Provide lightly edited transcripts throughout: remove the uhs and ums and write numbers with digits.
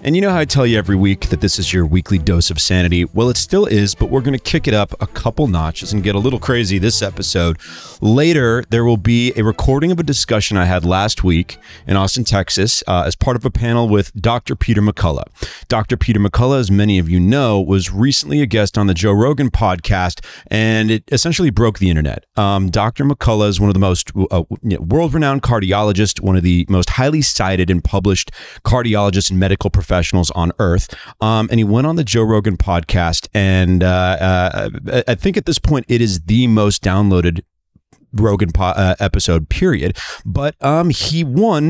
And you know how I tell you every week that this is your weekly dose of sanity? Well, it still is, but we're going to kick it up a couple notches and get a little crazy this episode. Later, there will be a recording of a discussion I had last week in Austin, Texas, as part of a panel with Dr. Peter McCullough. Dr. Peter McCullough, as many of you know, was recently a guest on the Joe Rogan podcast, and it essentially broke the internet. Dr. McCullough is one of the most world-renowned cardiologists, one of the most highly cited and published cardiologists and medical professionals on earth. And he went on the Joe Rogan podcast, and I think at this point it is the most downloaded Rogan episode, period. But he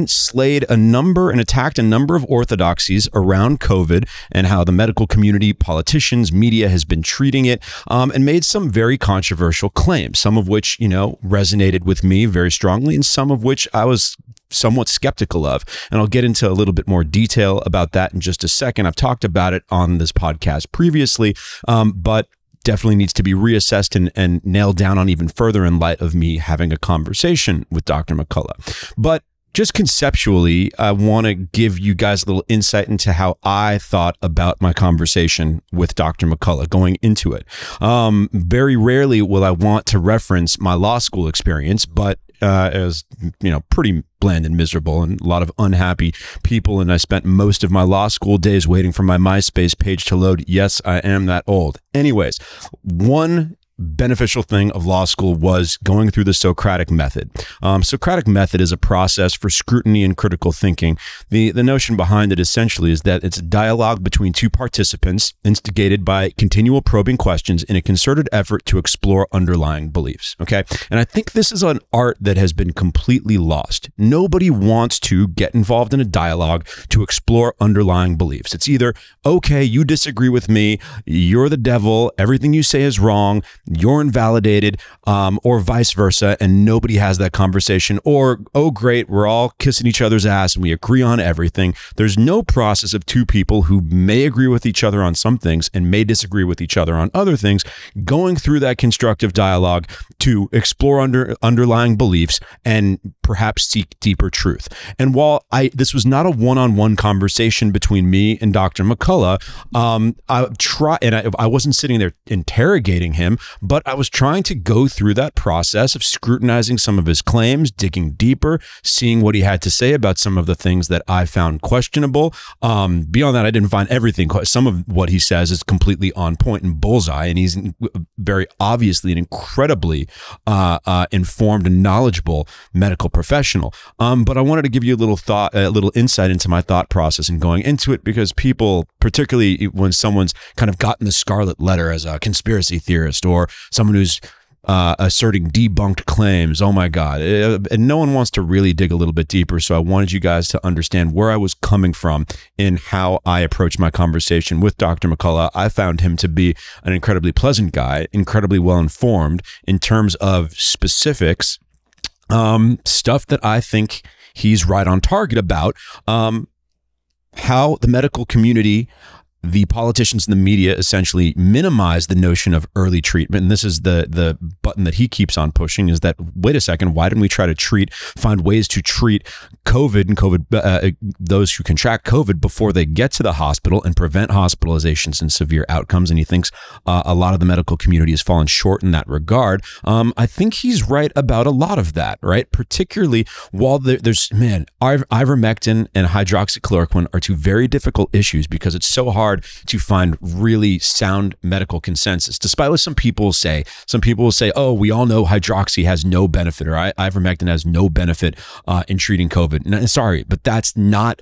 slayed a number and attacked a number of orthodoxies around COVID and how the medical community, politicians, media has been treating it, and made some very controversial claims, some of which, resonated with me very strongly, and some of which I was somewhat skeptical of. And I'll get into a little bit more detail about that in just a second. I've talked about it on this podcast previously, but definitely needs to be reassessed and nailed down on even further in light of me having a conversation with Dr. McCullough. But just conceptually, I want to give you guys a little insight into how I thought about my conversation with Dr. McCullough going into it. Very rarely will I want to reference my law school experience, but it was, pretty bland and miserable and a lot of unhappy people. And I spent most of my law school days waiting for my MySpace page to load. Yes, I am that old. Anyways, one beneficial thing of law school was going through the Socratic Method. Socratic Method is a process for scrutiny and critical thinking. The notion behind it essentially is that it's a dialogue between two participants instigated by continual probing questions in a concerted effort to explore underlying beliefs. Okay. And I think this is an art that has been completely lost. Nobody wants to get involved in a dialogue to explore underlying beliefs. It's either, okay, you disagree with me, you're the devil, everything you say is wrong, you're invalidated, or vice versa, and nobody has that conversation. Or, oh great, we're all kissing each other's ass and we agree on everything. There's no process of two people who may agree with each other on some things and may disagree with each other on other things, going through that constructive dialogue to explore underlying beliefs and perhaps seek deeper truth. And while this was not a one-on-one conversation between me and Dr. McCullough, I wasn't sitting there interrogating him, but I was trying to go through that process of scrutinizing some of his claims, digging deeper, seeing what he had to say about some of the things that I found questionable. Beyond that, I didn't find everything. Some of what he says is completely on point and bullseye, and he's very obviously an incredibly informed and knowledgeable medical professional. But I wanted to give you a little insight into my thought process and going into it, because people, particularly when someone's kind of gotten the scarlet letter as a conspiracy theorist or someone who's asserting debunked claims, oh my God, and no one wants to really dig a little bit deeper. So I wanted you guys to understand where I was coming from in how I approached my conversation with Dr. McCullough. I found him to be an incredibly pleasant guy, incredibly well-informed in terms of specifics, stuff that I think he's right on target about, how the medical community, the politicians and the media essentially minimize the notion of early treatment. And this is the button that he keeps on pushing, is that, wait a second, why didn't we try to find ways to treat COVID and those who contract COVID before they get to the hospital and prevent hospitalizations and severe outcomes? And he thinks a lot of the medical community has fallen short in that regard. I think he's right about a lot of that, right? Particularly while ivermectin and hydroxychloroquine are two very difficult issues, because it's so hard to find really sound medical consensus, despite what some people say. Some people will say, oh, we all know hydroxy has no benefit, or ivermectin has no benefit in treating COVID. And sorry, but that's not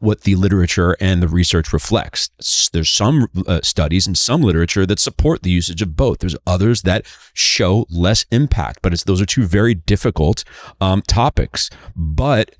what the literature and the research reflects. There's some studies and some literature that support the usage of both. There's others that show less impact, but those are two very difficult topics. But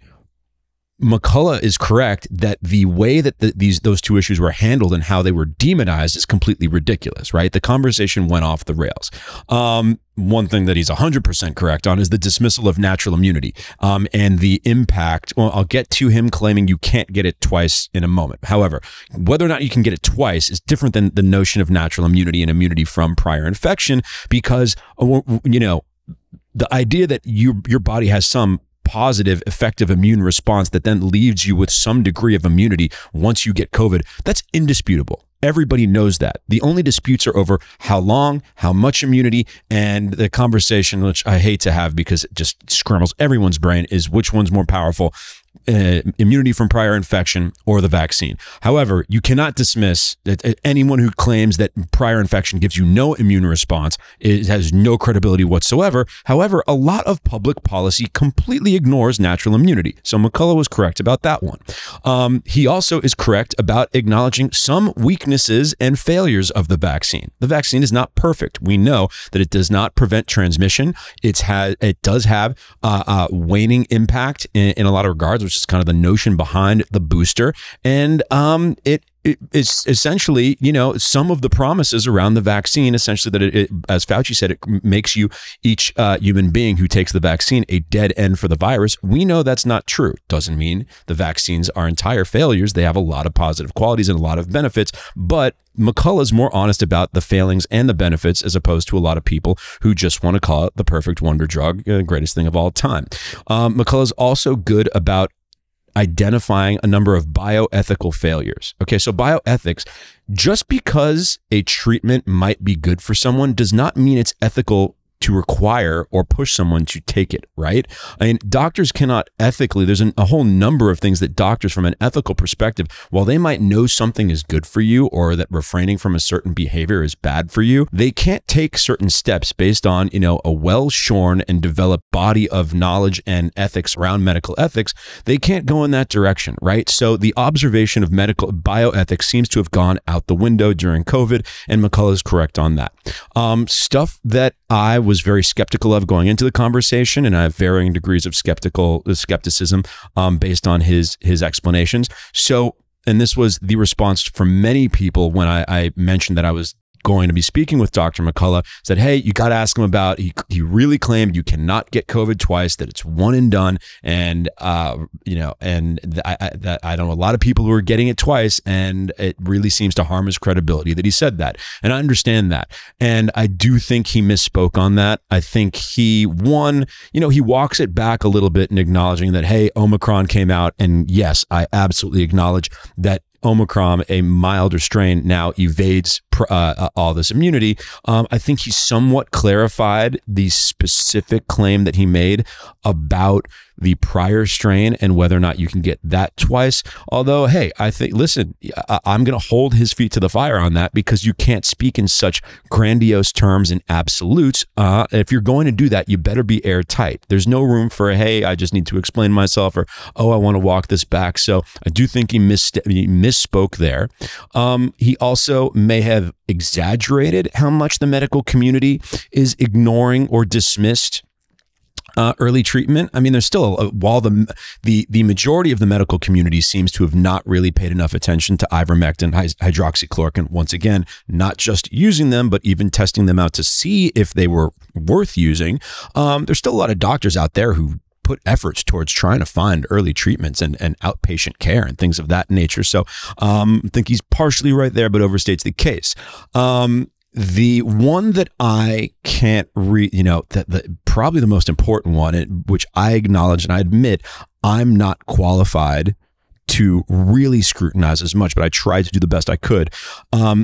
McCullough is correct that the way that those two issues were handled and how they were demonized is completely ridiculous, right? The conversation went off the rails. One thing that he's 100% correct on is the dismissal of natural immunity and the impact. Well, I'll get to him claiming you can't get it twice in a moment. However, whether or not you can get it twice is different than the notion of natural immunity and immunity from prior infection, because, the idea that your body has some positive, effective immune response that then leaves you with some degree of immunity once you get COVID. That's indisputable. Everybody knows that. The only disputes are over how long, how much immunity, and the conversation, which I hate to have because it just scrambles everyone's brain, is which one's more powerful. Immunity from prior infection or the vaccine. However, you cannot dismiss that anyone who claims that prior infection gives you no immune response. It has no credibility whatsoever. However, a lot of public policy completely ignores natural immunity. So McCullough was correct about that one. He also is correct about acknowledging some weaknesses and failures of the vaccine. The vaccine is not perfect. We know that it does not prevent transmission. It does have waning impact in a lot of regards, which is kind of the notion behind the booster. And it's essentially, some of the promises around the vaccine, essentially that it, as Fauci said, it makes you, each human being who takes the vaccine, a dead end for the virus. We know that's not true. Doesn't mean the vaccines are entire failures. They have a lot of positive qualities and a lot of benefits, but McCullough is more honest about the failings and the benefits as opposed to a lot of people who just want to call it the perfect wonder drug, the greatest thing of all time. McCullough is also good about identifying a number of bioethical failures. Okay, so bioethics, just because a treatment might be good for someone does not mean it's ethical to require or push someone to take it, right? I mean, doctors cannot ethically, there's a whole number of things that doctors from an ethical perspective, while they might know something is good for you or that refraining from a certain behavior is bad for you, they can't take certain steps based on, a well-shorn and developed body of knowledge and ethics around medical ethics. They can't go in that direction, right? So the observation of medical bioethics seems to have gone out the window during COVID, and McCullough is correct on that. Stuff that I was very skeptical of going into the conversation, and I have varying degrees of skepticism based on his explanations. So, and this was the response from many people when I mentioned that I was going to be speaking with Dr. McCullough, said, hey, you got to ask him about, he really claimed you cannot get COVID twice, that it's one and done. And, I know a lot of people who are getting it twice, and it really seems to harm his credibility that he said that. And I understand that. And I do think he misspoke on that. I think he walks it back a little bit in acknowledging that, hey, Omicron came out. And yes, I absolutely acknowledge that Omicron, a milder strain, now evades all this immunity. I think he somewhat clarified the specific claim that he made about the prior strain and whether or not you can get that twice. Although, hey, I think, listen, I'm going to hold his feet to the fire on that, because you can't speak in such grandiose terms and absolutes. If you're going to do that, you better be airtight. There's no room for, hey, I just need to explain myself, or, oh, I want to walk this back. So I do think he misspoke there. He also may have exaggerated how much the medical community is ignoring or dismissed early treatment. I mean, there's still while the majority of the medical community seems to have not really paid enough attention to ivermectin, hydroxychloroquine. Once again, not just using them, but even testing them out to see if they were worth using. There's still a lot of doctors out there who put efforts towards trying to find early treatments and outpatient care and things of that nature. So I think he's partially right there, but overstates the case. The one that I can't read, probably the most important one, which I acknowledge and I admit I'm not qualified to really scrutinize as much, but I tried to do the best I could,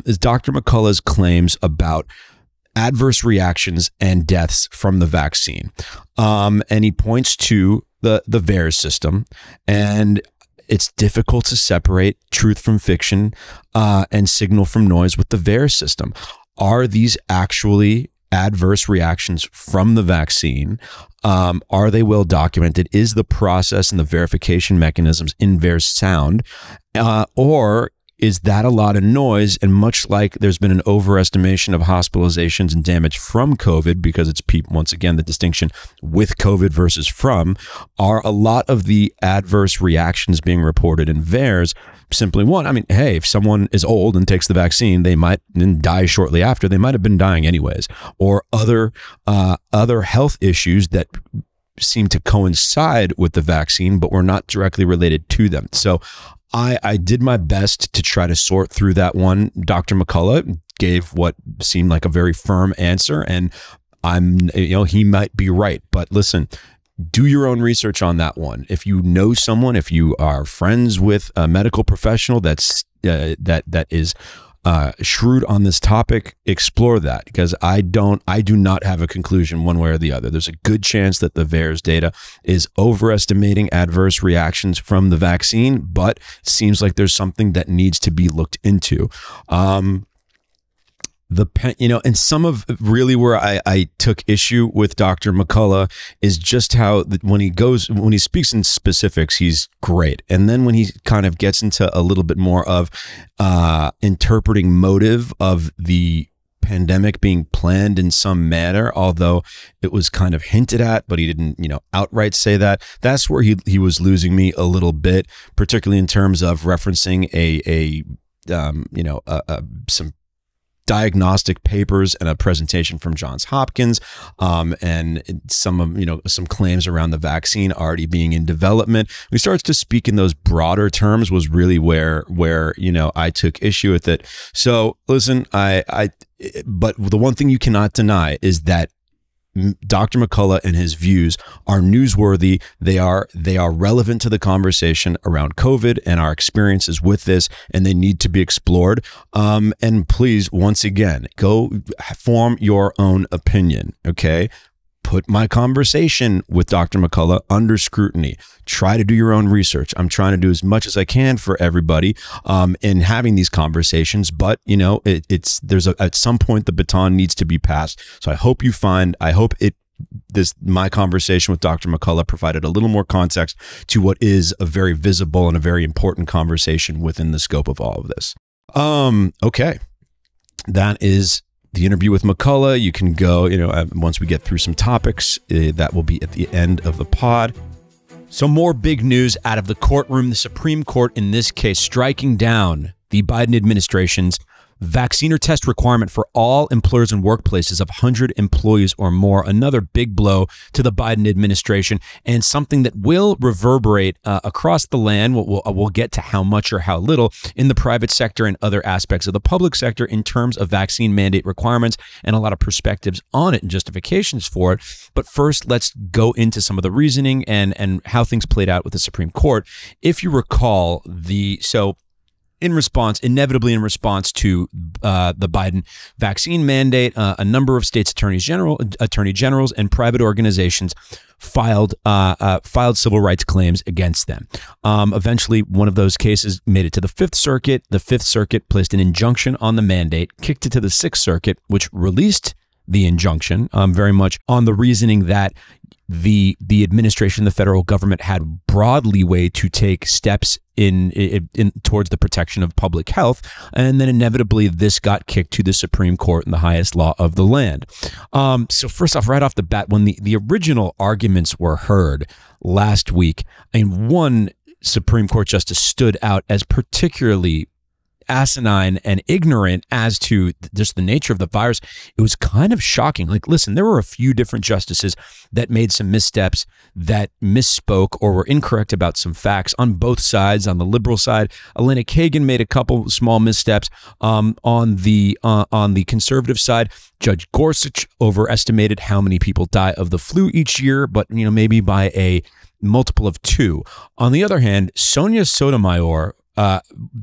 is Dr. McCullough's claims about adverse reactions and deaths from the vaccine. And he points to the VAERS system, and it's difficult to separate truth from fiction and signal from noise with the VAERS system. Are these actually adverse reactions from the vaccine? Are they well documented? Is the process and the verification mechanisms in VAERS sound? Or is that a lot of noise? And much like there's been an overestimation of hospitalizations and damage from COVID, because it's once again the distinction with COVID versus from, are a lot of the adverse reactions being reported in VAERS simply one? I mean, hey, if someone is old and takes the vaccine, they might then die shortly after. They might have been dying anyways, or other health issues that seem to coincide with the vaccine, but were not directly related to them. So I did my best to try to sort through that one. Dr. McCullough gave what seemed like a very firm answer, and he might be right. But listen, do your own research on that one. If you know someone, if you are friends with a medical professional that is shrewd on this topic, explore that, because I do not have a conclusion one way or the other. There's a good chance that the VAERS data is overestimating adverse reactions from the vaccine, but it seems like there's something that needs to be looked into. And some of really where I took issue with Dr. McCullough is just how when he speaks in specifics, he's great. And then when he kind of gets into a little bit more of interpreting motive of the pandemic being planned in some manner, although it was kind of hinted at, but he didn't, outright say that. That's where he was losing me a little bit, particularly in terms of referencing some diagnostic papers and a presentation from Johns Hopkins, and some claims around the vaccine already being in development. We starts to speak in those broader terms was really where I took issue with it. So listen, but the one thing you cannot deny is that Dr. McCullough and his views are newsworthy. They are relevant to the conversation around COVID and our experiences with this, and they need to be explored. And please, once again, go form your own opinion. Okay. Put my conversation with Dr. McCullough under scrutiny. Try to do your own research. I'm trying to do as much as I can for everybody in having these conversations, but at some point the baton needs to be passed. So I hope my conversation with Dr. McCullough provided a little more context to what is a very visible and a very important conversation within the scope of all of this. Okay. That is the interview with McCullough. You can go, once we get through some topics, that will be at the end of the pod. So more big news out of the courtroom. The Supreme Court, in this case, striking down the Biden administration's vaccine or test requirement for all employers and workplaces of 100 employees or more. Another big blow to the Biden administration, and something that will reverberate across the land. We'll get to how much or how little in the private sector and other aspects of the public sector in terms of vaccine mandate requirements, and a lot of perspectives on it and justifications for it. But first, let's go into some of the reasoning and how things played out with the Supreme Court. If you recall, inevitably in response to the Biden vaccine mandate, a number of states' attorney generals, and private organizations filed civil rights claims against them. Eventually, one of those cases made it to the Fifth Circuit. The Fifth Circuit placed an injunction on the mandate, kicked it to the Sixth Circuit, which released the injunction, very much on the reasoning that the administration, the federal government, had broad leeway to take steps in towards the protection of public health, and then inevitably this got kicked to the Supreme Court in the highest law of the land. So first off, right off the bat, when the original arguments were heard last week, one Supreme Court justice stood out as particularly asinine and ignorant as to just the nature of the virus. It was kind of shocking. Listen, there were a few different justices that made some missteps, that misspoke or were incorrect about some facts on both sides. On the liberal side, Elena Kagan made a couple small missteps. On the conservative side, Judge Gorsuch overestimated how many people die of the flu each year, but maybe by a multiple of 2. On the other hand, Sonia Sotomayor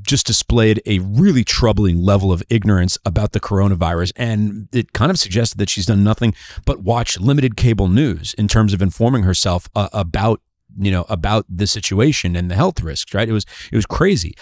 just displayed a really troubling level of ignorance about the coronavirus, and it kind of suggested that she's done nothing but watch limited cable news in terms of informing herself about the situation and the health risks. Right? It was crazy.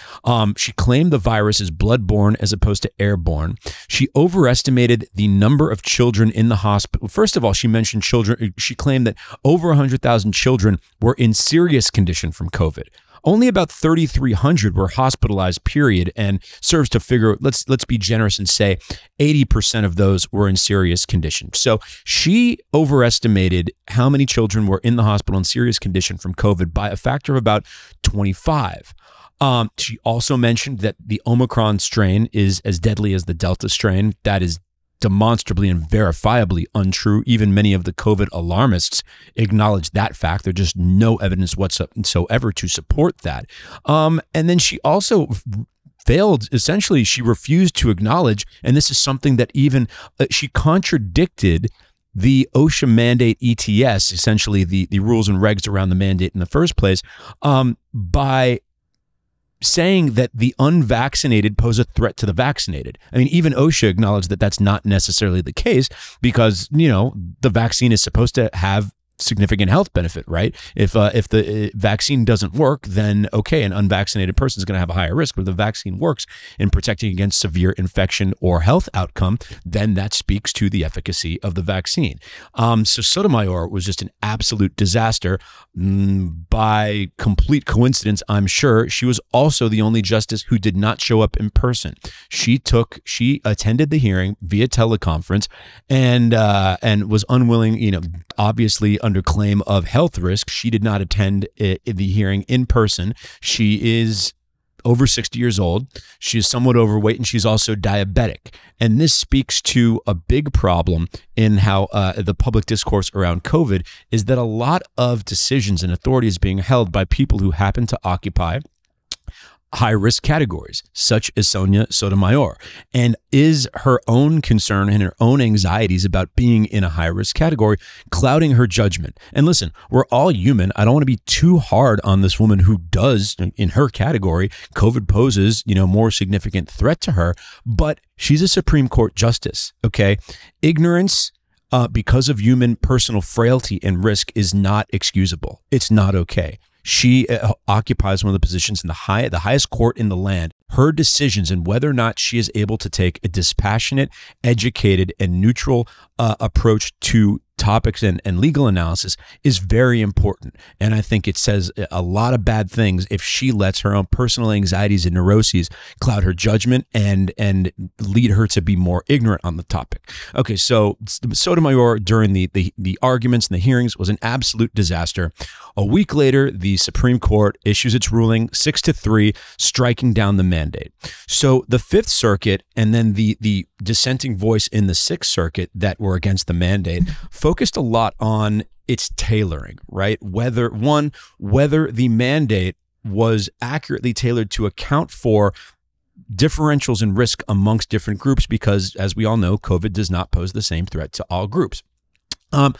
She claimed the virus is bloodborne as opposed to airborne. She overestimated the number of children in the hospital. First of all, she mentioned children. She claimed that over 100,000 children were in serious condition from COVID. Only about 3,300 were hospitalized, period, and serves to figure, let's be generous and say 80% of those were in serious condition. So she overestimated how many children were in the hospital in serious condition from COVID by a factor of about 25. She also mentioned that the Omicron strain is as deadly as the Delta strain. That is demonstrably and verifiably untrue. Even many of the COVID alarmists acknowledge that fact. There's just no evidence whatsoever to support that. And then she also failed. Essentially, she refused to acknowledge, and this is something that even she contradicted the OSHA mandate ETS, essentially the rules and regs around the mandate in the first place, by saying that the unvaccinated pose a threat to the vaccinated. I mean, even OSHA acknowledged that that's not necessarily the case because, the vaccine is supposed to have significant health benefit, right? If the vaccine doesn't work, then okay, an unvaccinated person is going to have a higher risk. But if the vaccine works in protecting against severe infection or health outcome, then that speaks to the efficacy of the vaccine. So Sotomayor was just an absolute disaster. By complete coincidence, I'm sure, she was also the only justice who did not show up in person. She attended the hearing via teleconference and was unwilling, obviously under claim of health risk. She did not attend the hearing in person. She is over 60 years old. She is somewhat overweight, and she's also diabetic. And this speaks to a big problem in how the public discourse around COVID is that a lot of decisions and authority is being held by people who happen to occupy high-risk categories, such as Sonia Sotomayor, and is her own concern and her own anxieties about being in a high-risk category clouding her judgment. And listen, we're all human. I don't want to be too hard on this woman who does, in her category, COVID poses, more significant threat to her, but she's a Supreme Court justice, okay? Ignorance because of human personal frailty and risk is not excusable. It's not okay. She occupies one of the positions in the highest court in the land. Her decisions and whether or not she is able to take a dispassionate, educated, and neutral approach to topics and legal analysis is very important. And I think it says a lot of bad things if she lets her own personal anxieties and neuroses cloud her judgment and lead her to be more ignorant on the topic. Okay, so Sotomayor during the arguments and the hearings was an absolute disaster. A week later, the Supreme Court issues its ruling 6-3, striking down the mandate. So the Fifth Circuit and then the dissenting voice in the Sixth Circuit that were against the mandate focused a lot on its tailoring, right? Whether the mandate was accurately tailored to account for differentials in risk amongst different groups, because as we all know, COVID does not pose the same threat to all groups. And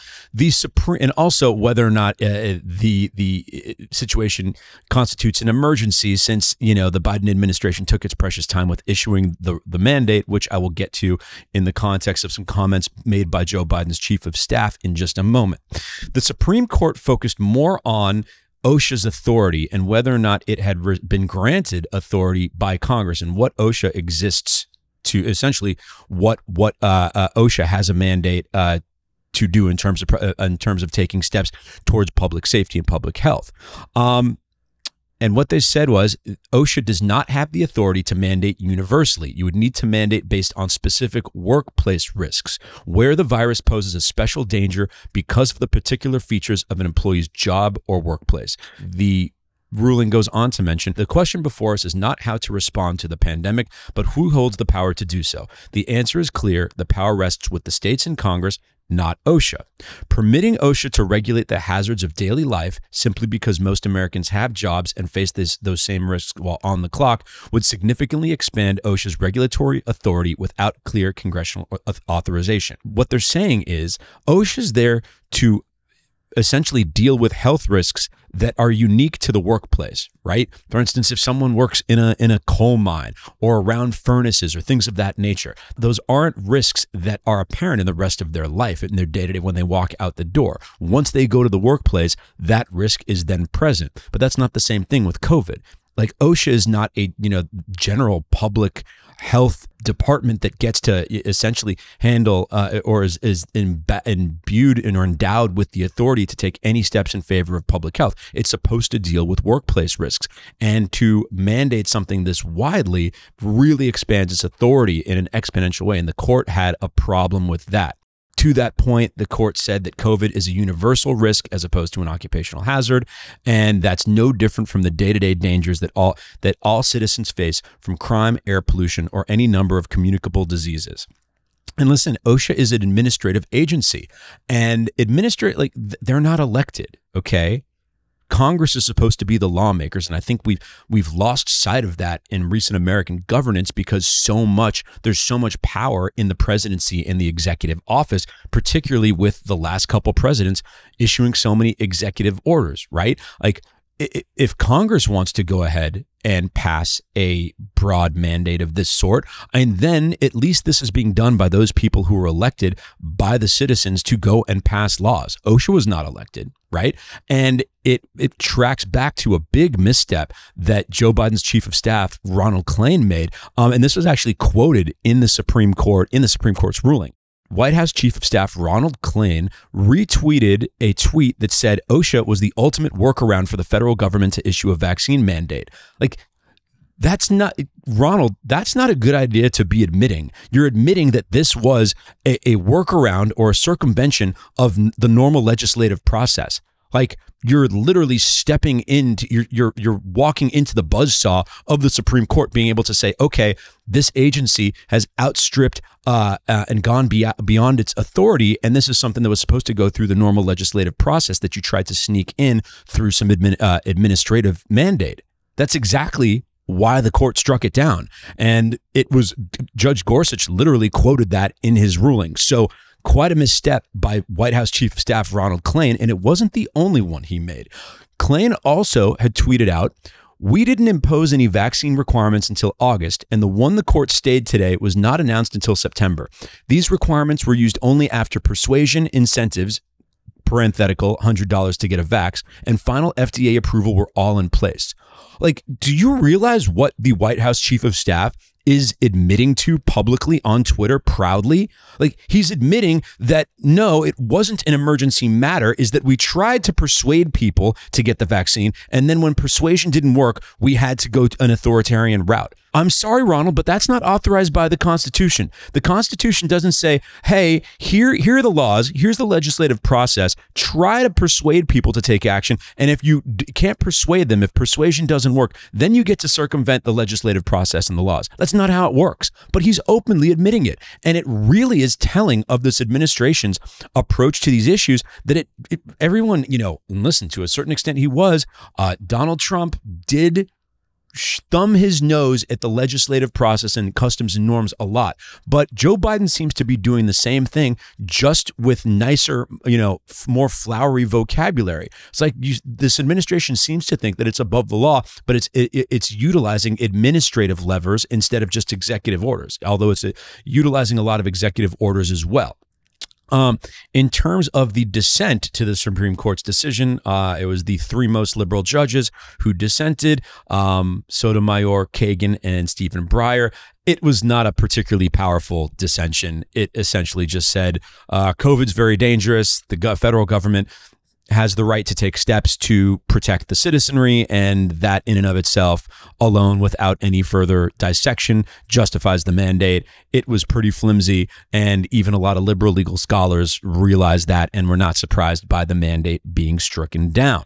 also whether or not the situation constitutes an emergency, since the Biden administration took its precious time with issuing the mandate, which I will get to in the context of some comments made by Joe Biden's chief of staff in just a moment. The Supreme Court focused more on OSHA's authority and whether or not it had been granted authority by Congress, and what OSHA exists to, essentially what OSHA has a mandate to do in terms of taking steps towards public safety and public health. And what they said was OSHA does not have the authority to mandate universally. You would need to mandate based on specific workplace risks, where the virus poses a special danger because of the particular features of an employee's job or workplace. The ruling goes on to mention, the question before us is not how to respond to the pandemic, but who holds the power to do so. The answer is clear. The power rests with the states and Congress, not OSHA. Permitting OSHA to regulate the hazards of daily life simply because most Americans have jobs and face those same risks while on the clock would significantly expand OSHA's regulatory authority without clear congressional authorization. What they're saying is OSHA's there to essentially deal with health risks that are unique to the workplace, right? For instance, if someone works in a coal mine or around furnaces or things of that nature, those aren't risks that are apparent in the rest of their life, in their day-to-day when they walk out the door. Once they go to the workplace, that risk is then present. But that's not the same thing with COVID. Like, OSHA is not a general public health department that gets to essentially handle or is imbued or endowed with the authority to take any steps in favor of public health. It's supposed to deal with workplace risks, and to mandate something this widely really expands its authority in an exponential way, and the court had a problem with that. To that point, the court said that COVID is a universal risk as opposed to an occupational hazard, and that's no different from the day-to-day dangers that all citizens face from crime, air pollution, or any number of communicable diseases. And listen, OSHA is an administrative agency, and they're not elected, okay? Congress is supposed to be the lawmakers, and I think we've lost sight of that in recent American governance because there's so much power in the presidency and the executive office, particularly with the last couple presidents issuing so many executive orders, right? Like, if Congress wants to go ahead and pass a broad mandate of this sort, and then at least this is being done by those people who were elected by the citizens to go and pass laws. OSHA was not elected, right? And it tracks back to a big misstep that Joe Biden's chief of staff, Ronald Klain, made. And this was actually quoted in the Supreme Court's ruling. White House Chief of Staff Ronald Klain retweeted a tweet that said OSHA was the ultimate workaround for the federal government to issue a vaccine mandate. Like, that's not, Ronald, that's not a good idea to be admitting. You're admitting that this was a workaround or a circumvention of the normal legislative process. Like, you're literally stepping into, you're walking into the buzzsaw of the Supreme Court, being able to say, okay, this agency has outstripped and gone beyond its authority, and this is something that was supposed to go through the normal legislative process that you tried to sneak in through some administrative mandate. That's exactly why the court struck it down. And it was, Judge Gorsuch literally quoted that in his ruling. So quite a misstep by White House Chief of Staff Ronald Klain, and it wasn't the only one he made. Klain also had tweeted out, "We didn't impose any vaccine requirements until August, and the one the court stayed today was not announced until September. These requirements were used only after persuasion, incentives, parenthetical, $100 to get a vax, and final FDA approval were all in place." Like, do you realize what the White House Chief of Staff is admitting to publicly on Twitter proudly? Like, he's admitting that, no, it wasn't an emergency matter, is that we tried to persuade people to get the vaccine, and then when persuasion didn't work, we had to go an authoritarian route. I'm sorry, Ronald, but that's not authorized by the Constitution. The Constitution doesn't say, hey, here are the laws, here's the legislative process, try to persuade people to take action, and if you can't persuade them, if persuasion doesn't work, then you get to circumvent the legislative process and the laws. That's not how it works, but he's openly admitting it, and it really is telling of this administration's approach to these issues that everyone, and listen, to a certain extent he was, Donald Trump did thumb his nose at the legislative process and customs and norms a lot. But Joe Biden seems to be doing the same thing, just with nicer, more flowery vocabulary. It's like this administration seems to think that it's above the law, but it's utilizing administrative levers instead of just executive orders, although it's utilizing a lot of executive orders as well. In terms of the dissent to the Supreme Court's decision, it was the three most liberal judges who dissented, Sotomayor, Kagan, and Stephen Breyer. It was not a particularly powerful dissension. It essentially just said, COVID's very dangerous. The federal government has the right to take steps to protect the citizenry, and that in and of itself alone, without any further dissection, justifies the mandate. It was pretty flimsy, and even a lot of liberal legal scholars realized that and were not surprised by the mandate being stricken down.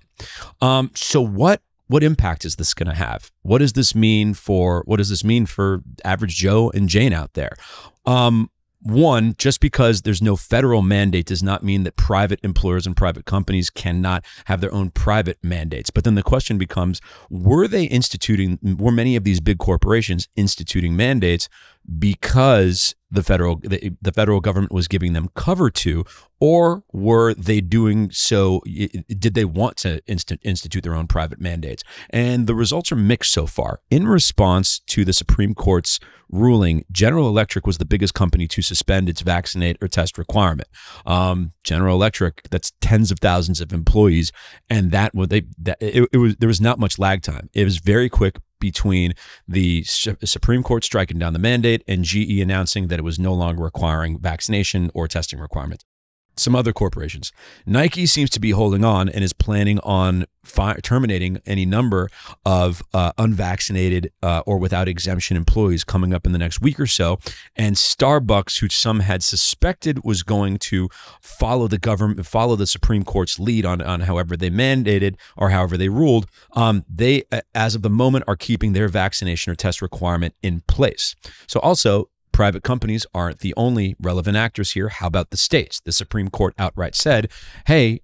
So what impact is this going to have? What does this mean for average Joe and Jane out there? One, just because there's no federal mandate does not mean that private employers and private companies cannot have their own private mandates. But then the question becomes, were many of these big corporations instituting mandates because the federal government was giving them cover to, or were they doing so? Did they want to institute their own private mandates? And the results are mixed so far. In response to the Supreme Court's ruling, General Electric was the biggest company to suspend its vaccinate or test requirement. General Electric, that's tens of thousands of employees, and there was not much lag time. It was very quick between the Supreme Court striking down the mandate and GE announcing that it was no longer requiring vaccination or testing requirements. Some other corporations. Nike seems to be holding on and is planning on terminating any number of unvaccinated or without exemption employees coming up in the next week or so. And Starbucks, who some had suspected was going to follow the Supreme Court's lead on however they mandated or however they ruled, they, as of the moment, are keeping their vaccination or test requirement in place. So also, private companies aren't the only relevant actors here. How about the states? The Supreme Court outright said, hey,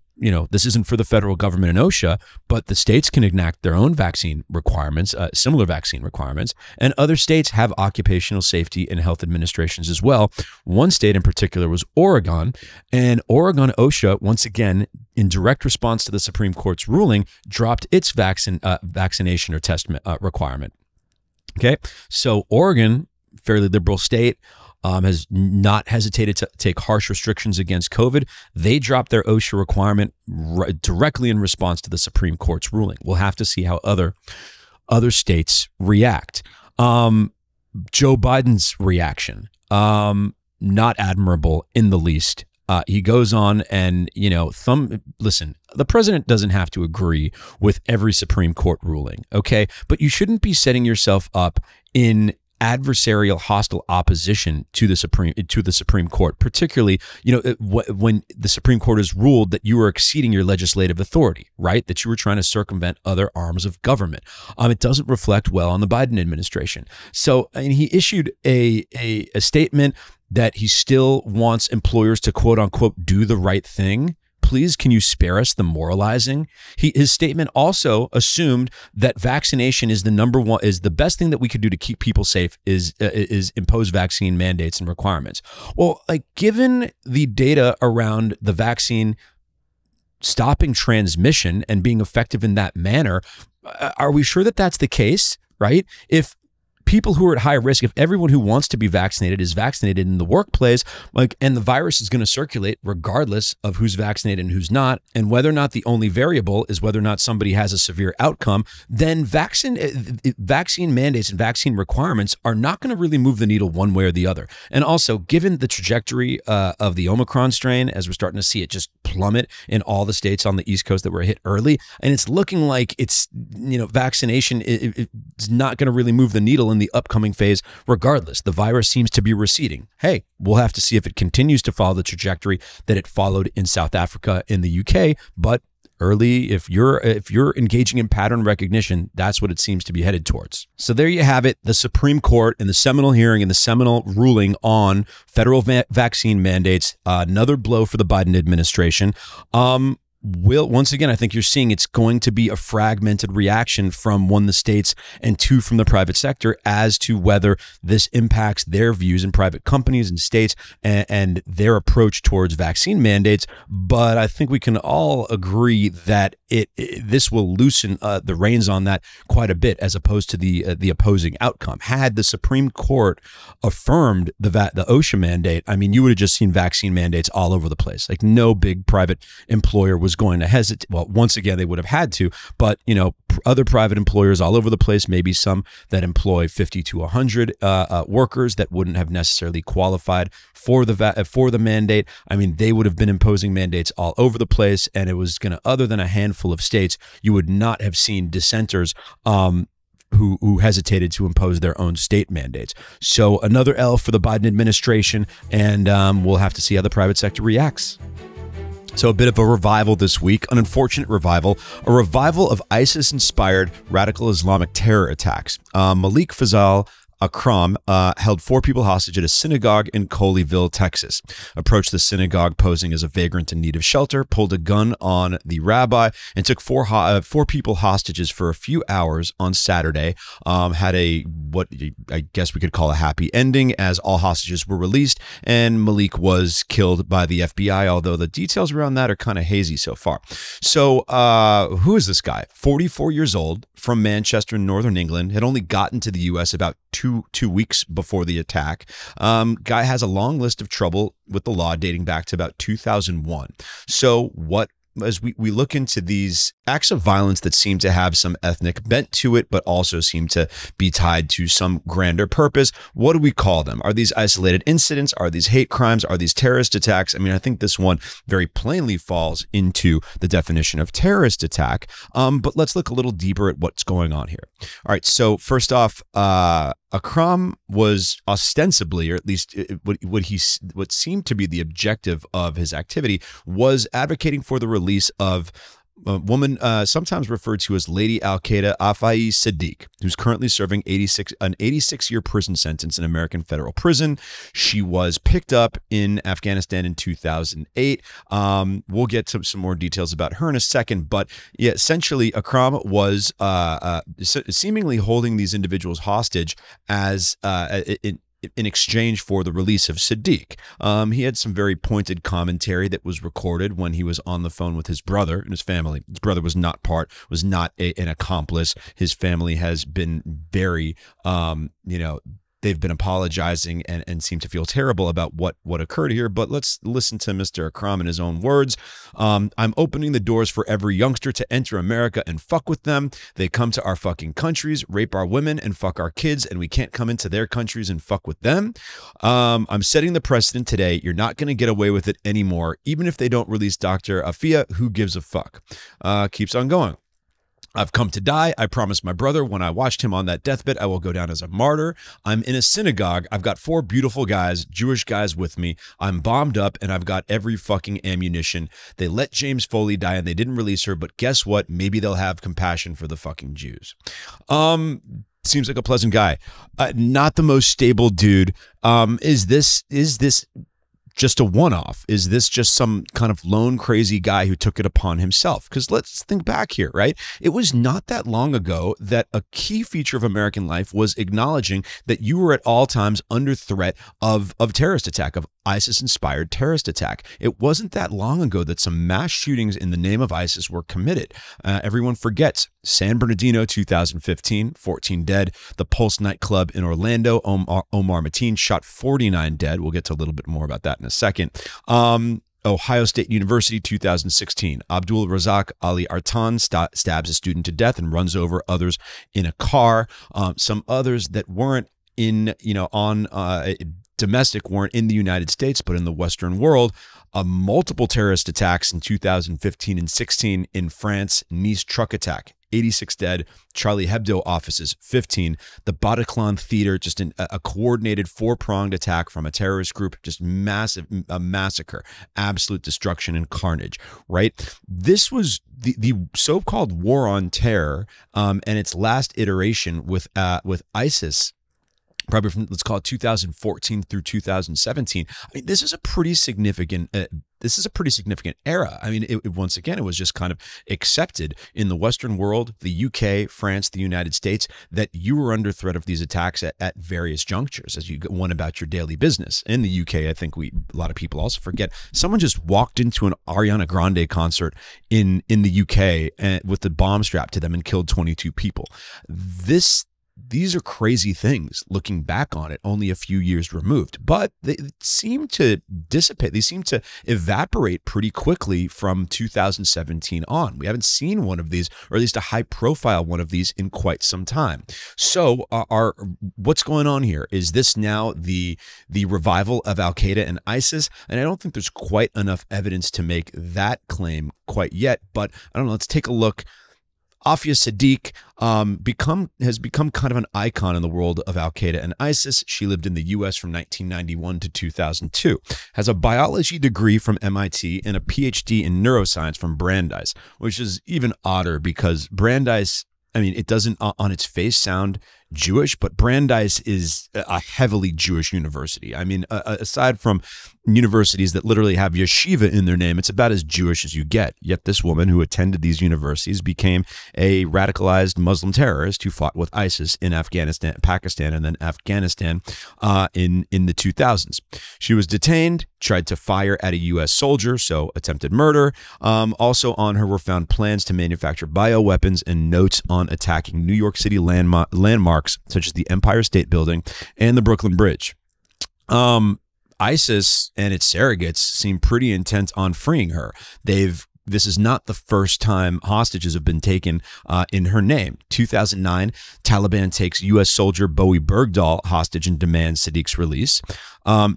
this isn't for the federal government and OSHA, but the states can enact their own vaccine requirements, similar vaccine requirements, and other states have occupational safety and health administrations as well. One state in particular was Oregon, and Oregon OSHA, once again, in direct response to the Supreme Court's ruling, dropped its vaccination or test requirement. Okay, so Oregon, fairly liberal state, has not hesitated to take harsh restrictions against COVID. They dropped their OSHA requirement directly in response to the Supreme Court's ruling. We'll have to see how other states react. Joe Biden's reaction, not admirable in the least. He goes on and, listen, the president doesn't have to agree with every Supreme Court ruling, okay? But you shouldn't be setting yourself up in adversarial, hostile opposition to the Supreme Court, particularly, when the Supreme Court has ruled that you are exceeding your legislative authority, right? That you were trying to circumvent other arms of government. It doesn't reflect well on the Biden administration. So, he issued a statement that he still wants employers to, quote unquote, do the right thing. Please, can you spare us the moralizing? His statement also assumed that vaccination is the best thing that we could do to keep people safe is impose vaccine mandates and requirements. Well, given the data around the vaccine stopping transmission and being effective in that manner, are we sure that that's the case, right? If people who are at high risk, if everyone who wants to be vaccinated is vaccinated in the workplace, and the virus is going to circulate regardless of who's vaccinated and who's not, and whether or not the only variable is whether or not somebody has a severe outcome, then vaccine mandates and vaccine requirements are not going to really move the needle one way or the other. And also, given the trajectory of the Omicron strain, as we're starting to see it just plummet in all the states on the East Coast that were hit early, and it's looking like vaccination is not going to really move the needle in the upcoming phase regardless. The virus seems to be receding. Hey, we'll have to see if it continues to follow the trajectory that it followed in South Africa, in the UK, but early, if you're engaging in pattern recognition, that's what it seems to be headed towards. So there you have it, the Supreme Court and the seminal hearing and the seminal ruling on federal vaccine mandates, another blow for the Biden administration. Once again, I think you're seeing it's going to be a fragmented reaction from one, the states, and two, from the private sector as to whether this impacts their views in private companies and states and their approach towards vaccine mandates. But I think we can all agree that this will loosen the reins on that quite a bit, as opposed to the opposing outcome. Had the Supreme Court affirmed the OSHA mandate, you would have just seen vaccine mandates all over the place. No big private employer was going to hesitate. Well, once again, they would have had to, but other private employers all over the place, maybe some that employ 50 to 100 workers that wouldn't have necessarily qualified for the mandate. They would have been imposing mandates all over the place, and it was going to, other than a handful of states, you would not have seen dissenters who hesitated to impose their own state mandates. So another L for the Biden administration, and we'll have to see how the private sector reacts. So a bit of a revival this week, an unfortunate revival, a revival of ISIS-inspired radical Islamic terror attacks. Malik Fazal Akram held 4 people hostage at a synagogue in Colleyville, Texas. Approached the synagogue posing as a vagrant in need of shelter, pulled a gun on the rabbi, and took 4 people hostages for a few hours on Saturday. Had what I guess we could call a happy ending, as all hostages were released and Malik was killed by the FBI, although the details around that are kind of hazy so far. So who is this guy? 44 years old, from Manchester, Northern England, had only gotten to the U.S. about two weeks before the attack. Guy has a long list of trouble with the law dating back to about 2001. So as we look into these acts of violence that seem to have some ethnic bent to it, but also seem to be tied to some grander purpose, what do we call them? Are these isolated incidents? Are these hate crimes? Are these terrorist attacks? I think this one very plainly falls into the definition of terrorist attack. But let's look a little deeper at what's going on here. All right. So first off, Akram was ostensibly, or at least what seemed to be the objective of his activity, was advocating for the release of a woman sometimes referred to as Lady Al-Qaeda Afai Siddiq, who's currently serving an 86-year prison sentence in American federal prison. She was picked up in Afghanistan in 2008. We'll get to some more details about her in a second, but yeah, essentially Akram was seemingly holding these individuals hostage as in exchange for the release of Siddiq. He had some very pointed commentary that was recorded when he was on the phone with his brother and his family. His brother was not an accomplice. His family has been very, they've been apologizing and seem to feel terrible about what occurred here. But let's listen to Mr. Akram in his own words. I'm opening the doors for every youngster to enter America and fuck with them. They come to our fucking countries, rape our women, and fuck our kids, and we can't come into their countries and fuck with them. I'm setting the precedent today. You're not going to get away with it anymore. Even if they don't release Dr. Afia, who gives a fuck? Keeps on going. I've come to die. I promised my brother when I watched him on that deathbed, I will go down as a martyr. I'm in a synagogue. I've got 4 beautiful guys, Jewish guys with me. I'm bombed up and I've got every fucking ammunition. They let James Foley die and they didn't release her, but guess what? Maybe they'll have compassion for the fucking Jews. Seems like a pleasant guy. Not the most stable dude. Is this just a one-off? Is this just some kind of lone crazy guy who took it upon himself? Because let's think back here, right? It was not that long ago that a key feature of American life was acknowledging that you were at all times under threat of terrorist attack, of ISIS-inspired terrorist attack. It wasn't that long ago that some mass shootings in the name of ISIS were committed. Everyone forgets San Bernardino, 2015, 14 dead. The Pulse nightclub in Orlando, Omar Mateen shot 49 dead. We'll get to a little bit more about that in a second. Ohio State University, 2016. Abdul Razak Ali Artan stabs a student to death and runs over others in a car. Some others that weren't domestic, weren't in the United States, but in the Western world. Multiple terrorist attacks in 2015 and 16 in France. Nice truck attack, 86 dead. Charlie Hebdo offices, 15. The Bataclan Theater, just a coordinated 4-pronged attack from a terrorist group, just a massacre, absolute destruction and carnage, right? This was the so-called war on terror and its last iteration with ISIS, probably from, let's call it 2014 through 2017. I mean, this is a pretty significant era. I mean, once again, it was just kind of accepted in the Western world, the UK, France, the United States, that you were under threat of these attacks at various junctures as you went about your daily business. In the UK, I think a lot of people also forget, someone just walked into an Ariana Grande concert in the UK with the bomb strapped to them and killed 22 people. These are crazy things looking back on it, only a few years removed, but they seem to dissipate. They seem to evaporate pretty quickly from 2017 on. We haven't seen one of these, or at least a high profile one of these, in quite some time. So what's going on here? Is this now the revival of Al-Qaeda and ISIS? And I don't think there's quite enough evidence to make that claim quite yet, but I don't know. Let's take a look. Afia Siddiq has become kind of an icon in the world of Al-Qaeda and ISIS. She lived in the U.S. from 1991 to 2002, has a biology degree from MIT and a PhD in neuroscience from Brandeis, which is even odder because Brandeis, I mean, it doesn't on its face sound Jewish, but Brandeis is a heavily Jewish university. I mean, aside from universities that literally have yeshiva in their name, it's about as Jewish as you get. Yet this woman who attended these universities became a radicalized Muslim terrorist who fought with ISIS in Afghanistan, Pakistan, and then Afghanistan in the 2000s. She was detained, tried to fire at a U.S. soldier, so attempted murder. Also on her were found plans to manufacture bioweapons and notes on attacking New York City landmarks such as the Empire State Building and the Brooklyn Bridge. ISIS and its surrogates seem pretty intent on freeing her. This is not the first time hostages have been taken in her name. 2009, Taliban takes U.S. soldier Bowie Bergdahl hostage and demands Siddiq's release.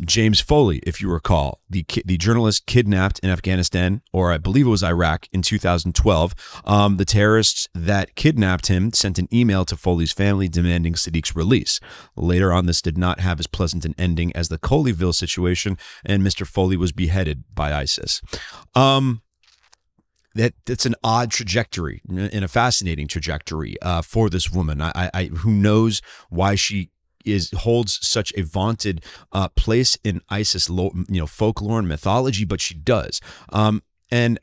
James Foley, if you recall, the journalist kidnapped in Afghanistan, or I believe it was Iraq, in 2012. The terrorists that kidnapped him sent an email to Foley's family demanding Siddiq's release. Later on, this did not have as pleasant an ending as the Colleyville situation, and Mr. Foley was beheaded by ISIS. that's an odd trajectory and a fascinating trajectory for this woman. I who knows why she holds such a vaunted place in ISIS, folklore and mythology, but she does. And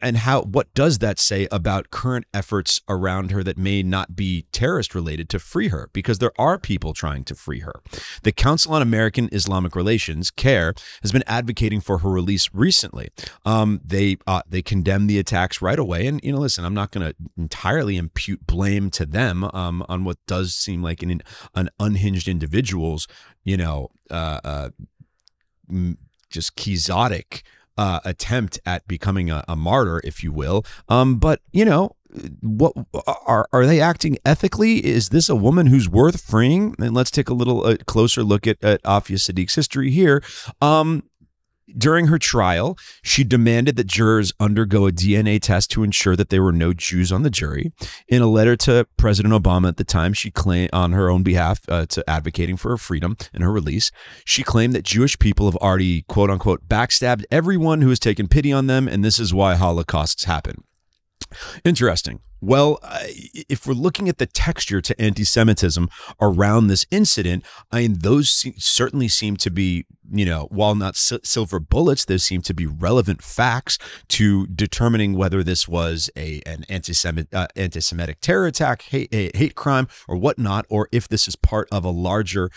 what does that say about current efforts around her that may not be terrorist related to free her? Because there are people trying to free her. The Council on American Islamic Relations, CAIR, has been advocating for her release recently. They condemned the attacks right away. And, listen, I'm not going to entirely impute blame to them on what does seem like an unhinged individual's, just quixotic attempt at becoming a martyr, if you will. But what are they acting ethically? Is this a woman who's worth freeing? And let's take a little closer look at Afia Siddique's history here. During her trial, she demanded that jurors undergo a DNA test to ensure that there were no Jews on the jury. In a letter to President Obama at the time, she claimed on her own behalf to advocating for her freedom and her release. She claimed that Jewish people have already, quote unquote, backstabbed everyone who has taken pity on them, and this is why Holocausts happen. Interesting. Well, if we're looking at the texture to anti-Semitism around this incident, those certainly seem to be, while not silver bullets, those seem to be relevant facts to determining whether this was an anti-Semitic terror attack, hate crime, or whatnot, or if this is part of a larger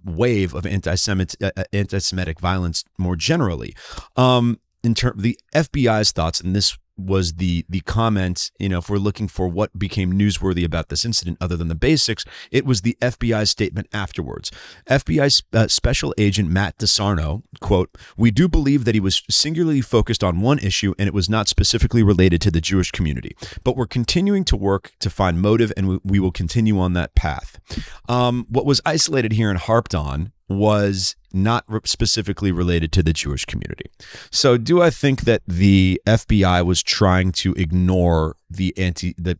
wave of anti-Semitic violence more generally. In terms of the FBI's thoughts, and this was the comment, if we're looking for what became newsworthy about this incident other than the basics, it was the FBI's statement afterwards. FBI Special Agent Matt DeSarno, quote, "We do believe that he was singularly focused on one issue and it was not specifically related to the Jewish community. But we're continuing to work to find motive and we will continue on that path." What was isolated here and harped on was not specifically related to the Jewish community. So do I think that the FBI was trying to ignore the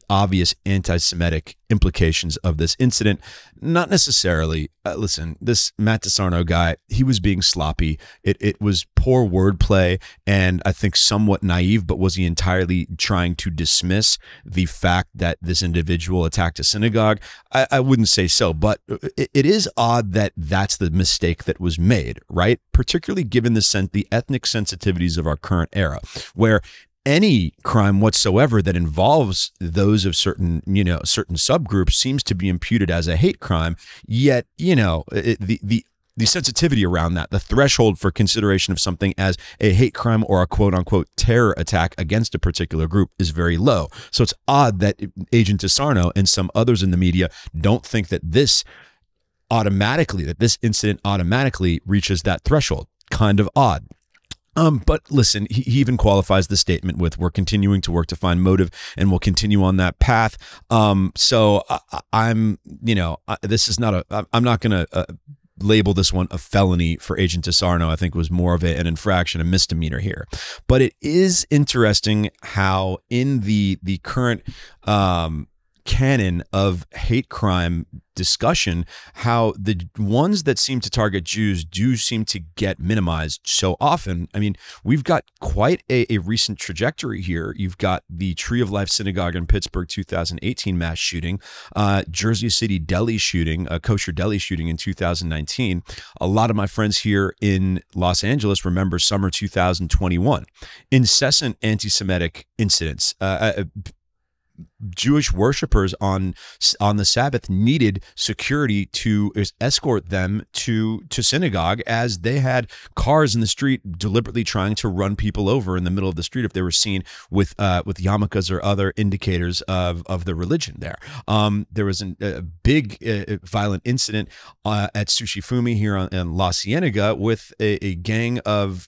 obvious anti-Semitic implications of this incident? Not necessarily. Listen, this Matt DeSarno guy, he was being sloppy. It was poor wordplay and I think somewhat naive, but was he entirely trying to dismiss the fact that this individual attacked a synagogue? I wouldn't say so, but it is odd that that's the mistake that was made, right? Particularly given the ethnic sensitivities of our current era, where any crime whatsoever that involves those of certain subgroups seems to be imputed as a hate crime. Yet, the sensitivity around that, the threshold for consideration of something as a hate crime or a quote unquote terror attack against a particular group is very low. So it's odd that Agent DeSarno and some others in the media don't think that this incident automatically reaches that threshold. Kind of odd. But listen, he even qualifies the statement with, "We're continuing to work to find motive and we'll continue on that path." So I'm not going to label this one a felony for Agent DeSarno. I think it was more of an infraction, a misdemeanor here. But it is interesting how in the current canon of hate crime discussion, how the ones that seem to target Jews do seem to get minimized so often. We've got quite a recent trajectory here. You've got the Tree of Life Synagogue in Pittsburgh 2018 mass shooting, Jersey City deli shooting, a kosher deli shooting in 2019. A lot of my friends here in Los Angeles remember summer 2021. Incessant anti-Semitic incidents. Jewish worshipers on the Sabbath needed security to escort them to synagogue, as they had cars in the street deliberately trying to run people over in the middle of the street if they were seen with yarmulkes or other indicators of the religion there. There was a big violent incident at Sushi Fumi here in La Cienega with a gang of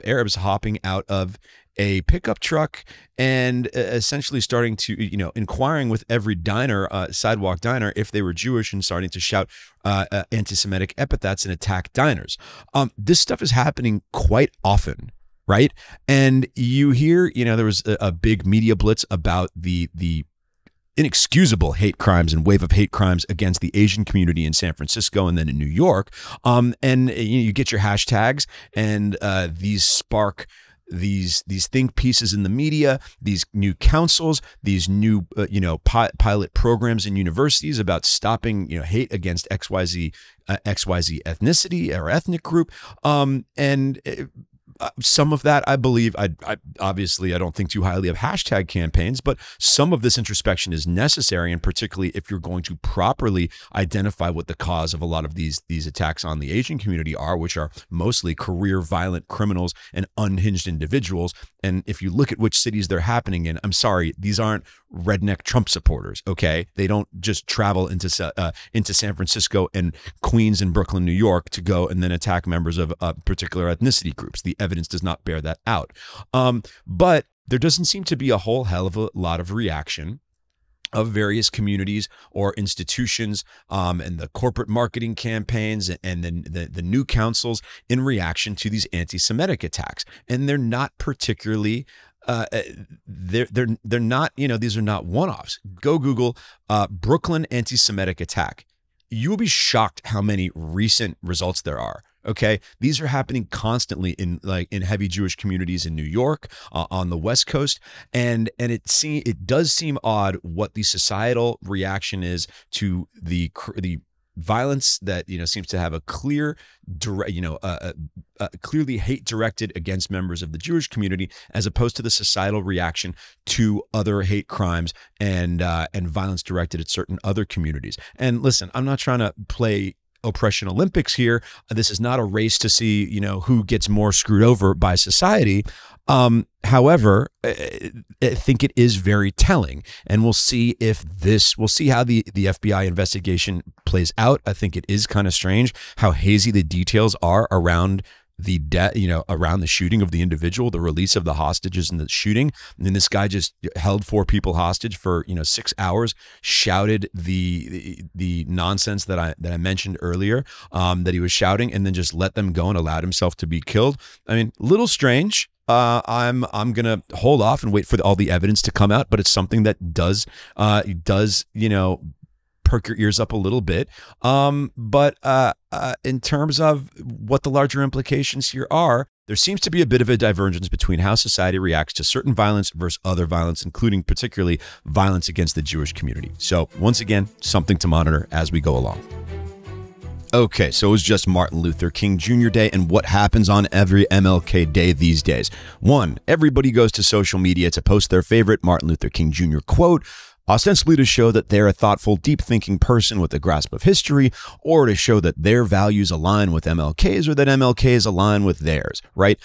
Arabs hopping out of a pickup truck and essentially starting to, inquiring with every diner, sidewalk diner, if they were Jewish, and starting to shout anti-Semitic epithets and attack diners. This stuff is happening quite often, right? And you hear, there was a big media blitz about the inexcusable hate crimes and wave of hate crimes against the Asian community in San Francisco and then in New York. And you get your hashtags, and these spark these think pieces in the media, these new councils, these new pilot programs in universities about stopping hate against XYZ ethnicity or ethnic group, and some of that, I believe, I obviously I don't think too highly of hashtag campaigns, but some of this introspection is necessary, and particularly if you're going to properly identify what the cause of a lot of these attacks on the Asian community are, which are mostly career violent criminals and unhinged individuals. And if you look at which cities they're happening in, I'm sorry, these aren't redneck Trump supporters, okay? They don't just travel into San Francisco and Queens and Brooklyn, New York to go and then attack members of particular ethnicity groups. The evidence does not bear that out. But there doesn't seem to be a whole hell of a lot of reaction of various communities or institutions and the corporate marketing campaigns and then the new councils in reaction to these anti-Semitic attacks. And they're not particularly they're not, these are not one-offs. Go Google Brooklyn anti-Semitic attack. You will be shocked how many recent results there are. Okay, these are happening constantly in heavy Jewish communities in New York, on the West Coast, and it does seem odd what the societal reaction is to the violence that seems to have a clear, clearly hate directed against members of the Jewish community, as opposed to the societal reaction to other hate crimes and violence directed at certain other communities. And listen, I'm not trying to play oppression Olympics here. This is not a race to see who gets more screwed over by society. However, I think it is very telling, and we'll see how the FBI investigation plays out. I think it is kind of strange how hazy the details are around the death, around the shooting of the individual, the release of the hostages in the shooting. And then this guy just held 4 people hostage for 6 hours, shouted the nonsense that I mentioned earlier, that he was shouting, and then just let them go and allowed himself to be killed. I mean, little strange. I'm gonna hold off and wait for all the evidence to come out, but it's something that does perk your ears up a little bit. But in terms of what the larger implications here are, there seems to be a bit of a divergence between how society reacts to certain violence versus other violence, including particularly violence against the Jewish community. So once again, something to monitor as we go along. Okay, so it was just Martin Luther King Jr. Day, and what happens on every MLK Day these days? 1, everybody goes to social media to post their favorite Martin Luther King Jr. quote, ostensibly to show that they're a thoughtful, deep-thinking person with a grasp of history, or to show that their values align with MLK's or that MLK's align with theirs, right?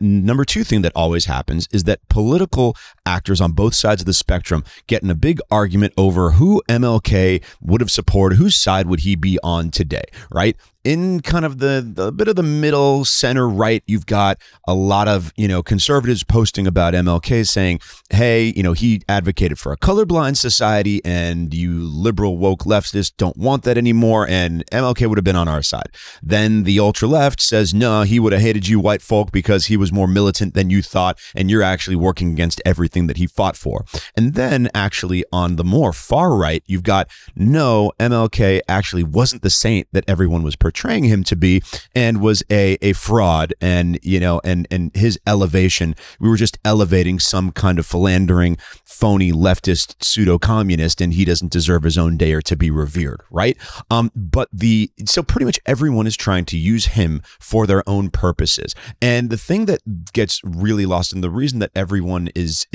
Number 2 thing that always happens is that political actors on both sides of the spectrum get in a big argument over who MLK would have supported, whose side would he be on today, right? In kind of the bit of the middle center right, you've got a lot of conservatives posting about MLK saying, hey, he advocated for a colorblind society, and you liberal woke leftists don't want that anymore, and MLK would have been on our side. Then the ultra left says, no, he would have hated you white folk because he was more militant than you thought, and you're actually working against everything that he fought for. And then actually on the more far right, you've got, no, MLK actually wasn't the saint that everyone was portraying him to be, and was a fraud, and and his elevation, we were just elevating some kind of philandering, phony leftist pseudo-communist, and he doesn't deserve his own day or to be revered, right? So pretty much everyone is trying to use him for their own purposes. And the thing that gets really lost, and the reason that everyone is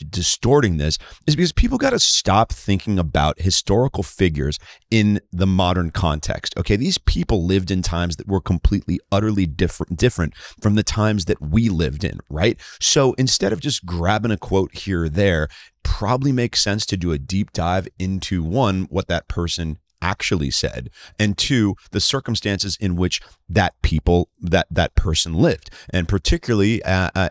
distorting this, is because people got to stop thinking about historical figures in the modern context. Okay, these people lived in times that were completely, utterly different from the times that we lived in, right? So instead of just grabbing a quote here or there, probably makes sense to do a deep dive into, 1, what that person actually said, and 2, the circumstances in which that person lived, and particularly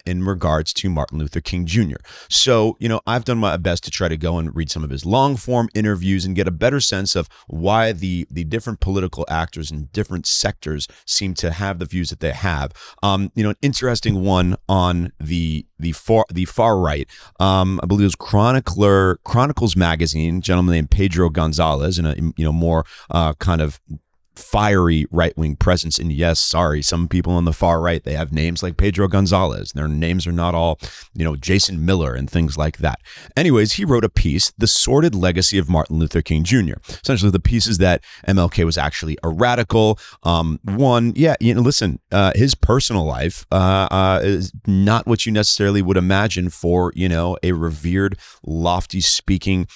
in regards to Martin Luther King Jr. So, I've done my best to try to go and read some of his long form interviews and get a better sense of why the different political actors in different sectors seem to have the views that they have. An interesting one on the far right, I believe it was Chronicles magazine, a gentleman named Pedro Gonzalez, and a more kind of fiery right-wing presence. And yes, sorry, some people on the far right, they have names like Pedro Gonzalez. Their names are not all, Jason Miller and things like that. Anyways, he wrote a piece, The Sordid Legacy of Martin Luther King Jr. Essentially, the piece is that MLK was actually a radical. His personal life is not what you necessarily would imagine for, a revered, lofty speaking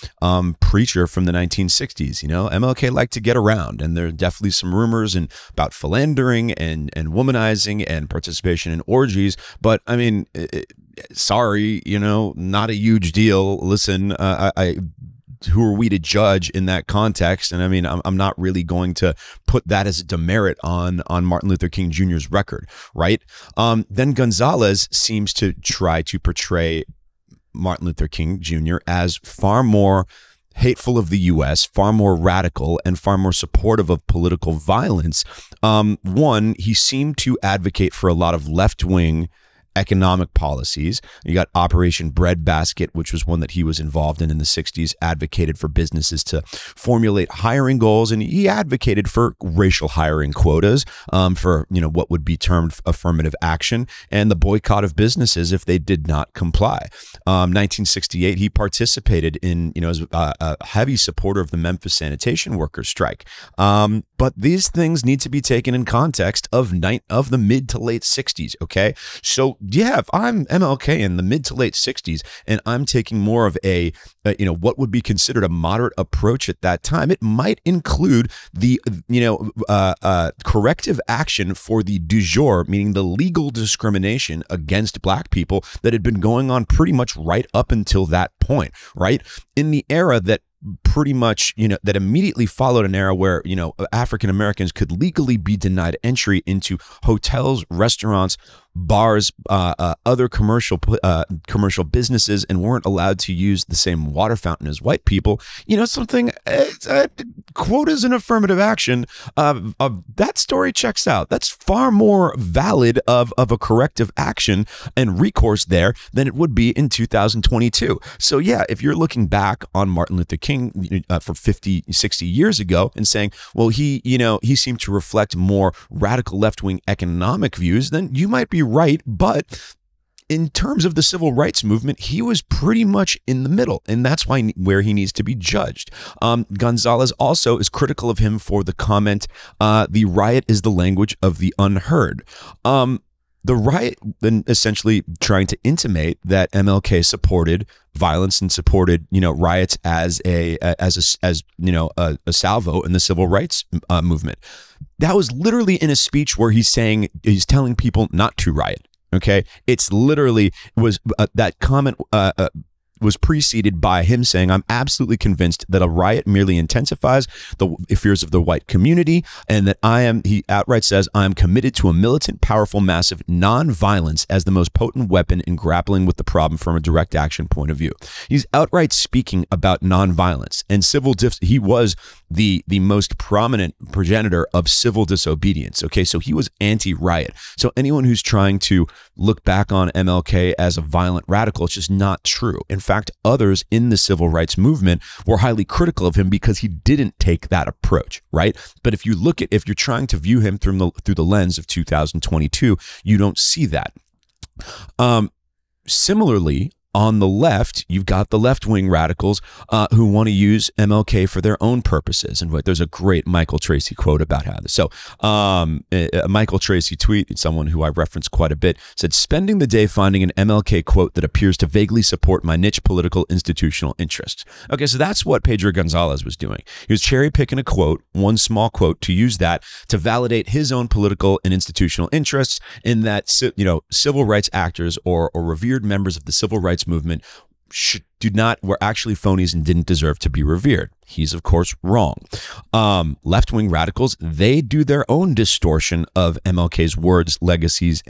preacher from the 1960s. MLK liked to get around, and there are definitely some rumors about philandering and womanizing and participation in orgies. But I mean, sorry, not a huge deal. Listen, who are we to judge in that context? And I mean, I'm not really going to put that as a demerit on Martin Luther King Jr.'s record, right? Then Gonzalez seems to try to portray Martin Luther King Jr. as far more hateful of the U.S., far more radical, and far more supportive of political violence. He seemed to advocate for a lot of left-wing economic policies. You got Operation Breadbasket, which was one that he was involved in the 60s, advocated for businesses to formulate hiring goals, and he advocated for racial hiring quotas, for what would be termed affirmative action, and the boycott of businesses if they did not comply. 1968, he participated in, as a heavy supporter of the Memphis sanitation workers strike. But these things need to be taken in context of the mid to late 60s, okay? So yeah, if I'm MLK in the mid to late 60s and I'm taking more of a what would be considered a moderate approach at that time, it might include the corrective action for the du jour, meaning the legal discrimination against black people that had been going on pretty much right up until that point, right? In the era that pretty much, that immediately followed an era where, African Americans could legally be denied entry into hotels, restaurants, bars, other commercial businesses, and weren't allowed to use the same water fountain as white people. Quotas and affirmative action, that story checks out. That's far more valid of a corrective action and recourse there than it would be in 2022. So yeah, if you're looking back on Martin Luther King for 50, 60 years ago and saying, well, he seemed to reflect more radical left-wing economic views, then you might be right. But in terms of the civil rights movement, he was pretty much in the middle, and that's where he needs to be judged. Gonzalez also is critical of him for the comment, the riot is the language of the unheard. The riot then essentially trying to intimate that MLK supported violence and supported, riots as a salvo in the civil rights movement. That was literally in a speech where he's telling people not to riot. Okay, it's literally that comment was preceded by him saying, I'm absolutely convinced that a riot merely intensifies the fears of the white community, and that he outright says, I am committed to a militant, powerful, massive nonviolence as the most potent weapon in grappling with the problem from a direct action point of view. He's outright speaking about nonviolence and he was the most prominent progenitor of civil disobedience. Okay, so he was anti-riot. So anyone who's trying to look back on MLK as a violent radical, it's just not true. In fact, others in the civil rights movement were highly critical of him because he didn't take that approach, right? But if you're trying to view him through the lens of 2022, you don't see that. Similarly, on the left, you've got the left-wing radicals who want to use MLK for their own purposes. And there's a great Michael Tracy quote about how this. So a Michael Tracy tweet, someone who I reference quite a bit, said, spending the day finding an MLK quote that appears to vaguely support my niche political institutional interests. Okay, so that's what Pedro Gonzalez was doing. He was cherry-picking a quote, one small quote, to use that to validate his own political and institutional interests in that, civil rights actors or revered members of the civil rights movement were actually phonies and didn't deserve to be revered. He's, of course, wrong. Left-wing radicals, they do their own distortion of MLK's words, legacy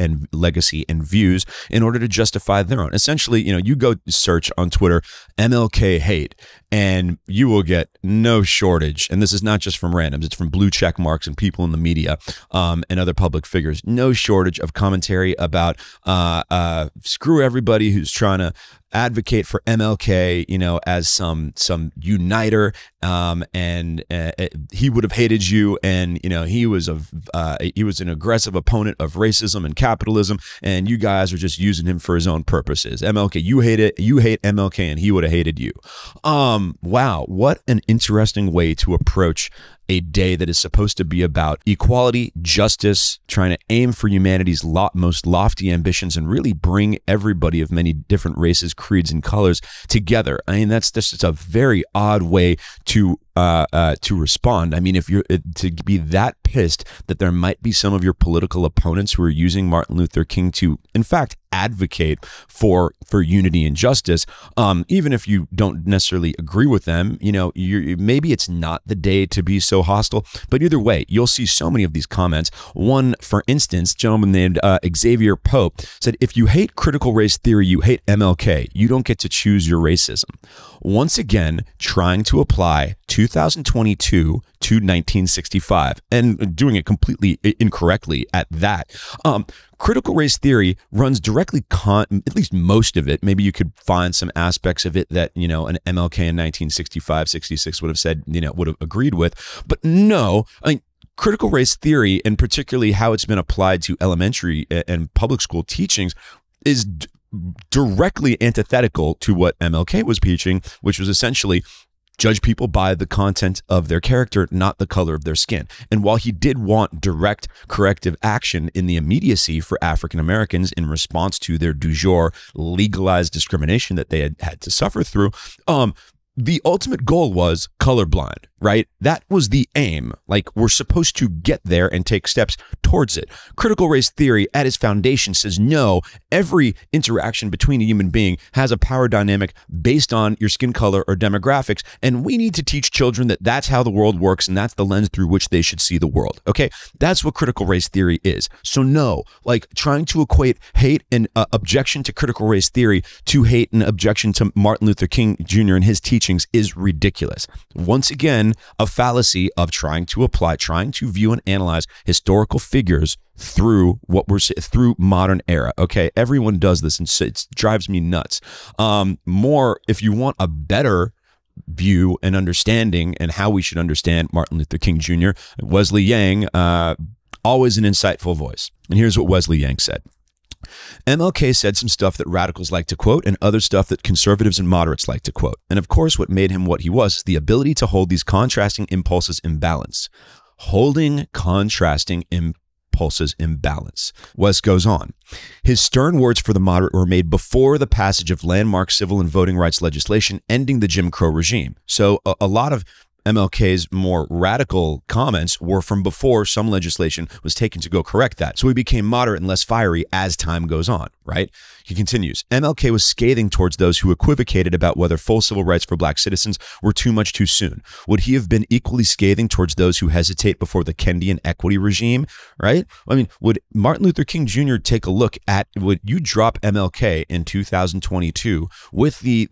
and views in order to justify their own. Essentially, you go search on Twitter, MLK hate, and you will get no shortage. And this is not just from randoms. It's from blue check marks and people in the media and other public figures. No shortage of commentary about screw everybody who's trying to advocate for MLK MLK, as some uniter, and he would have hated you, and he was an aggressive opponent of racism and capitalism, and you guys are just using him for his own purposes. MLK, you hate MLK, and he would have hated you. Wow, what an interesting way to approach a day that is supposed to be about equality, justice, trying to aim for humanity's most lofty ambitions and really bring everybody of many different races, creeds, and colors together. I mean, that's just a very odd way to respond. I mean, if you're to be that pissed that there might be some of your political opponents who are using Martin Luther King to, in fact, advocate for unity and justice, even if you don't necessarily agree with them, maybe it's not the day to be so hostile. But either way, you'll see so many of these comments. One, for instance, a gentleman named Xavier Pope said, "If you hate critical race theory, you hate MLK. You don't get to choose your racism." Once again, trying to apply 2022 to 1965 and doing it completely incorrectly at that. Critical race theory runs directly at least most of it. Maybe you could find some aspects of it that, an MLK in 1965, 66 would have said, would have agreed with. But no, I mean, critical race theory, and particularly how it's been applied to elementary and public school teachings, is directly antithetical to what MLK was preaching, which was essentially judge people by the content of their character, not the color of their skin. And while he did want direct corrective action in the immediacy for African Americans in response to their du jour legalized discrimination that they had to suffer through, the ultimate goal was colorblind, right? That was the aim. Like, we're supposed to get there and take steps towards it. Critical race theory at its foundation says, no, every interaction between a human being has a power dynamic based on your skin color or demographics. And we need to teach children that that's how the world works, and that's the lens through which they should see the world. Okay, that's what critical race theory is. So no, like trying to equate hate and objection to critical race theory to hate and objection to Martin Luther King Jr. and his teachings is ridiculous. Once again, a fallacy of trying to view and analyze historical figures through through modern era. Okay, everyone does this, and it drives me nuts. If you want a better view and understanding and how we should understand Martin Luther King Jr., Wesley Yang, always an insightful voice. And here's what Wesley Yang said. MLK said some stuff that radicals like to quote and other stuff that conservatives and moderates like to quote. And of course, what made him what he was is the ability to hold these contrasting impulses in balance. Holding contrasting impulses in balance. Wes goes on. His stern words for the moderate were made before the passage of landmark civil and voting rights legislation ending the Jim Crow regime. So a lot of MLK's more radical comments were from before some legislation was taken to go correct that. So he became moderate and less fiery as time goes on, right? He continues, MLK was scathing towards those who equivocated about whether full civil rights for black citizens were too much too soon. Would he have been equally scathing towards those who hesitate before the Kendian equity regime, right? I mean, would Martin Luther King Jr. take a look at, would you drop MLK in 2022 with the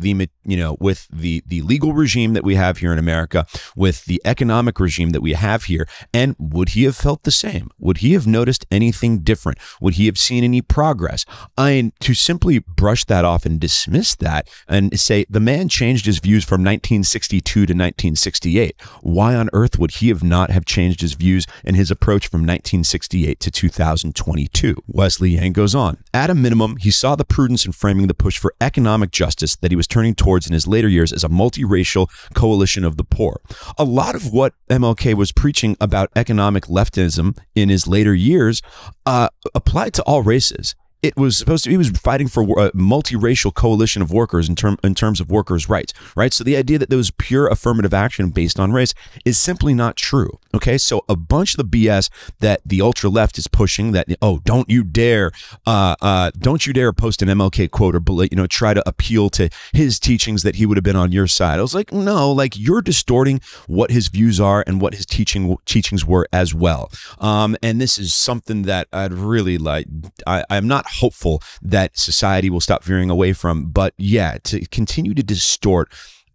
legal regime that we have here in America, with the economic regime that we have here, and would he have felt the same? Would he have noticed anything different? Would he have seen any progress? To simply brush that off and dismiss that and say the man changed his views from 1962 to 1968. Why on earth would he not have changed his views and his approach from 1968 to 2022? Wesley Yang goes on. At a minimum, he saw the prudence in framing the push for economic justice that he was turning towards in his later years as a multiracial coalition of the poor. A lot of what MLK was preaching about economic leftism in his later years applied to all races. It was supposed to, he was fighting for a multiracial coalition of workers in terms of workers' rights, right? So the idea that there was pure affirmative action based on race is simply not true. Okay, so a bunch of the BS that the ultra left is pushing, that don't you dare post an MLK quote or try to appeal to his teachings that he would have been on your side. I was like, no, like you're distorting what his views are and what his teachings were as well. And this is something that I'd really like. I'm not hopeful that society will stop veering away from, but yeah, to continue to distort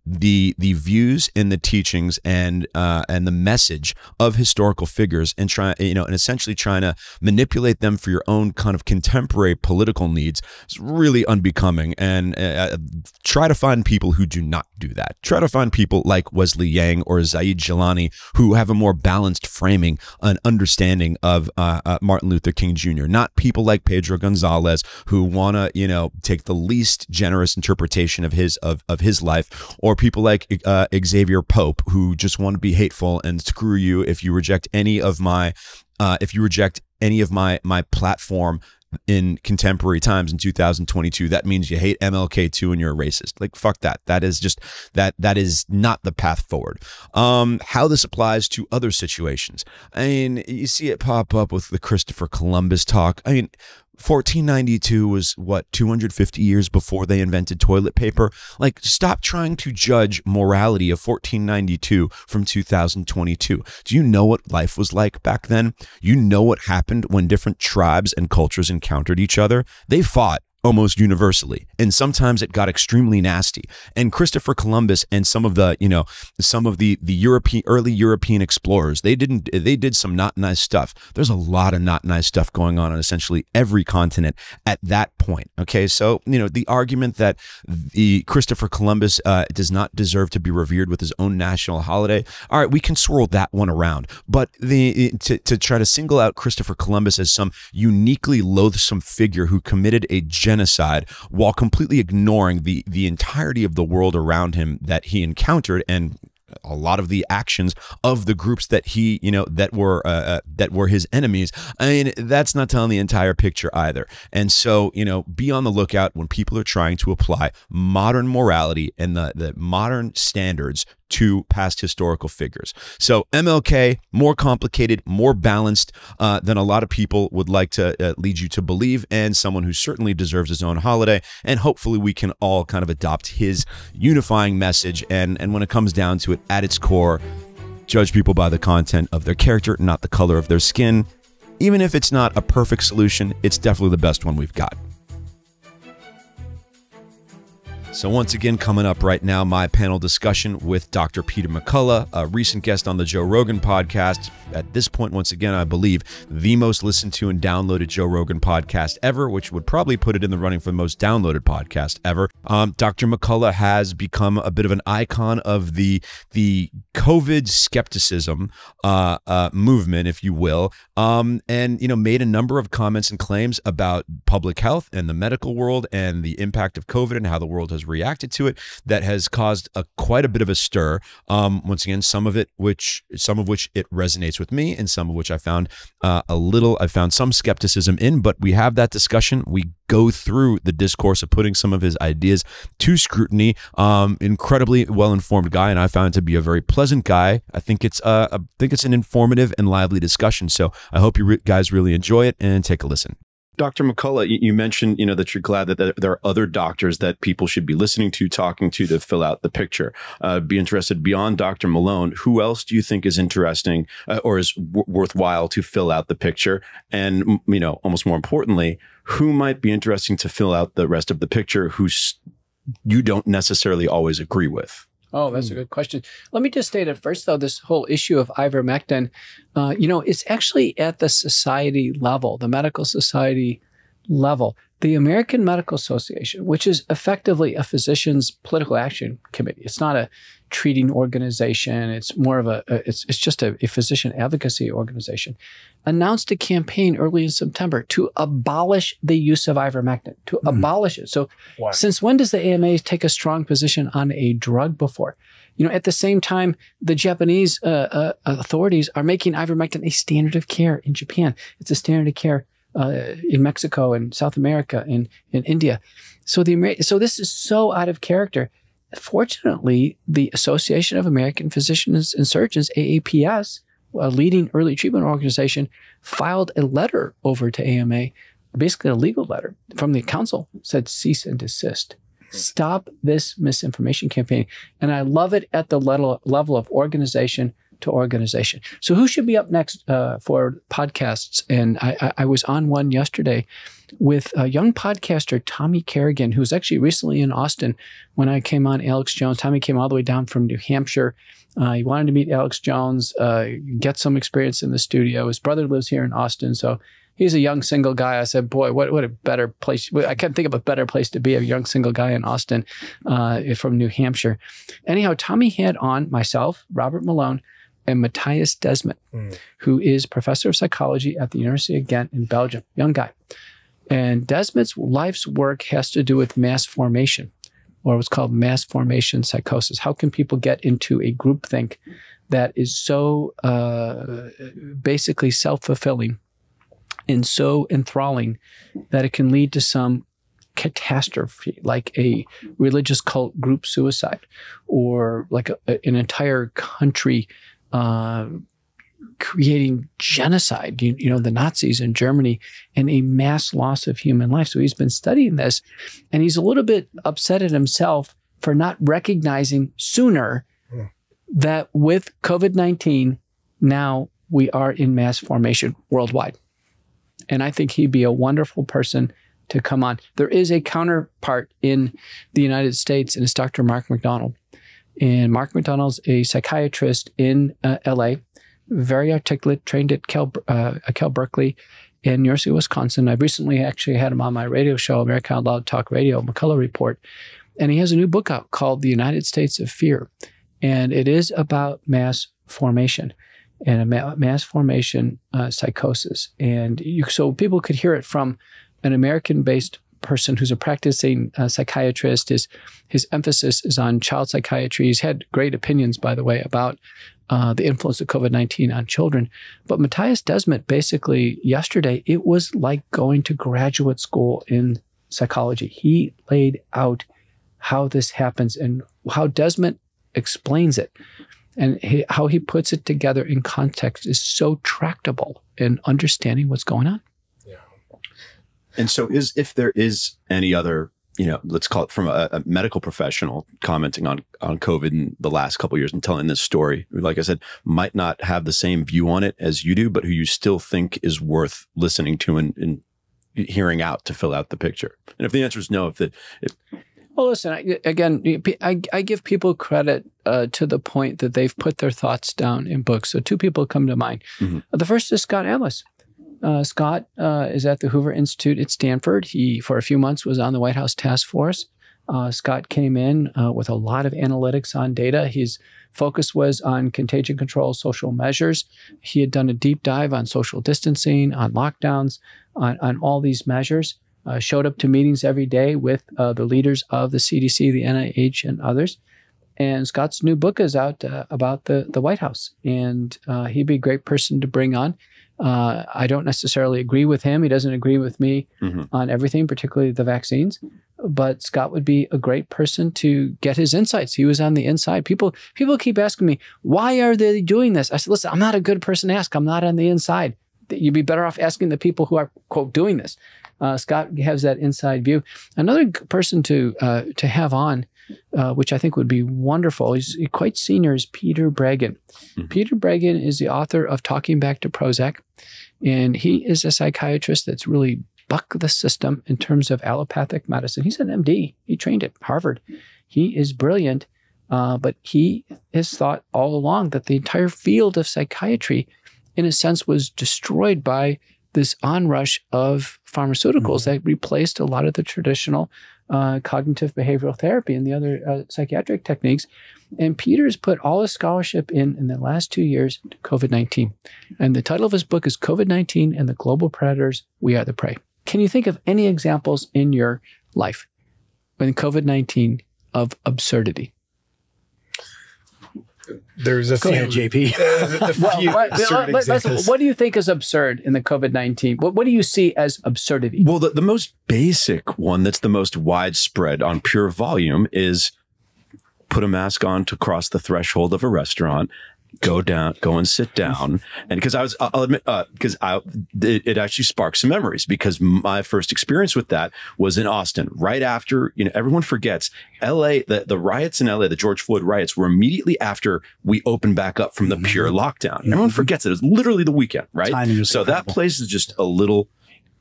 the views and the teachings and the message of historical figures and essentially trying to manipulate them for your own kind of contemporary political needs is really unbecoming. And try to find people who do not do that. Try to find people like Wesley Yang or Zaid Jilani who have a more balanced framing and understanding of Martin Luther King Jr. Not people like Pedro Gonzalez who want to, take the least generous interpretation of his life, or people like Xavier Pope who just want to be hateful and screw you if you reject any of my my platform in contemporary times in 2022. That means you hate MLK too and you're a racist. Like, fuck that. That is just that is not the path forward. How this applies to other situations. I mean, you see it pop up with the Christopher Columbus talk. I mean, 1492 was what, 250 years before they invented toilet paper? Like, stop trying to judge morality of 1492 from 2022. Do you know what life was like back then? You know what happened when different tribes and cultures encountered each other? They fought almost universally, and sometimes it got extremely nasty. And Christopher Columbus and some of the early European explorers, they did some not nice stuff. There's a lot of not nice stuff going on essentially every continent at that point. Okay, so the argument that the Christopher Columbus does not deserve to be revered with his own national holiday. All right, we can swirl that one around, but to try to single out Christopher Columbus as some uniquely loathsome figure who committed a genocide while completely ignoring the entirety of the world around him that he encountered, and a lot of the actions of the groups that he, that were his enemies. I mean, that's not telling the entire picture either. And so, be on the lookout when people are trying to apply modern morality and the modern standards to past historical figures. So MLK, more complicated, more balanced than a lot of people would like to lead you to believe, and someone who certainly deserves his own holiday. And hopefully we can all kind of adopt his unifying message. And when it comes down to it, at its core, judge people by the content of their character, not the color of their skin. Even if it's not a perfect solution, it's definitely the best one we've got. So once again, coming up right now, my panel discussion with Dr. Peter McCullough, a recent guest on the Joe Rogan podcast. At this point, once again, I believe the most listened to and downloaded Joe Rogan podcast ever, which would probably put it in the running for the most downloaded podcast ever. Dr. McCullough has become a bit of an icon of the COVID skepticism movement, if you will, and made a number of comments and claims about public health and the medical world and the impact of COVID and how the world has reacted to it that has caused quite a bit of a stir. Once again, some of which it resonates with me, and some of which I found some skepticism in. But we have that discussion. We go through the discourse of putting some of his ideas to scrutiny. Incredibly well-informed guy, and I found it to be a very pleasant guy. I think it's an informative and lively discussion. So I hope you guys really enjoy it and take a listen. Dr. McCullough, you mentioned, that you're glad that there are other doctors that people should be listening to, talking to fill out the picture. Be interested beyond Dr. Malone. Who else do you think is interesting or is worthwhile to fill out the picture? And, almost more importantly, who might be interesting to fill out the rest of the picture who you don't necessarily always agree with? Oh, that's a good question. Let me just state at first, though, this whole issue of ivermectin, it's actually at the society level, the medical society level. The American Medical Association, which is effectively a physician's political action committee. It's not a treating organization. It's more of it's just a physician advocacy organization, announced a campaign early in September to abolish the use of ivermectin, to abolish it. So since when does the AMA take a strong position on a drug before? At the same time, the Japanese authorities are making ivermectin a standard of care in Japan. It's a standard of care in Mexico and South America and in India. So this is so out of character. Fortunately, the Association of American Physicians and Surgeons, AAPS, a leading early treatment organization, filed a letter over to AMA, basically a legal letter from the council, said cease and desist. Stop this misinformation campaign. And I love it at the level of organization to organization. So who should be up next for podcasts? And I was on one yesterday with a young podcaster, Tommy Kerrigan, who's actually recently in Austin. When I came on Alex Jones, Tommy came all the way down from New Hampshire. He wanted to meet Alex Jones, get some experience in the studio. His brother lives here in Austin, so he's a young single guy. I said, boy, what a better place. I can't think of a better place to be, a young single guy in Austin from New Hampshire. Anyhow, Tommy had on myself, Robert Malone, and Matthias Desmet, who is professor of psychology at the University of Ghent in Belgium, young guy. And Desmet's life's work has to do with mass formation, or what's called mass formation psychosis. How can people get into a groupthink that is so basically self-fulfilling and so enthralling that it can lead to some catastrophe, like a religious cult group suicide, or like an entire country creating genocide, you know, the Nazis in Germany, and a mass loss of human life. So he's been studying this, and he's a little bit upset at himself for not recognizing sooner that with COVID-19, now we are in mass formation worldwide. And I think he'd be a wonderful person to come on. There is a counterpart in the United States, and it's Dr. Mark McDonald. And Mark McDonald's a psychiatrist in LA, very articulate, trained at Cal Berkeley and University of Wisconsin. I recently actually had him on my radio show, American Out Loud Talk Radio, McCullough Report. And he has a new book out called The United States of Fear. And it is about mass formation and a mass formation psychosis. And so people could hear it from an American-based person who's a practicing psychiatrist. His emphasis is on child psychiatry. He's had great opinions, by the way, about the influence of COVID-19 on children. But Matthias Desmet, basically yesterday, it was like going to graduate school in psychology. He laid out how this happens and how Desmet explains it. And how he puts it together in context is so tractable in understanding what's going on. Yeah. And so if there is any other, you know, let's call it from a medical professional commenting on COVID in the last couple of years and telling this story, like I said, might not have the same view on it as you do, but who you still think is worth listening to and hearing out to fill out the picture. And if the answer is no, well, listen, I give people credit to the point that they've put their thoughts down in books. So two people come to mind. Mm-hmm. The first is Scott Atlas. Scott is at the Hoover Institute at Stanford. He, for a few months, was on the White House task force. Scott came in with a lot of analytics on data. His focus was on contagion control, social measures. He had done a deep dive on social distancing, on lockdowns, on all these measures. Showed up to meetings every day with the leaders of the CDC, the NIH, and others. And Scott's new book is out about the White House. And he'd be a great person to bring on. I don't necessarily agree with him. He doesn't agree with me on everything, particularly the vaccines. But Scott would be a great person to get his insights. He was on the inside. People keep asking me, why are they doing this? I said, listen, I'm not a good person to ask. I'm not on the inside. You'd be better off asking the people who are, quote, doing this. Scott has that inside view. Another person to have on, which I think would be wonderful, he's quite senior, is Peter Breggin. Mm-hmm. Peter Breggin is the author of Talking Back to Prozac, and he is a psychiatrist that's really bucked the system in terms of allopathic medicine. He's an MD. He trained at Harvard. He is brilliant, but he has thought all along that the entire field of psychiatry, in a sense, was destroyed by this onrush of pharmaceuticals that replaced a lot of the traditional cognitive behavioral therapy and the other psychiatric techniques. And Peter's put all his scholarship in the last 2 years to COVID-19. And the title of his book is COVID-19 and the Global Predators, We Are the Prey. Can you think of any examples in your life when COVID-19 of absurdity? There's a Go ahead, JP. What do you think is absurd in the COVID-19? What do you see as absurdity? Well, the most basic one that's the most widespread on pure volume is put a mask on to cross the threshold of a restaurant go and sit down. And because I'll admit, it actually sparked some memories, because my first experience with that was in Austin, right after, everyone forgets LA, the riots in LA, the George Floyd riots were immediately after we opened back up from the pure lockdown. Everyone forgets it. It was literally the weekend, right? So that place is just a little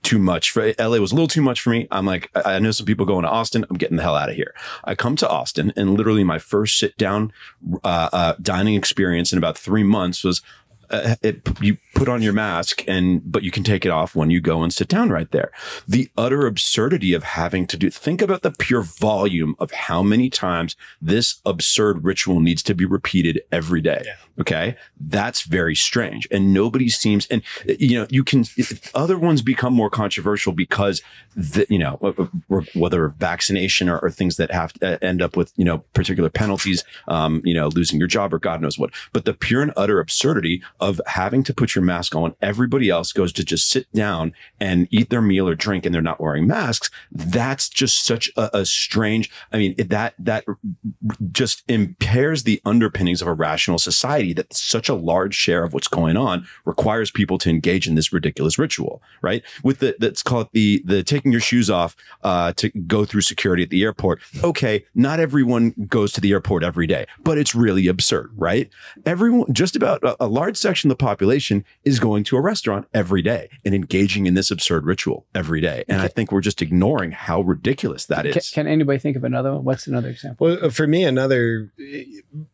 too much for LA. Was a little too much for me. I'm like, I know some people going to Austin. I'm getting the hell out of here. I come to Austin, and literally my first sit down dining experience in about 3 months was you put on your mask, but you can take it off when you go and sit down right there. The utter absurdity of having to think about the pure volume of how many times this absurd ritual needs to be repeated every day. Yeah. Okay. That's very strange. And nobody seems, and you can, other ones become more controversial because whether vaccination or things that have to end up with, particular penalties, losing your job or God knows what, but the pure and utter absurdity of having to put your mask on when everybody else goes to just sit down and eat their meal or drink and they're not wearing masks. That's just such a strange, that just impairs the underpinnings of a rational society, that such a large share of what's going on requires people to engage in this ridiculous ritual, right? With let's call it the taking your shoes off to go through security at the airport. Okay, not everyone goes to the airport every day, but it's really absurd, right? Everyone, just about a large section of the population is going to a restaurant every day and engaging in this absurd ritual every day. And I think we're just ignoring how ridiculous that is. Can anybody think of another one? What's another example? Well, for me, another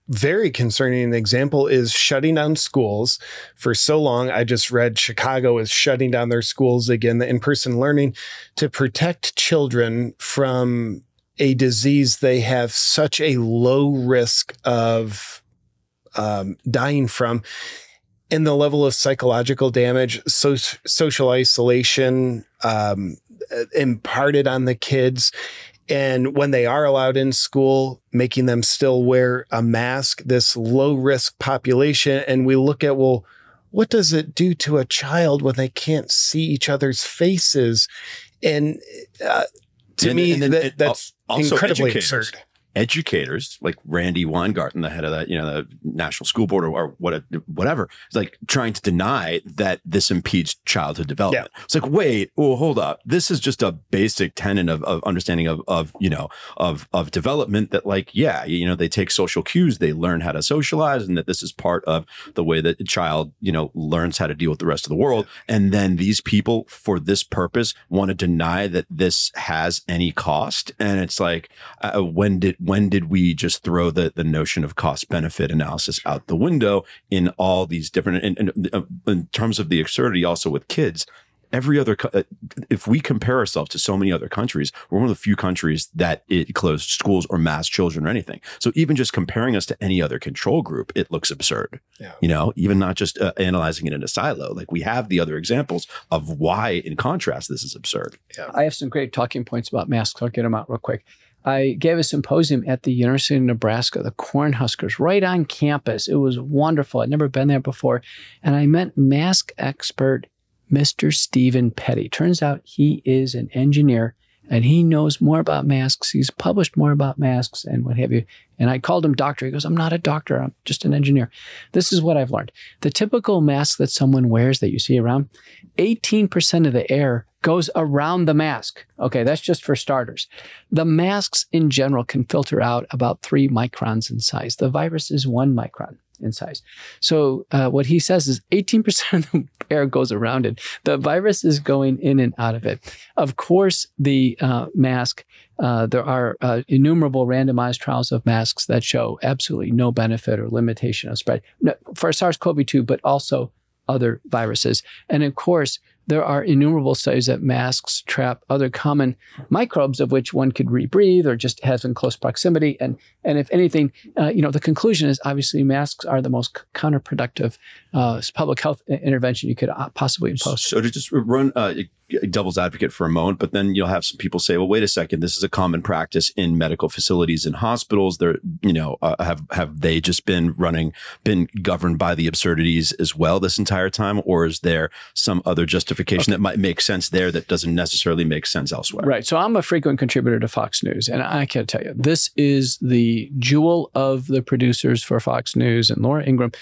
very concerning example is shutting down schools. For so long, I just read Chicago is shutting down their schools again, the in-person learning, to protect children from a disease they have such a low risk of dying from. And the level of psychological damage, social isolation imparted on the kids. And when they are allowed in school, making them still wear a mask, this low risk population. And we look at, well, what does it do to a child when they can't see each other's faces? And to me, that's also incredibly absurd. Educators like Randy Weingarten, the head of that, the National School Board or whatever, is like trying to deny that this impedes childhood development. Yeah. It's like, wait, hold up. This is just a basic tenet of understanding of development that, like, they take social cues, they learn how to socialize, and that this is part of the way that a child, learns how to deal with the rest of the world. And then these people, for this purpose, want to deny that this has any cost. And it's like, when did we just throw the notion of cost benefit analysis out the window in all these different, in terms of the absurdity also with kids? Every other, if we compare ourselves to so many other countries, we're one of the few countries that it closed schools or mass children or anything. So even just comparing us to any other control group, it looks absurd. Yeah. Even not just analyzing it in a silo. Like, we have the other examples of why, in contrast, this is absurd. Yeah. I have some great talking points about masks. I'll get them out real quick. I gave a symposium at the University of Nebraska, the Cornhuskers, right on campus. It was wonderful. I'd never been there before. And I met mask expert Mr. Stephen Petty. Turns out he is an engineer and he knows more about masks. He's published more about masks and what have you. And I called him doctor. He goes, I'm not a doctor. I'm just an engineer. This is what I've learned. The typical mask that someone wears that you see around, 18% of the air goes around the mask. Okay, that's just for starters. The masks in general can filter out about 3 microns in size. The virus is 1 micron in size. So what he says is 18% of the air goes around it. The virus is going in and out of it. Of course, the mask, there are innumerable randomized trials of masks that show absolutely no benefit or limitation of spread for SARS-CoV-2, but also other viruses. And of course, there are innumerable studies that masks trap other common microbes of which one could rebreathe or just has in close proximity. And if anything, the conclusion is obviously masks are the most counterproductive public health intervention you could possibly impose. So to just run devil's advocate for a moment, but then you'll have some people say, well, wait a second, this is a common practice in medical facilities and hospitals. They're, have they just been governed by the absurdities as well this entire time? Or is there some other justification that might make sense there that doesn't necessarily make sense elsewhere? Right. So I'm a frequent contributor to Fox News, and I can tell you, this is the jewel of the producers for Fox News and Laura Ingraham.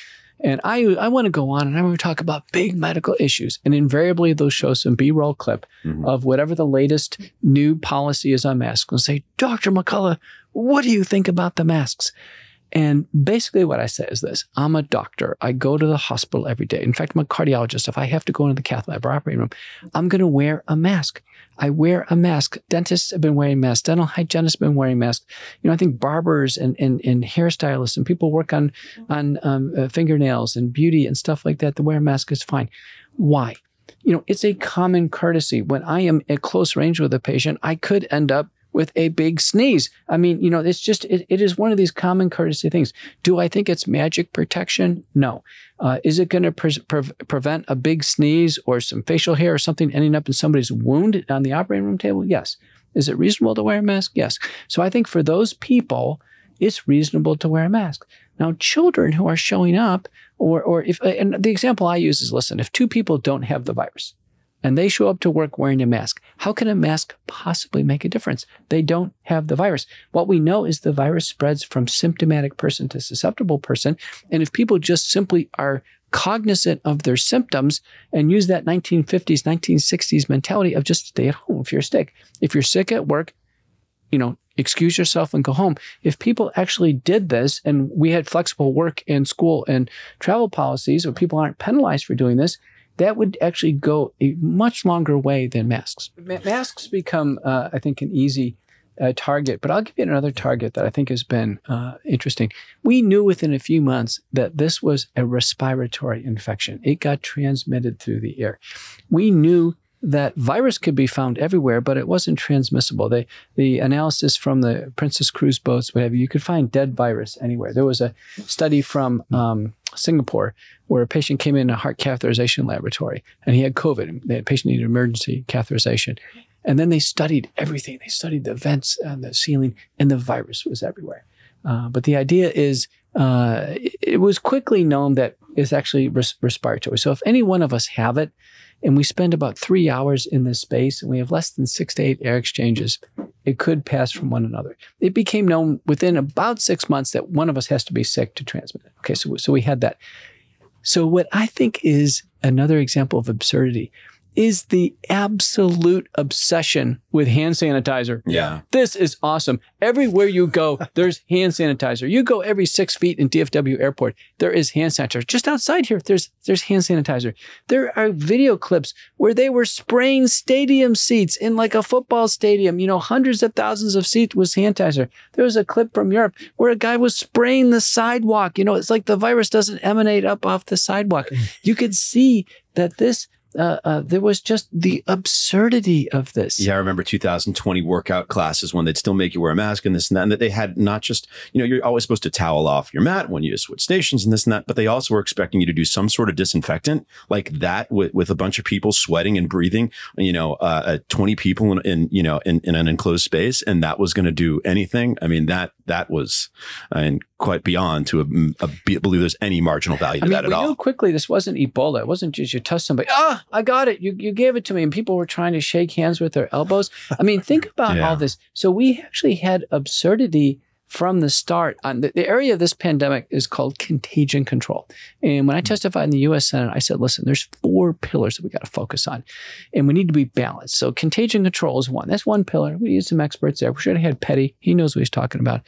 And I want to go on and I want to talk about big medical issues. And invariably they'll show some B-roll clip of whatever the latest new policy is on masks and say, Dr. McCullough, what do you think about the masks? And basically what I say is this: I'm a doctor. I go to the hospital every day. In fact, I'm a cardiologist. If I have to go into the cath lab or operating room, I'm going to wear a mask. I wear a mask. Dentists have been wearing masks. Dental hygienists have been wearing masks. You know, I think barbers and hairstylists and people work on fingernails and beauty and stuff like that. To wear a mask is fine. Why? You know, it's a common courtesy. When I am at close range with a patient, I could end up with a big sneeze. I mean, you know, it's just, it is one of these common courtesy things. Do I think it's magic protection? No. Is it going to prevent a big sneeze or some facial hair or something ending up in somebody's wound on the operating room table? Yes. Is it reasonable to wear a mask? Yes. So I think for those people, it's reasonable to wear a mask. Now, children who are showing up, or if, and the example I use is, listen, if two people don't have the virus, and they show up to work wearing a mask, how can a mask possibly make a difference? They don't have the virus. What we know is the virus spreads from symptomatic person to susceptible person. And if people just simply are cognizant of their symptoms and use that 1950s, 1960s mentality of just stay at home if you're sick. If you're sick at work, you know, excuse yourself and go home. If people actually did this and we had flexible work and school and travel policies, or people aren't penalized for doing this, that would actually go a much longer way than masks. Masks become, I think, an easy target, but I'll give you another target that I think has been interesting. We knew within a few months that this was a respiratory infection. It got transmitted through the air. We knew that virus could be found everywhere, but it wasn't transmissible. The analysis from the Princess Cruise boats, whatever, you could find dead virus anywhere. There was a study from Singapore where a patient came in a heart catheterization laboratory and he had COVID. The patient needed emergency catheterization. And then they studied everything. They studied the vents on the ceiling and the virus was everywhere. But the idea is it was quickly known that it's actually respiratory. So if any one of us have it, and we spend about 3 hours in this space and we have less than 6 to 8 air exchanges, it could pass from one another. It became known within about 6 months that one of us has to be sick to transmit it. Okay, so we had that. So what I think is another example of absurdity is the absolute obsession with hand sanitizer. Yeah. This is awesome. Everywhere you go, there's hand sanitizer. You go every 6 feet in DFW airport, there is hand sanitizer. Just outside here, there's hand sanitizer. There are video clips where they were spraying stadium seats in like a football stadium, you know, hundreds of thousands of seats with sanitizer. There was a clip from Europe where a guy was spraying the sidewalk. You know, it's like the virus doesn't emanate up off the sidewalk. You could see that this there was just the absurdity of this. Yeah, I remember 2020 workout classes when they'd still make you wear a mask and this and that. And that they had not just, you know, you're always supposed to towel off your mat when you switch stations and this and that, but they also were expecting you to do some sort of disinfectant like that with a bunch of people sweating and breathing, you know, 20 people in an enclosed space. And that was going to do anything. I mean, that was quite beyond to believe there's any marginal value to that at all. We knew quickly this wasn't Ebola. It wasn't just you touch somebody. I got it. You gave it to me. And people were trying to shake hands with their elbows. I mean, think about all this. So we actually had absurdity from the start. On the area of this pandemic is called contagion control. And when I testified in the U.S. Senate, I said, listen, there's 4 pillars that we got to focus on. And we need to be balanced. So contagion control is one. That's one pillar. We used some experts there. We should have had Petty. He knows what he's talking about.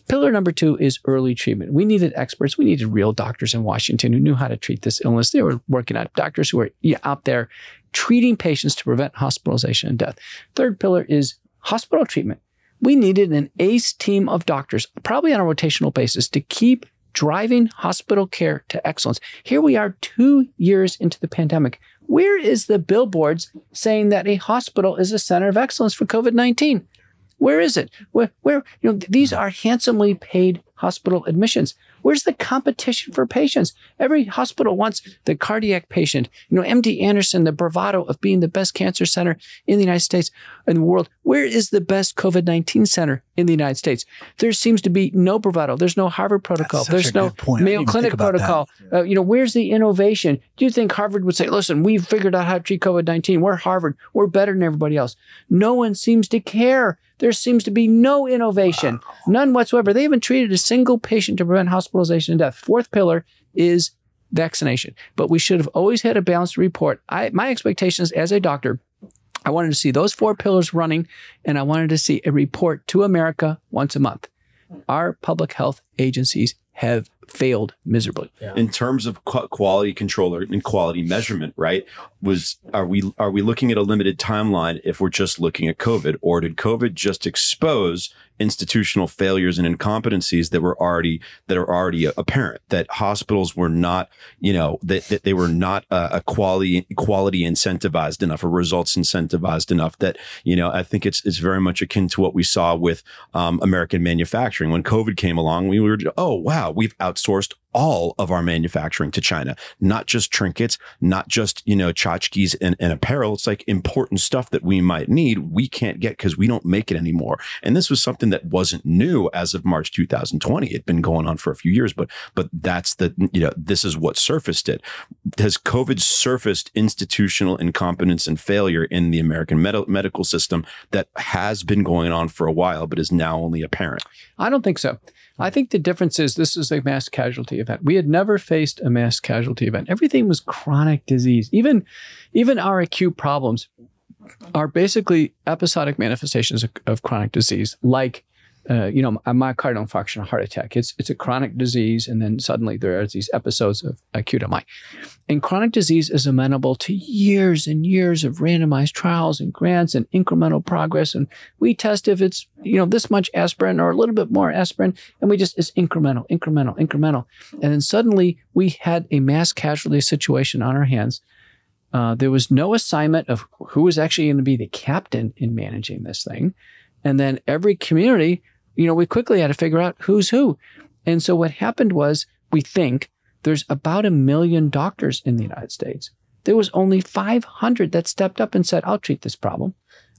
Pillar number 2 is early treatment. We needed experts. We needed real doctors in Washington who knew how to treat this illness. They were working on doctors who were out there treating patients to prevent hospitalization and death. Third pillar is hospital treatment. We needed an ace team of doctors, probably on a rotational basis, to keep driving hospital care to excellence. Here we are 2 years into the pandemic. Where is the billboards saying that a hospital is a center of excellence for COVID-19? Where is it? Where, you know, these are handsomely paid hospital admissions. Where's the competition for patients? Every hospital wants the cardiac patient. You know, MD Anderson, the bravado of being the best cancer center in the United States and the world. Where is the best COVID-19 center in the United States? There seems to be no bravado. There's no Harvard protocol. There's no Mayo Clinic protocol. You know, where's the innovation? Do you think Harvard would say, listen, we've figured out how to treat COVID-19. We're Harvard. We're better than everybody else. No one seems to care. There seems to be no innovation, none whatsoever. They haven't treated a single patient to prevent hospitalization and death. Fourth pillar is vaccination. But we should have always had a balanced report. My expectations as a doctor, I wanted to see those 4 pillars running, and I wanted to see a report to America once a month. Our public health agencies have failed miserably. Yeah. In terms of quality control and quality measurement, right? Are we looking at a limited timeline if we're just looking at COVID, or did COVID just expose institutional failures and incompetencies that are already apparent, that hospitals were not, that they were not quality incentivized enough, or results incentivized enough, that, I think it's very much akin to what we saw with American manufacturing. When COVID came along, we were, oh, wow, we've outsourced all of our manufacturing to China, not just trinkets, not just, tchotchkes and apparel. It's like important stuff that we might need, we can't get because we don't make it anymore. And this was something that wasn't new as of March 2020. It'd been going on for a few years, but that's this is what surfaced it. Has COVID surfaced institutional incompetence and failure in the American medical system that has been going on for a while, but is now only apparent? I don't think so. I think the difference is this is a mass casualty event. We had never faced a mass casualty event. Everything was chronic disease. Even our acute problems are basically episodic manifestations of chronic disease, like a myocardial infarction, a heart attack. It's a chronic disease, and then suddenly there are these episodes of acute MI. And chronic disease is amenable to years and years of randomized trials and grants and incremental progress. And we test if it's, this much aspirin or a little bit more aspirin, and it's incremental. And then suddenly we had a mass casualty situation on our hands. There was no assignment of who was actually going to be the captain in managing this thing. And then every community, we quickly had to figure out who's who. And so what happened was, we think there's about 1 million doctors in the United States. There was only 500 that stepped up and said, I'll treat this problem.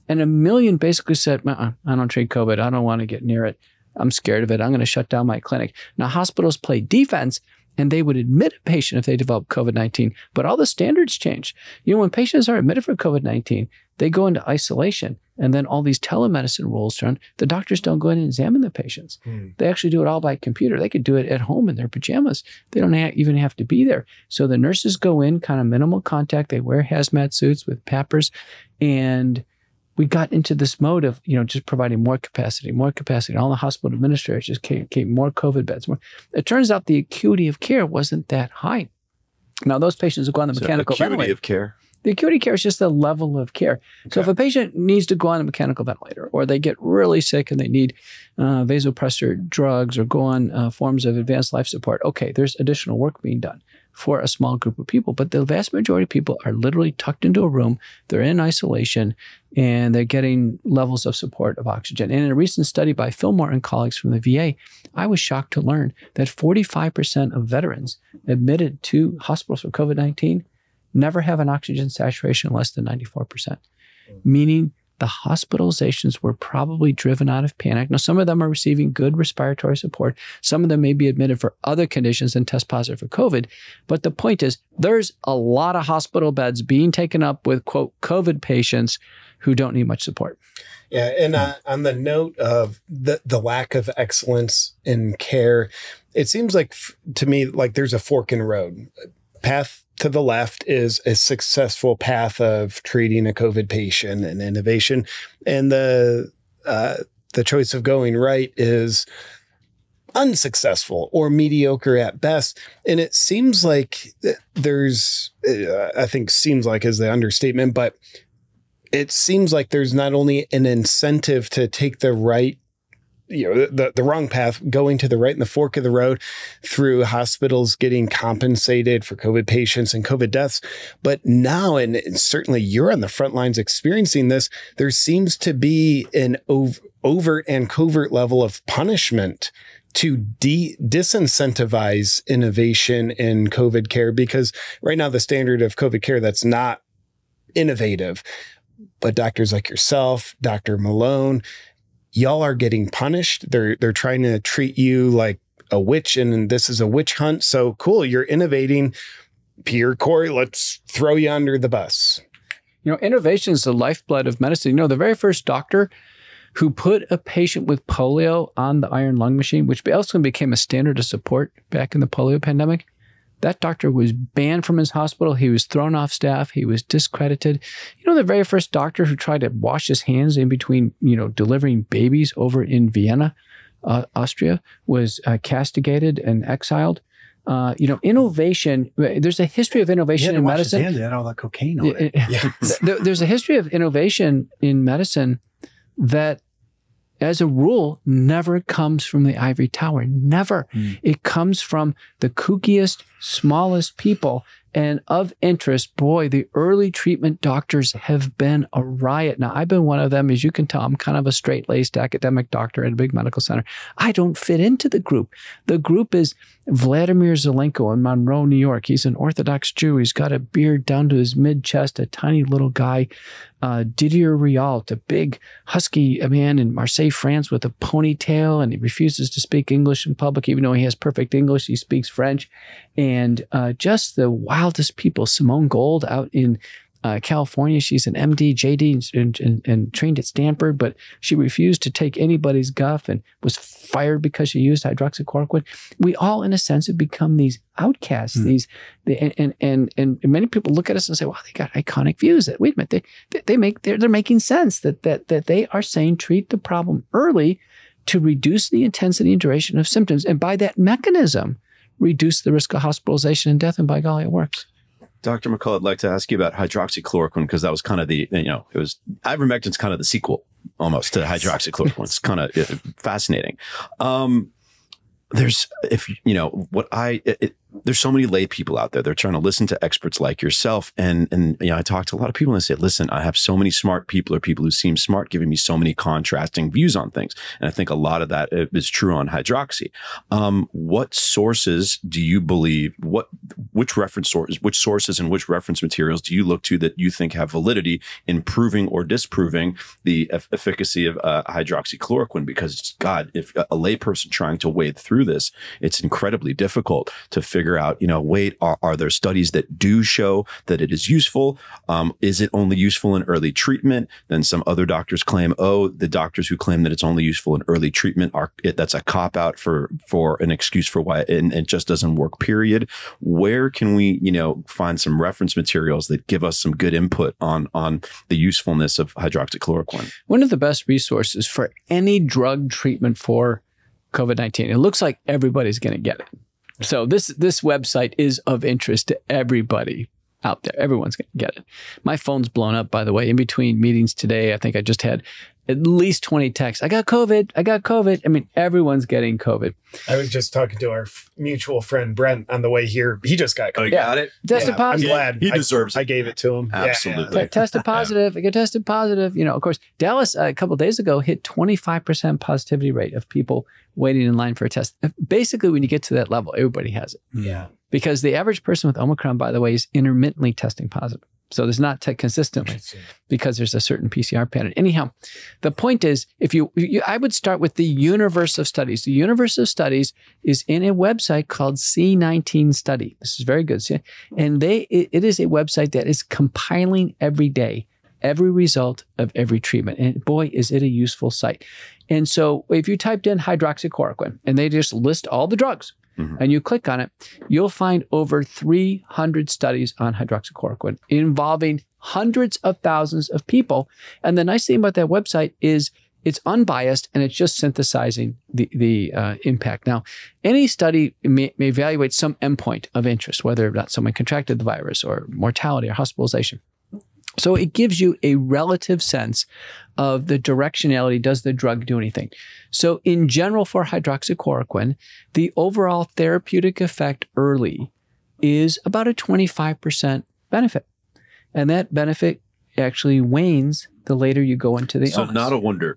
And 1 million basically said, I don't treat COVID. I don't want to get near it. I'm scared of it. I'm going to shut down my clinic. Now, hospitals play defense, and they would admit a patient if they develop COVID-19. But all the standards change. When patients are admitted for COVID-19, they go into isolation, and then all these telemedicine rules turn. The doctors don't go in and examine the patients. They actually do it all by computer. They could do it at home in their pajamas. They don't even have to be there. So the nurses go in, kind of minimal contact. They wear hazmat suits with PAPRs, and we got into this mode of, just providing more capacity. All the hospital administrators just keep more COVID beds. It turns out the acuity of care wasn't that high. Now, those patients who go on the mechanical ventilator. Acuity of care? The acuity care is just the level of care. Okay. So if a patient needs to go on a mechanical ventilator, or they get really sick and they need vasopressor drugs, or go on forms of advanced life support, okay, there's additional work being done for a small group of people. But the vast majority of people are literally tucked into a room. They're in isolation, and they're getting levels of support of oxygen. And in a recent study by Fillmore and colleagues from the VA, I was shocked to learn that 45% of veterans admitted to hospitals for COVID-19 never have an oxygen saturation less than 94%, meaning the hospitalizations were probably driven out of panic. Now, some of them are receiving good respiratory support. Some of them may be admitted for other conditions and test positive for COVID. But the point is, there's a lot of hospital beds being taken up with, quote, COVID patients who don't need much support. Yeah. And on the note of the lack of excellence in care, it seems like, to me, like there's a fork in the road. Path to the left is a successful path of treating a COVID patient and innovation. And the choice of going right is unsuccessful or mediocre at best. And it seems like seems like is the understatement, but it seems like there's not only an incentive to take the right, the wrong path, going to the right in the fork of the road through hospitals getting compensated for COVID patients and COVID deaths. But now, and certainly you're on the front lines experiencing this, there seems to be an overt and covert level of punishment to disincentivize innovation in COVID care, because right now the standard of COVID care, that's not innovative. But doctors like yourself, Dr. Malone, y'all are getting punished. They're trying to treat you like a witch, and this is a witch hunt. So cool, you're innovating. Pierre Corey, let's throw you under the bus. Innovation is the lifeblood of medicine. The very first doctor who put a patient with polio on the iron lung machine, which also became a standard of support back in the polio pandemic, That doctor was banned from his hospital. He was thrown off staff. He was discredited. You know, the very first doctor who tried to wash his hands in between, delivering babies over in Vienna, Austria, was castigated and exiled. Innovation, there's a history of innovation in medicine. He had all that cocaine on it. There's a history of innovation in medicine that, as a rule, never comes from the ivory tower. Never. It comes from the kookiest, smallest people. And of interest, boy, the early treatment doctors have been a riot. Now, I've been one of them. As you can tell, I'm kind of a straight-laced academic doctor at a big medical center. I don't fit into the group. The group is Vladimir Zelenko in Monroe, New York. He's an Orthodox Jew. He's got a beard down to his mid-chest, a tiny little guy. Didier Riault, a big husky man in Marseille, France, with a ponytail, and he refuses to speak English in public, even though he has perfect English. He speaks French. And just the wildest people. Simone Gold out in California. She's an MD, JD, and trained at Stanford, but she refused to take anybody's guff and was fired because she used hydroxychloroquine. We all, in a sense, have become these outcasts. And many people look at us and say, "Well, they got iconic views." That wait a minute, they're making sense. That they are saying treat the problem early to reduce the intensity and duration of symptoms, and by that mechanism, reduce the risk of hospitalization and death. And by golly, it works. Dr. McCullough, I'd like to ask you about hydroxychloroquine, because that was kind of ivermectin's kind of the sequel almost to hydroxychloroquine. It's kind of fascinating. There's so many lay people out there. They're trying to listen to experts like yourself. And I talk to a lot of people and I say, listen, I have so many smart people or people who seem smart giving me so many contrasting views on things. And I think a lot of that is true on hydroxy. What sources do you believe, which sources and which reference materials do you look to that you think have validity in proving or disproving the efficacy of hydroxychloroquine? Because God, if a layperson trying to wade through this, it's incredibly difficult to figure out, are there studies that do show that it is useful? Is it only useful in early treatment? Then some other doctors claim, the doctors who claim that it's only useful in early treatment that's a cop out for an excuse for why it just doesn't work, period. Where can we, find some reference materials that give us some good input on the usefulness of hydroxychloroquine? One of the best resources for any drug treatment for COVID-19, it looks like everybody's going to get it. So this website is of interest to everybody out there. Everyone's going to get it. My phone's blown up, by the way. In between meetings today, I think I just had at least 20 texts. I got COVID. I mean, everyone's getting COVID. I was just talking to our mutual friend, Brent, on the way here. He just got COVID. Oh, you got it? Tested positive. I'm glad. He deserves it. I gave it to him. Absolutely. Tested positive. I got tested positive. Of course, Dallas a couple of days ago hit 25% positivity rate of people waiting in line for a test. Basically, when you get to that level, everybody has it. Yeah. Because the average person with Omicron, by the way, is intermittently testing positive. So there's not consistently, because there's a certain PCR pattern. Anyhow, the point is, I would start with the universe of studies. The universe of studies is in a website called C19 Study. This is very good. And it is a website that is compiling every day every result of every treatment. And boy, is it a useful site. And so if you typed in hydroxychloroquine and they just list all the drugs, and you click on it, you'll find over 300 studies on hydroxychloroquine involving hundreds of thousands of people. And the nice thing about that website is it's unbiased and it's just synthesizing the impact. Now, any study may evaluate some endpoint of interest, whether or not someone contracted the virus or mortality or hospitalization. So it gives you a relative sense of the directionality. Does the drug do anything? So in general, for hydroxychloroquine, the overall therapeutic effect early is about a 25% benefit. And that benefit actually wanes the later you go into the illness. So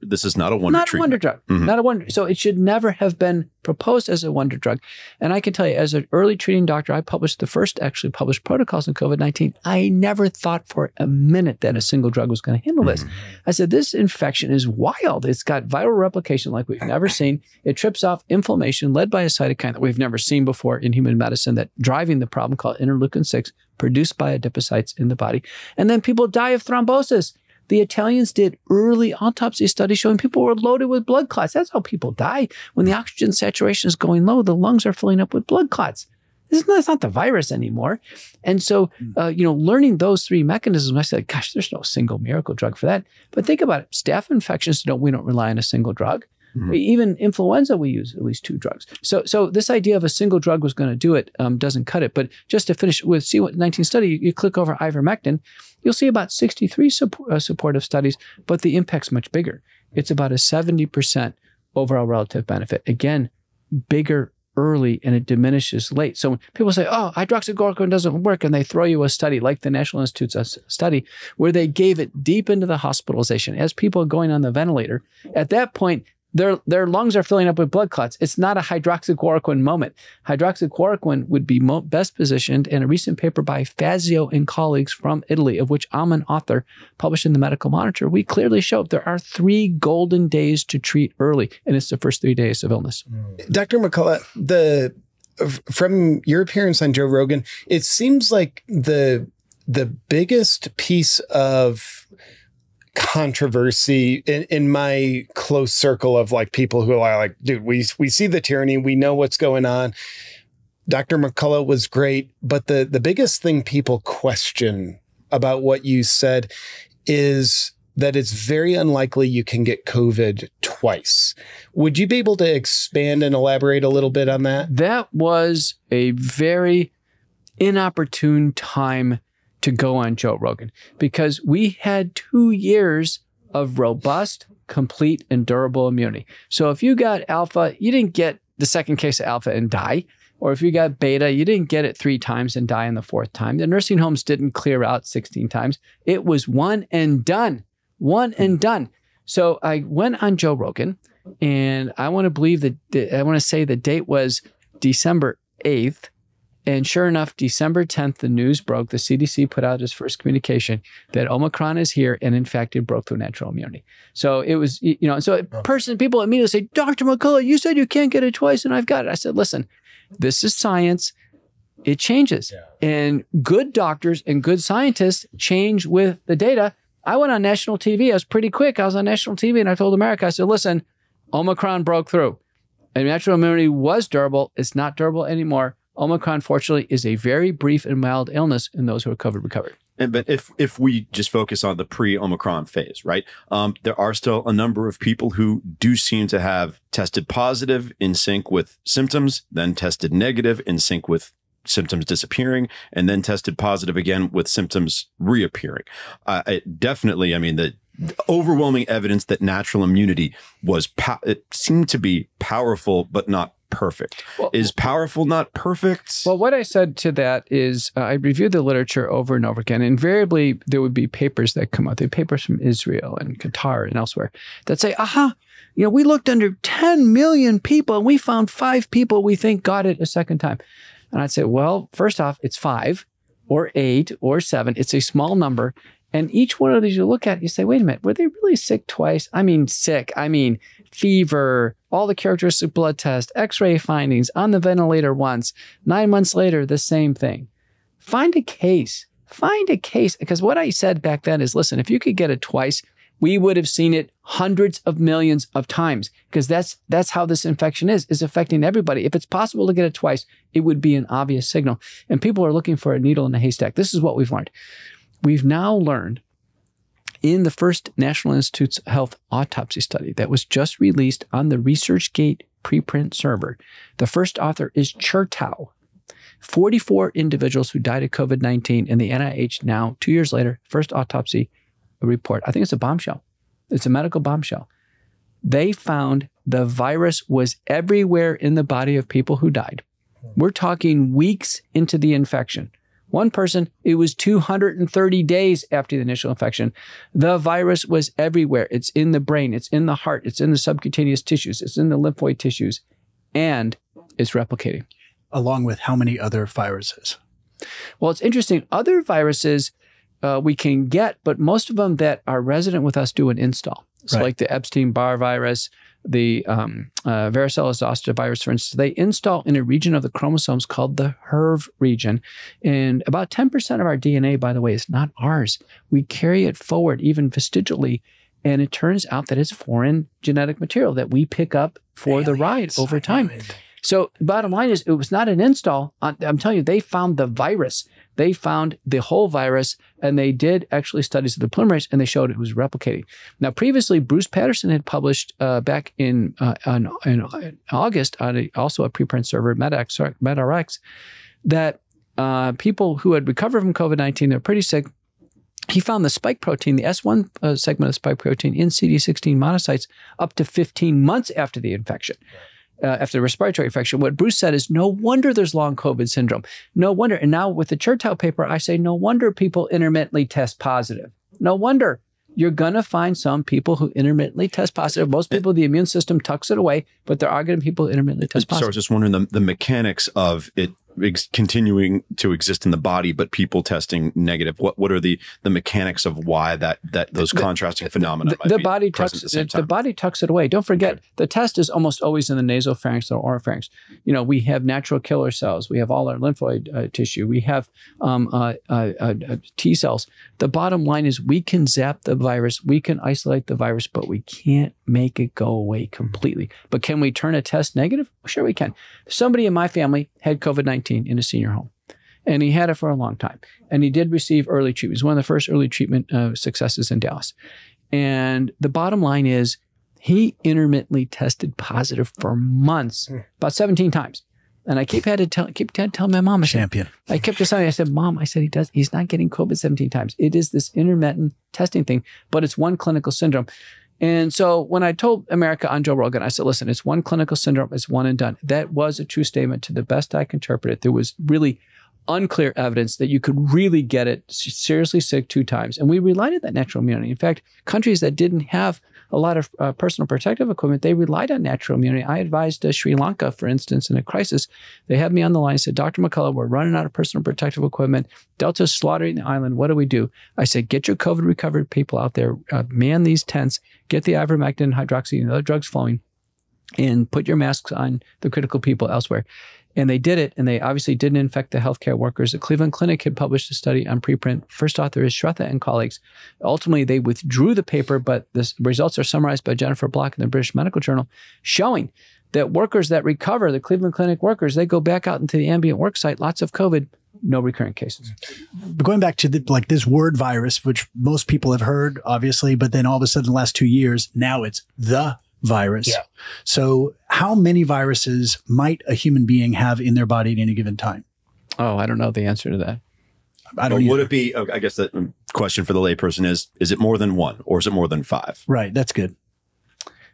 this is not a wonder treatment. Not a wonder drug. Not a wonder. So it should never have been proposed as a wonder drug. And I can tell you, as an early treating doctor, I published the first actually published protocols in COVID-19. I never thought for a minute that a single drug was going to handle this. I said, this infection is wild. It's got viral replication like we've never seen. It trips off inflammation led by a cytokine that we've never seen before in human medicine, that driving the problem called interleukin-6, produced by adipocytes in the body. And then people die of thrombosis. The Italians did early autopsy studies showing people were loaded with blood clots. That's how people die. When the oxygen saturation is going low, the lungs are filling up with blood clots. It's not the virus anymore. And so, learning those three mechanisms, I said, gosh, there's no single miracle drug for that. But think about it. Staph infections, we don't rely on a single drug. Even influenza, we use at least 2 drugs. So this idea of a single drug was going to do it doesn't cut it. But just to finish with C19 study, you click over ivermectin, you'll see about 63 supportive studies, but the impact's much bigger. It's about a 70% overall relative benefit. Again, bigger early and it diminishes late. So when people say, oh, hydroxychloroquine doesn't work, and they throw you a study like the National Institute's study where they gave it deep into the hospitalization as people are going on the ventilator, at that point, their lungs are filling up with blood clots. It's not a hydroxychloroquine moment. Hydroxychloroquine would be best positioned in a recent paper by Fazio and colleagues from Italy, of which I'm an author, published in the Medical Monitor. We clearly show there are 3 golden days to treat early, and it's the first 3 days of illness. Dr. McCullough, from your appearance on Joe Rogan, it seems like the biggest piece of controversy in my close circle of like people who are like, dude, we see the tyranny, we know what's going on. Dr. McCullough was great, but the biggest thing people question about what you said is that it's very unlikely you can get COVID twice. Would you be able to expand and elaborate a little bit on that? That was a very inopportune time to go on Joe Rogan, because we had 2 years of robust, complete, and durable immunity. So if you got alpha, you didn't get the second case of alpha and die. Or if you got beta, you didn't get it 3 times and die in the 4th time. The nursing homes didn't clear out 16 times. It was one and done. One and done. So I went on Joe Rogan, and I want to say the date was December 8th. And sure enough, December 10th, the news broke. The CDC put out its first communication that Omicron is here. And in fact, it broke through natural immunity. So it was, people immediately say, Dr. McCullough, you said you can't get it twice and I've got it. I said, listen, this is science. It changes. Yeah. And good doctors and good scientists change with the data. I went on national TV. I was pretty quick. I was on national TV and I told America, I said, listen, Omicron broke through. And natural immunity was durable. It's not durable anymore. Omicron, fortunately, is a very brief and mild illness, and those who are recovered. But if we just focus on the pre-Omicron phase, right, there are still a number of people who do seem to have tested positive in sync with symptoms, then tested negative in sync with symptoms disappearing, and then tested positive again with symptoms reappearing. Definitely, I mean, the overwhelming evidence that natural immunity was, it seemed to be powerful, but not perfect. Well, is powerful not perfect? Well, what I said to that is I reviewed the literature over and over again. Invariably, there would be papers that come out. There are papers from Israel and Qatar and elsewhere that say, we looked under 10 million people and we found 5 people we think got it a second time. And I'd say, well, first off, it's 5 or 8 or 7. It's a small number. And each one of these you look at, you say, wait a minute, were they really sick twice? I mean, sick. I mean, fever, all the characteristic blood tests, x-ray findings, on the ventilator once, 9 months later, the same thing. Find a case. Because what I said back then is, listen, if you could get it twice, we would have seen it hundreds of millions of times, because that's how this infection is affecting everybody. If it's possible to get it twice, it would be an obvious signal. And people are looking for a needle in a haystack. This is what we've learned. We've now learned in the first National Institutes of Health autopsy study that was just released on the ResearchGate preprint server. The first author is Chertow. 44 individuals who died of COVID-19 in the NIH now, 2 years later, first autopsy report. I think it's a bombshell. It's a medical bombshell. They found the virus was everywhere in the body of people who died. We're talking weeks into the infection. One person, it was 230 days after the initial infection. The virus was everywhere. It's in the brain. It's in the heart. It's in the subcutaneous tissues. It's in the lymphoid tissues. And it's replicating. Along with how many other viruses? Well, it's interesting. Other viruses we can get, but most of them that are resident with us do an install. So like the Epstein-Barr virus, the varicella zoster virus, for instance, they install in a region of the chromosomes called the HERV region. And about 10% of our DNA, by the way, is not ours. We carry it forward, even vestigially. And it turns out that it's foreign genetic material that we pick up for the ride over time. So bottom line is, it was not an install. I'm telling you, they found the virus. They found the whole virus, and they did actually studies of the polymerase, and they showed it was replicating. Now, previously, Bruce Patterson had published back in August on also a preprint server, MedRx, that people who had recovered from COVID-19, they're pretty sick. He found the spike protein, the S1 segment of the spike protein in CD16 monocytes up to 15 months after the infection. After the respiratory infection. What Bruce said is, no wonder there's long COVID syndrome. No wonder. And now with the Chertow paper, I say, no wonder people intermittently test positive. No wonder. You're going to find some people who intermittently test positive. Most people, the immune system tucks it away, but there are going to be people who intermittently test positive. So I was just wondering the mechanics of it continuing to exist in the body, but people testing negative. What are the mechanics of why those contrasting phenomena might the be body present tucks at the same time? The body tucks it away. Don't forget, the test is almost always in the nasopharynx or oropharynx. You know, we have natural killer cells. We have all our lymphoid tissue. We have T cells. The bottom line is, we can zap the virus, we can isolate the virus, but we can't make it go away completely. But can we turn a test negative? Sure we can. Somebody in my family had COVID-19 in a senior home, and he had it for a long time. And he did receive early treatment. He was one of the first early treatment successes in Dallas. And the bottom line is, he intermittently tested positive for months, about 17 times. And I keep telling my mom, I kept deciding, I said, Mom, he's not getting COVID 17 times. It is this intermittent testing thing, but it's one clinical syndrome. And so when I told America on Joe Rogan, I said, listen, it's one clinical syndrome, it's one and done. That was a true statement to the best I can interpret it. There was really unclear evidence that you could really get it seriously sick 2 times. And we relied on that natural immunity. In fact, countries that didn't have a lot of personal protective equipment, they relied on natural immunity. I advised Sri Lanka, for instance, in a crisis. They had me on the line and said, Dr. McCullough, we're running out of personal protective equipment. Delta's slaughtering the island. What do we do? I said, get your COVID recovered people out there, man these tents, get the ivermectin, hydroxy, and other drugs flowing, and put your masks on the critical people elsewhere. And they did it, and they obviously didn't infect the healthcare workers. The Cleveland Clinic had published a study on preprint. First author is Shraddha and colleagues. Ultimately, they withdrew the paper, but the results are summarized by Jennifer Block in the British Medical Journal, showing that workers that recover, the Cleveland Clinic workers, they go back out into the ambient work site, lots of COVID, no recurrent cases. But going back to this word virus, which most people have heard, obviously, but then all of a sudden, the last 2 years, now it's the virus. Yeah. So how many viruses might a human being have in their body at any given time? Oh, I don't know the answer to that. I don't. Would it be, I guess the question for the layperson is it more than 1 or is it more than 5? Right. That's good.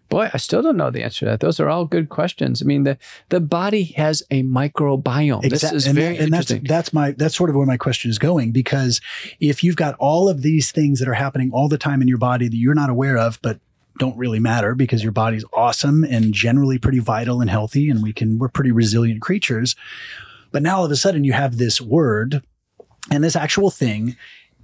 Boy, I still don't know the answer to that. Those are all good questions. I mean, the body has a microbiome. This is very interesting. That's sort of where my question is going, because if you've got all of these things that are happening all the time in your body that you're not aware of, but don't really matter because your body's awesome and generally pretty vital and healthy, and we're pretty resilient creatures. But now all of a sudden you have this word and this actual thing,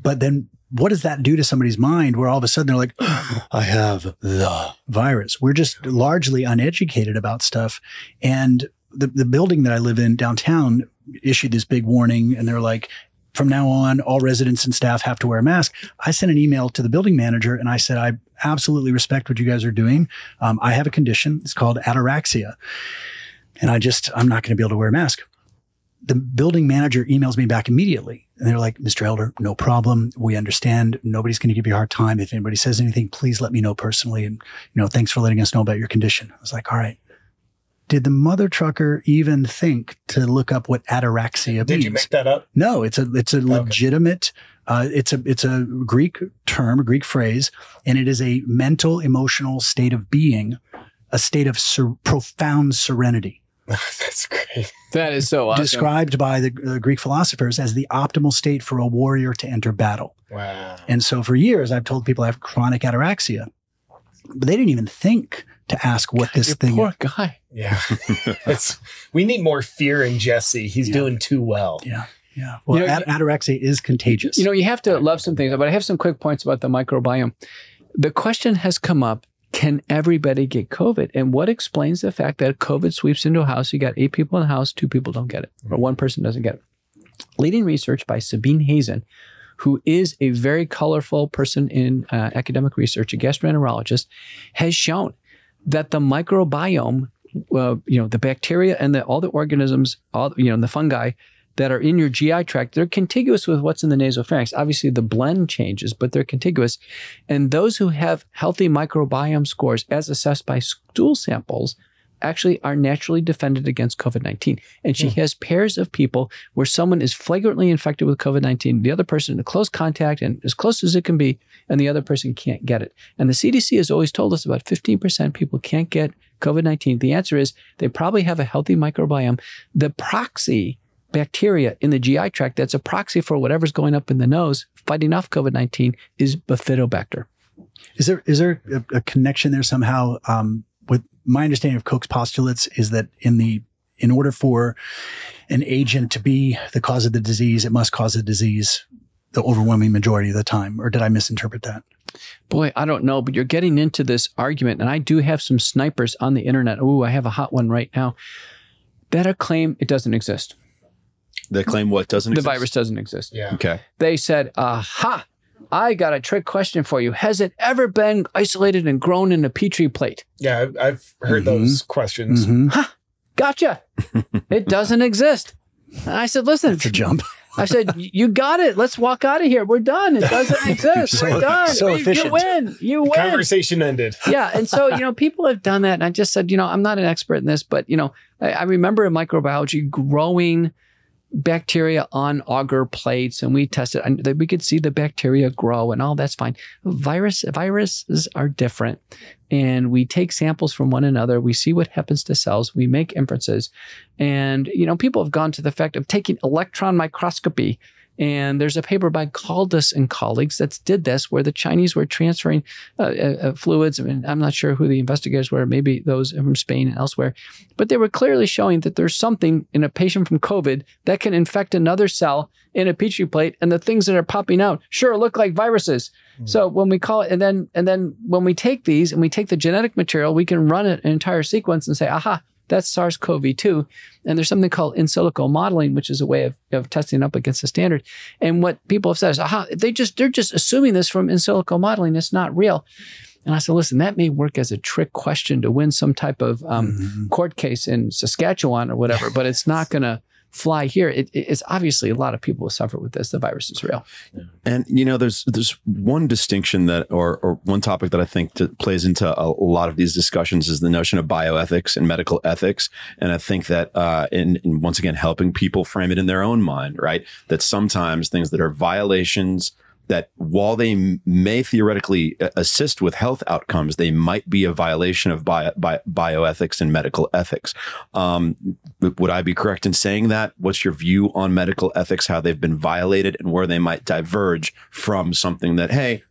but then what does that do to somebody's mind where all of a sudden they're like, I have the virus? We're just largely uneducated about stuff. And the building that I live in downtown issued this big warning, and they're like, from now on, all residents and staff have to wear a mask. I sent an email to the building manager and I said, I absolutely respect what you guys are doing. I have a condition. It's called ataraxia. And I'm not going to be able to wear a mask. The building manager emails me back immediately. And they're like, Mr. Elder, no problem. We understand. Nobody's going to give you a hard time. If anybody says anything, please let me know personally. And, thanks for letting us know about your condition. I was like, all right. Did the mother trucker even think to look up what ataraxia means? Did you make that up? No, it's a legitimate, it's a Greek term, a Greek phrase, and it is a mental, emotional state of being, a state of profound serenity. That's great. That is so awesome. Described by the Greek philosophers as the optimal state for a warrior to enter battle. Wow. And so for years, I've told people I have chronic ataraxia, but they didn't even think to ask what this thing is. Poor guy. Yeah. We need more fear in Jesse. He's doing too well. Yeah. Yeah. Well, ataraxia is contagious. You have to love some things, but I have some quick points about the microbiome. The question has come up, can everybody get COVID? And what explains the fact that COVID sweeps into a house, you got 8 people in the house, 2 people don't get it, or 1 person doesn't get it. Leading research by Sabine Hazen, who is a very colorful person in academic research, a gastroenterologist, has shown that the microbiome the bacteria and all the organisms, the fungi that are in your GI tract, they're contiguous with what's in the nasopharynx. Obviously, the blend changes, but they're contiguous. And those who have healthy microbiome scores, as assessed by stool samples, actually are naturally defended against COVID-19. And she has pairs of people where someone is flagrantly infected with COVID-19, the other person in close contact and as close as it can be, and the other person can't get it. And the CDC has always told us about 15% people can't get COVID-19. The answer is they probably have a healthy microbiome. The proxy bacteria in the GI tract that's a proxy for whatever's going up in the nose fighting off COVID-19 is Bifidobacter. Is there a connection there somehow? With my understanding of Koch's postulates is that in order for an agent to be the cause of the disease, it must cause the disease the overwhelming majority of the time. Or did I misinterpret that? Boy, I don't know, but you're getting into this argument, and I do have some snipers on the internet. Ooh, I have a hot one right now that claim it doesn't exist. They claim what doesn't exist? The virus doesn't exist. Yeah. Okay. They said, aha, I got a trick question for you. Has it ever been isolated and grown in a Petri plate? Yeah, I've heard those questions. Ha! Gotcha. It doesn't exist. And I said, listen. That's a jump. I said, you got it. Let's walk out of here. We're done. It doesn't exist. We're done. So efficient. You win. You win. Conversation ended. Yeah. And so, people have done that. And I just said, I'm not an expert in this, but, I remember in microbiology growing bacteria on agar plates, and we tested, and we could see the bacteria grow and all that's fine. Viruses are different, and we take samples from one another. We see what happens to cells. We make inferences, and people have gone to the fact of taking electron microscopy. And there's a paper by Caldas and colleagues that did this, where the Chinese were transferring fluids. I mean, I'm not sure who the investigators were, maybe those from Spain and elsewhere, but they were clearly showing that there's something in a patient from COVID that can infect another cell in a Petri plate, and the things that are popping out sure look like viruses. So when we call it, and then when we take these and we take the genetic material, we can run an entire sequence and say, aha, that's SARS-CoV-2. And there's something called in silico modeling, which is a way of testing up against the standard. And what people have said is, aha, they're just assuming this from in silico modeling. It's not real. And I said, listen, that may work as a trick question to win some type of court case in Saskatchewan or whatever, but it's not going to fly here. It's obviously a lot of people who suffer with this. The virus is real. And there's one distinction that, or one topic that I think plays into a lot of these discussions is the notion of bioethics and medical ethics. And I think that in once again helping people frame it in their own mind, right? That sometimes things that are violations, that while they may theoretically assist with health outcomes, they might be a violation of bioethics and medical ethics. Would I be correct in saying that? What's your view on medical ethics, how they've been violated and where they might diverge from something that, hey,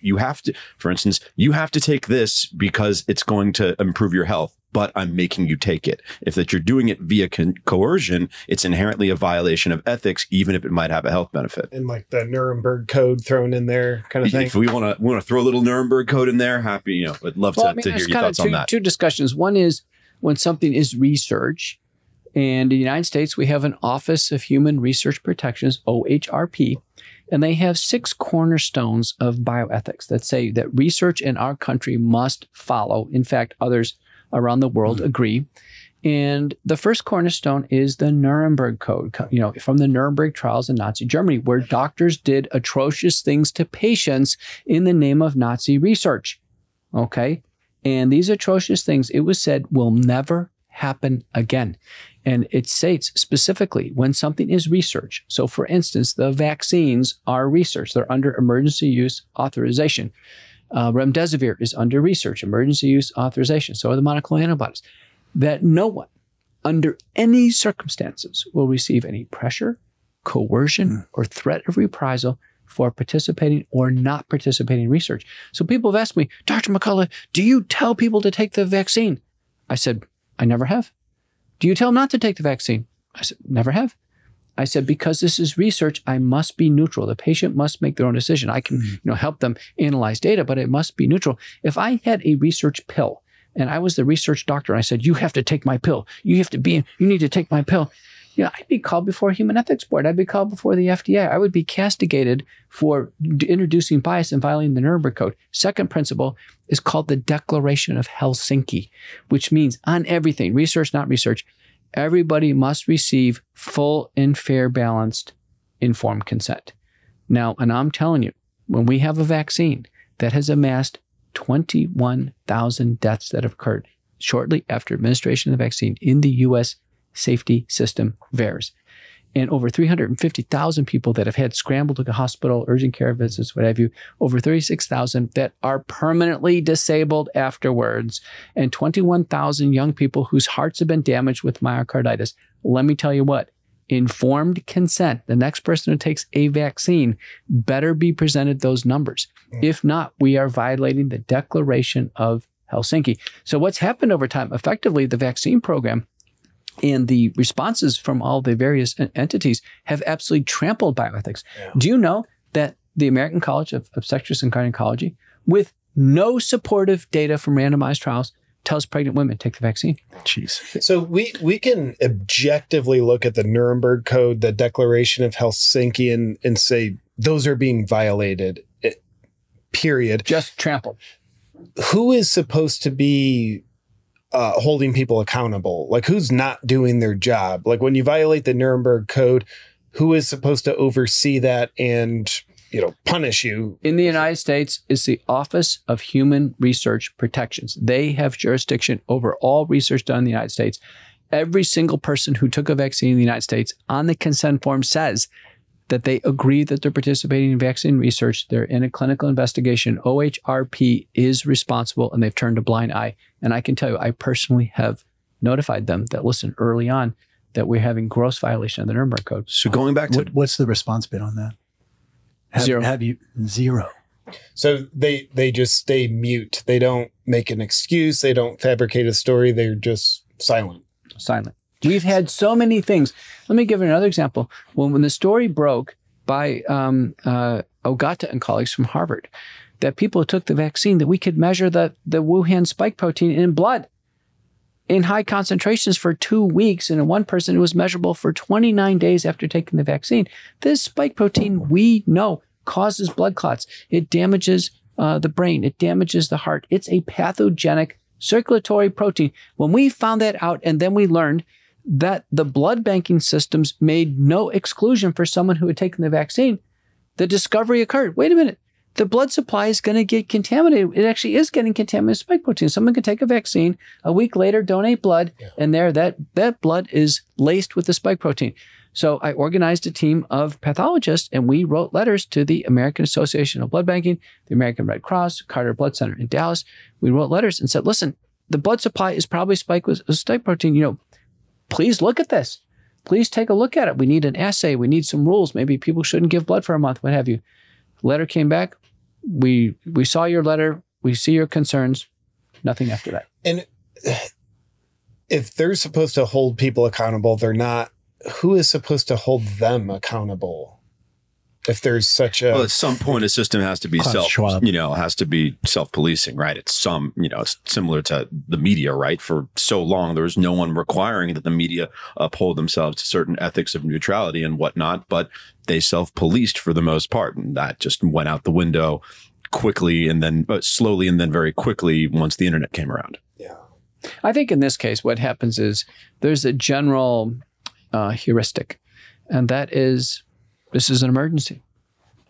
you have to, for instance, you have to take this because it's going to improve your health, but I'm making you take it. If that you're doing it via coercion, it's inherently a violation of ethics, even if it might have a health benefit. And like the Nuremberg Code thrown in there kind of thing. If we want to throw a little Nuremberg Code in there, happy, I'd love to hear your thoughts on that. Two discussions. One is when something is research, and in the United States, we have an Office of Human Research Protections, OHRP, and they have 6 cornerstones of bioethics that say that research in our country must follow. In fact, others around the world agree. And the first cornerstone is the Nuremberg Code, from the Nuremberg trials in Nazi Germany, where doctors did atrocious things to patients in the name of Nazi research. Okay? And these atrocious things, it was said, will never happen again. And it states specifically when something is research. So for instance, the vaccines are research. They're under emergency use authorization. Remdesivir is under research, emergency use authorization. So are the monoclonal antibodies. That no one, under any circumstances, will receive any pressure, coercion, or threat of reprisal for participating or not participating in research. So people have asked me, Dr. McCullough, do you tell people to take the vaccine? I said, I never have. Do you tell them not to take the vaccine? I said, never have. I said, because this is research, I must be neutral. The patient must make their own decision. I can, help them analyze data, but it must be neutral. If I had a research pill and I was the research doctor and I said, you have to take my pill. You need to take my pill. You know, I'd be called before a Human Ethics Board. I'd be called before the FDA. I would be castigated for introducing bias and violating the Nuremberg Code. Second principle is called the Declaration of Helsinki, which means on everything, research, not research, everybody must receive full and fair, balanced, informed consent. Now, and I'm telling you, when we have a vaccine that has amassed 21,000 deaths that have occurred shortly after administration of the vaccine in the U.S. safety system VAERS, and over 350,000 people that have had scrambled to the hospital, urgent care visits, what have you, over 36,000 that are permanently disabled afterwards, and 21,000 young people whose hearts have been damaged with myocarditis. Let me tell you what, informed consent, the next person who takes a vaccine better be presented those numbers. If not, we are violating the Declaration of Helsinki. So what's happened over time, effectively, the vaccine program and the responses from all the various entities have absolutely trampled bioethics. Yeah. Do you know that the American College of Obstetrics and Gynecology, with no supportive data from randomized trials, tells pregnant women take the vaccine? Jeez. So we can objectively look at the Nuremberg Code, the Declaration of Helsinki, and say those are being violated, period. Just trampled. Who is supposed to be holding people accountable? Like, who's not doing their job? Like, when you violate the Nuremberg Code, who is supposed to oversee that and, punish you? In the United States, it's the Office of Human Research Protections. They have jurisdiction over all research done in the United States. Every single person who took a vaccine in the United States on the consent form says that they agree that they're participating in vaccine research. They're in a clinical investigation. OHRP is responsible, and they've turned a blind eye. And I can tell you, I personally have notified them that, listen, early on, that we're having gross violation of the Nuremberg Code. So going back to... What's the response been on that? Zero. Zero. So they just stay mute. They don't make an excuse. They don't fabricate a story. They're just silent. Silent. We've had so many things. Let me give you another example. When the story broke by Ogata and colleagues from Harvard, that people who took the vaccine, that we could measure the Wuhan spike protein in blood in high concentrations for 2 weeks. And in one person, it was measurable for 29 days after taking the vaccine. This spike protein, we know, causes blood clots. It damages the brain. It damages the heart. It's a pathogenic circulatory protein. When we found that out, and then we learned that the blood banking systems made no exclusion for someone who had taken the vaccine, the discovery occurred. Wait a minute. The blood supply is going to get contaminated. It actually is getting contaminated with spike protein. Someone can take a vaccine, a week later, donate blood, and that blood is laced with the spike protein. So I organized a team of pathologists, and we wrote letters to the American Association of Blood Banking, the American Red Cross, Carter Blood Center in Dallas. We wrote letters and said, listen, the blood supply is probably spiked with a spike protein. Please look at this. Please take a look at it. We need an assay. We need some rules. Maybe people shouldn't give blood for a month, what have you. Letter came back. We saw your letter. We see your concerns. Nothing after that. And if they're supposed to hold people accountable, they're not. Who is supposed to hold them accountable? If there's such a... Well, at some point, a system has to be self-policing, right? It's it's similar to the media, right? For so long, there was no one requiring that the media uphold themselves to certain ethics of neutrality and whatnot, but they self-policed for the most part. And that just went out the window quickly and then slowly and then very quickly once the internet came around. Yeah. I think in this case, what happens is there's a general heuristic, and that is, this is an emergency.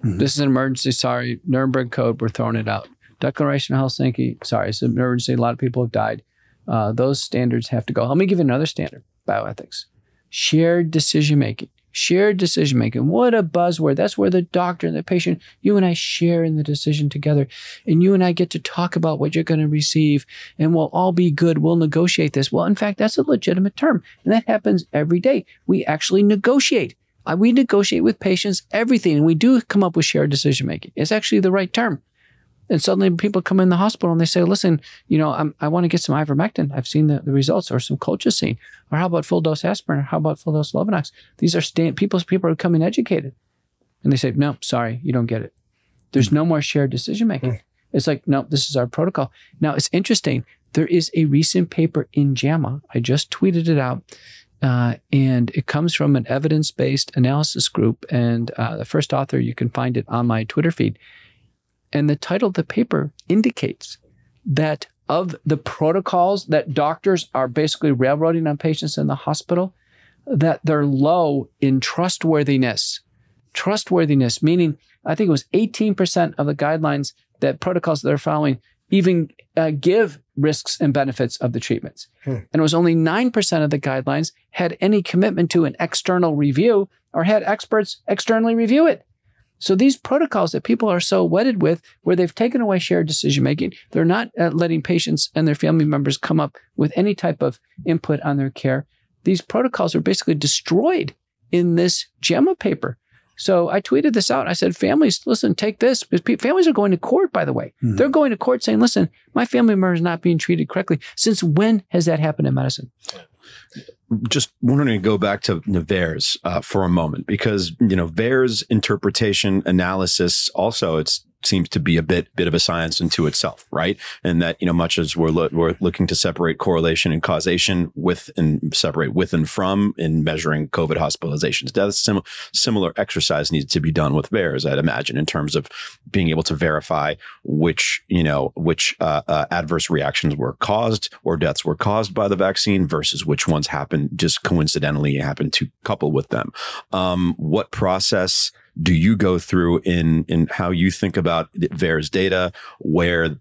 Mm-hmm. This is an emergency. Sorry, Nuremberg Code, we're throwing it out. Declaration of Helsinki, sorry, it's an emergency. A lot of people have died. Those standards have to go. Let me give you another standard, bioethics. Shared decision-making. Shared decision-making. What a buzzword. That's where the doctor and the patient, you and I share in the decision together. And you and I get to talk about what you're going to receive. And we'll all be good. We'll negotiate this. Well, in fact, that's a legitimate term. And that happens every day. We actually negotiate. We negotiate with patients everything, and we do come up with shared decision-making. It's actually the right term. And suddenly people come in the hospital and they say, listen, I want to get some ivermectin. I've seen the results, or some colchicine, or how about full dose aspirin, or how about full dose Lovenox? These are people are coming educated. And they say, no, sorry, you don't get it. There's no more shared decision-making. It's like, no, this is our protocol. Now, it's interesting. There is a recent paper in JAMA. I just tweeted it out. And it comes from an evidence-based analysis group. And the first author, you can find it on my Twitter feed. And the title of the paper indicates that of the protocols that doctors are basically railroading on patients in the hospital, that they're low in trustworthiness. Trustworthiness, meaning I think it was 18% of the guidelines that protocols that they're following even give risks and benefits of the treatments. And it was only 9% of the guidelines had any commitment to an external review or had experts externally review it. So these protocols that people are so wedded with, where they've taken away shared decision-making, they're not letting patients and their family members come up with any type of input on their care. These protocols are basically destroyed in this JAMA paper. So I tweeted this out. I said, families, listen, take this. Because families are going to court, by the way. They're going to court saying, listen, my family member is not being treated correctly. Since when has that happened in medicine? Just wanting to go back to VAERS for a moment, because, VAERS interpretation analysis also, seems to be a bit of a science unto itself, right? And that, much as we're looking to separate correlation and causation separate with and from in measuring COVID hospitalizations, deaths, similar exercise needs to be done with VAERS, I'd imagine, in terms of being able to verify which adverse reactions were caused or deaths were caused by the vaccine versus which ones happened just coincidentally happened to couple with them. What process do you go through in how you think about VAERS data, where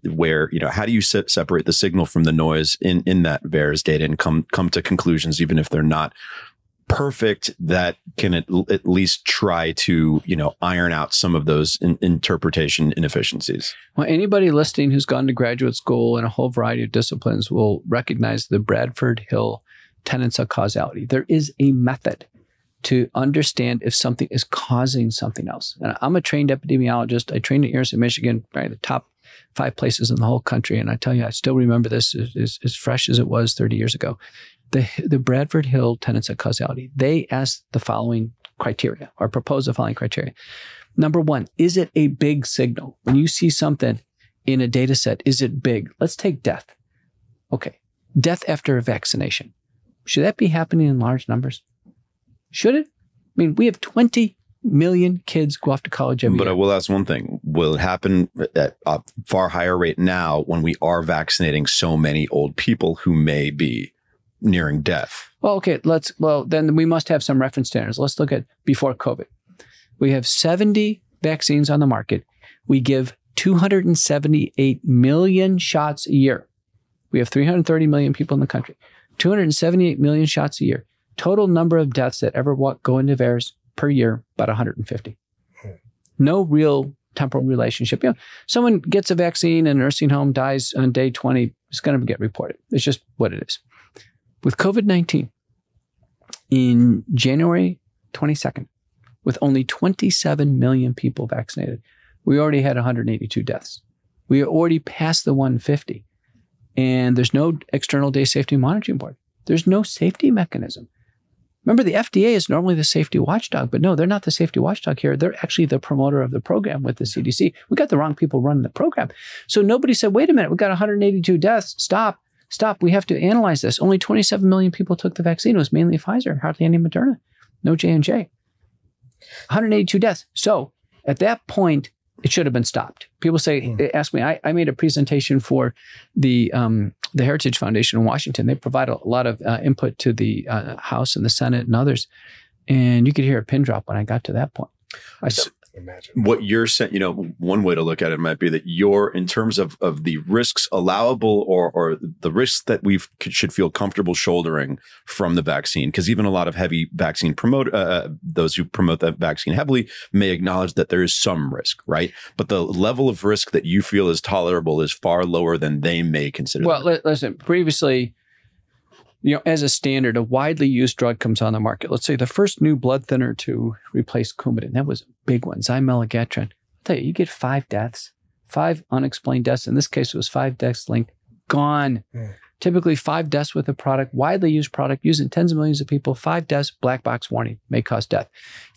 how do you separate the signal from the noise in that VAERS data and come to conclusions, even if they're not perfect, that can at least try to, iron out some of those interpretation inefficiencies? Well, anybody listening who's gone to graduate school in a whole variety of disciplines will recognize the Bradford Hill tenets of causality. There is a method to understand if something is causing something else. And I'm a trained epidemiologist. I trained at University of Michigan, probably the top 5 places in the whole country. And I tell you, I still remember this as fresh as it was 30 years ago. The Bradford Hill tenets of causality, they asked the following criteria, or proposed the following criteria. Number 1, is it a big signal? When you see something in a data set, is it big? Let's take death. Okay, death after a vaccination. Should that be happening in large numbers? Should it? I mean, we have 20 million kids go off to college every year. But I will ask one thing. Will it happen at a far higher rate now when we are vaccinating so many old people who may be nearing death? Well, okay, then we must have some reference standards. Let's look at before COVID. We have 70 vaccines on the market. We give 278 million shots a year. We have 330 million people in the country. 278 million shots a year. Total number of deaths that ever go into VAERS per year, about 150. No real temporal relationship. Someone gets a vaccine in a nursing home, dies on day 20, it's going to get reported. It's just what it is. With COVID-19, in January 22nd, with only 27 million people vaccinated, we already had 182 deaths. We are already past the 150. And there's no external data safety monitoring board. There's no safety mechanism. Remember, the FDA is normally the safety watchdog, but no, they're not the safety watchdog here. They're actually the promoter of the program with the CDC. We got the wrong people running the program. So nobody said, wait a minute, we got 182 deaths. Stop. We have to analyze this. Only 27 million people took the vaccine. It was mainly Pfizer, hardly any Moderna, no J&J. 182 deaths. So at that point, it should have been stopped. People ask me, I made a presentation for the Heritage Foundation in Washington. They provide a lot of input to the House and the Senate and others. And you could hear a pin drop when I got to that point. I said, Imagine. What you're saying, one way to look at it might be that in terms of the risks allowable or the risks that we should feel comfortable shouldering from the vaccine, because even a lot of heavy vaccine those who promote that vaccine heavily may acknowledge that there is some risk, right? But the level of risk that you feel is tolerable is far lower than they may consider. Well, listen, previously, as a standard, a widely used drug comes on the market. Let's say the first new blood thinner to replace Coumadin. That was a big one, Zymeligatrin. I'll tell you, you get 5 deaths, 5 unexplained deaths. In this case, it was 5 deaths linked, gone. Typically 5 deaths with a product, widely used product, used in tens of millions of people. 5 deaths, black box warning, may cause death.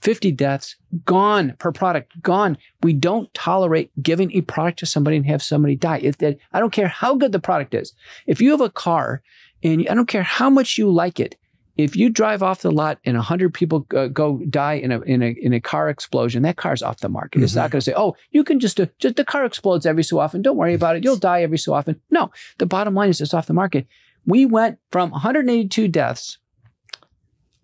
50 deaths, gone per product, gone. We don't tolerate giving a product to somebody and have somebody die. I don't care how good the product is. If you have a car, and I don't care how much you like it, if you drive off the lot and 100 people go die in a car explosion, that car's off the market. It's not going to say, oh, you can just the car explodes every so often. Don't worry about it. You'll die every so often. No, the bottom line is it's off the market. We went from 182 deaths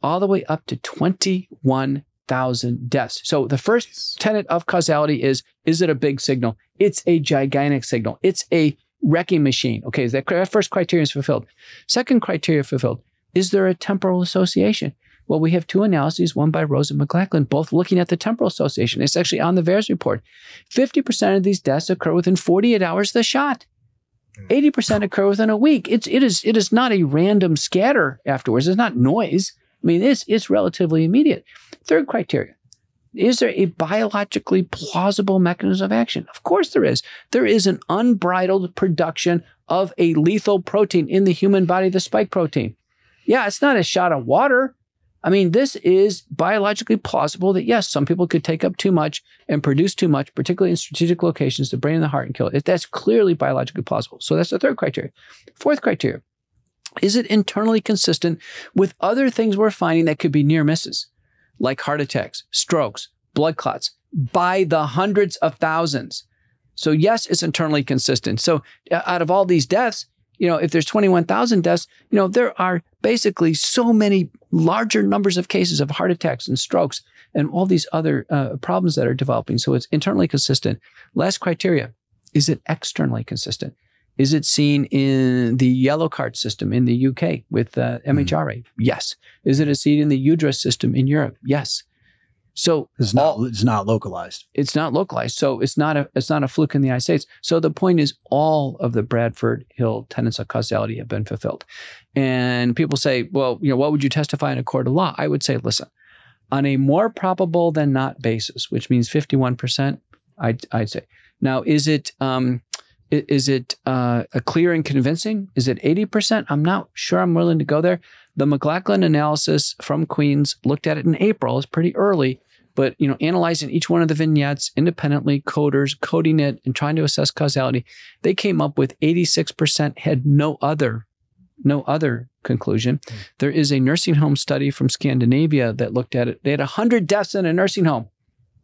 all the way up to 21,000 deaths. So the first tenet of causality is it a big signal? It's a gigantic signal. It's a wrecking machine. Okay, is that first criterion is fulfilled? Second criteria fulfilled. Is there a temporal association? Well, we have two analyses, one by Rose and McLachlan, both looking at the temporal association. It's actually on the VAERS report. 50% of these deaths occur within 48 hours of the shot. 80% occur within a week. It is not a random scatter afterwards. It's not noise. I mean, it's relatively immediate. Third criteria. Is there a biologically plausible mechanism of action? Of course there is. There is an unbridled production of a lethal protein in the human body, the spike protein. Yeah, it's not a shot of water. I mean, this is biologically plausible that, yes, some people could take up too much and produce too much, particularly in strategic locations, the brain and the heart, and kill it. That's clearly biologically plausible. So that's the third criteria. Fourth criteria. Is it internally consistent with other things we're finding that could be near misses, like heart attacks, strokes, blood clots, by the hundreds of thousands? So yes, it's internally consistent. So out of all these deaths, if there's 21,000 deaths, there are basically so many larger numbers of cases of heart attacks and strokes and all these other problems that are developing. So it's internally consistent. Last criteria, is it externally consistent? Is it seen in the yellow card system in the UK with MHRA? Yes. Is it seen in the UDRA system in Europe? Yes. So it's not localized. It's not localized. So it's not a fluke in the United States. So the point is, all of the Bradford Hill tenets of causality have been fulfilled. And people say, well, what would you testify in a court of law? I would say, listen, on a more probable than not basis, which means 51%, I'd say. Now, is it a clear and convincing? Is it 80%? I'm not sure I'm willing to go there. The McLachlan analysis from Queens looked at it in April. It's pretty early, but analyzing each one of the vignettes independently, coding it and trying to assess causality, they came up with 86% had no other conclusion. There is a nursing home study from Scandinavia that looked at it. They had 100 deaths in a nursing home.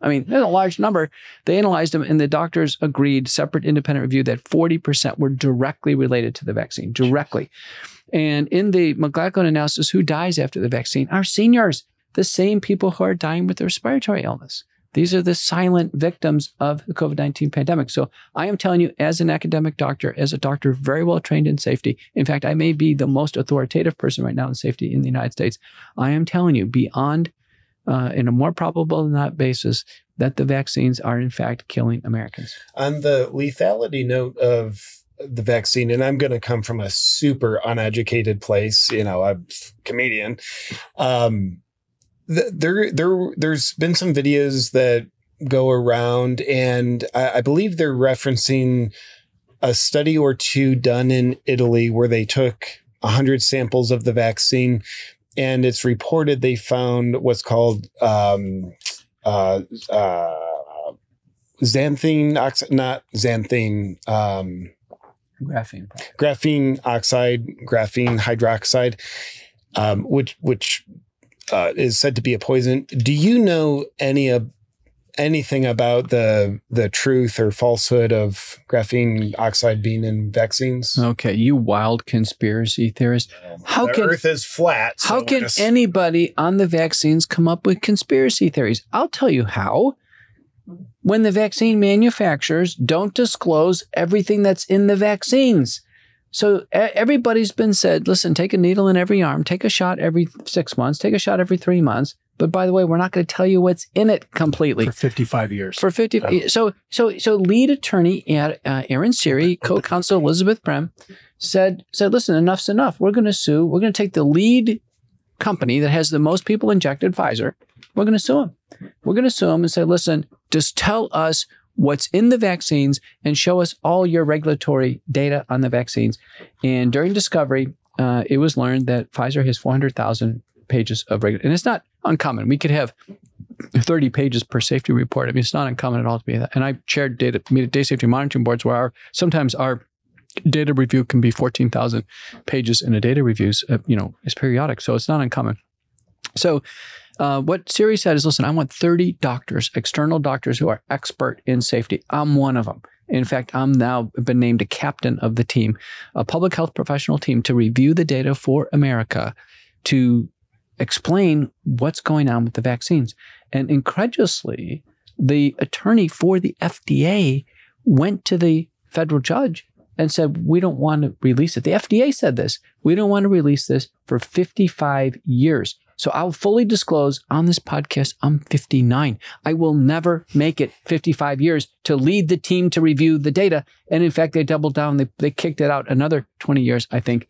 I mean, there's a large number. They analyzed them, and the doctors agreed, separate independent review, that 40% were directly related to the vaccine, directly. And in the McLachlan analysis, who dies after the vaccine are seniors, the same people who are dying with a respiratory illness. These are the silent victims of the COVID-19 pandemic. So I am telling you, as an academic doctor, as a doctor very well trained in safety, in fact, I may be the most authoritative person right now in safety in the United States. I am telling you, beyond in a more probable than not basis, that the vaccines are in fact killing Americans. On the lethality note of the vaccine, and I'm going to come from a super uneducated place, I'm a comedian. There's been some videos that go around, and I believe they're referencing a study or two done in Italy where they took 100 samples of the vaccine. And it's reported they found what's called xanthine oxide, not xanthine, graphene oxide, graphene hydroxide, which is said to be a poison. Do you know anything about the truth or falsehood of graphene oxide being in vaccines? Okay, you wild conspiracy theorist. How can Earth is flat? How can anybody on the vaccines come up with conspiracy theories? I'll tell you how. When the vaccine manufacturers don't disclose everything that's in the vaccines. So everybody's been said, listen, take a needle in every arm, take a shot every 6 months, take a shot every 3 months. But by the way, we're not going to tell you what's in it completely. For 55 years. For 50. So lead attorney at Aaron Siri, co-counsel Elizabeth Prem, said, listen, enough's enough. We're going to sue. We're going to take the lead company that has the most people injected, Pfizer. We're going to sue them. We're going to sue them and say, listen, just tell us what's in the vaccines and show us all your regulatory data on the vaccines. And during discovery, it was learned that Pfizer has 400,000 pages of regulatory. And it's not uncommon. We could have 30 pages per safety report. I mean, it's not uncommon at all to be that. And I chaired data safety monitoring boards where sometimes our Data review can be 14,000 pages in a data reviews, is periodic. So it's not uncommon. So what Siri said is, listen, I want 30 doctors, external doctors who are expert in safety. I'm one of them. In fact, I'm now been named a captain of the team, a public health professional team, to review the data for America, to explain what's going on with the vaccines. And incredulously, the attorney for the FDA went to the federal judge and said, we don't want to release it. The FDA said this. We don't want to release this for 55 years. So I'll fully disclose on this podcast, I'm 59. I will never make it 55 years to lead the team to review the data. And in fact, they doubled down. They kicked it out another 20 years, I think.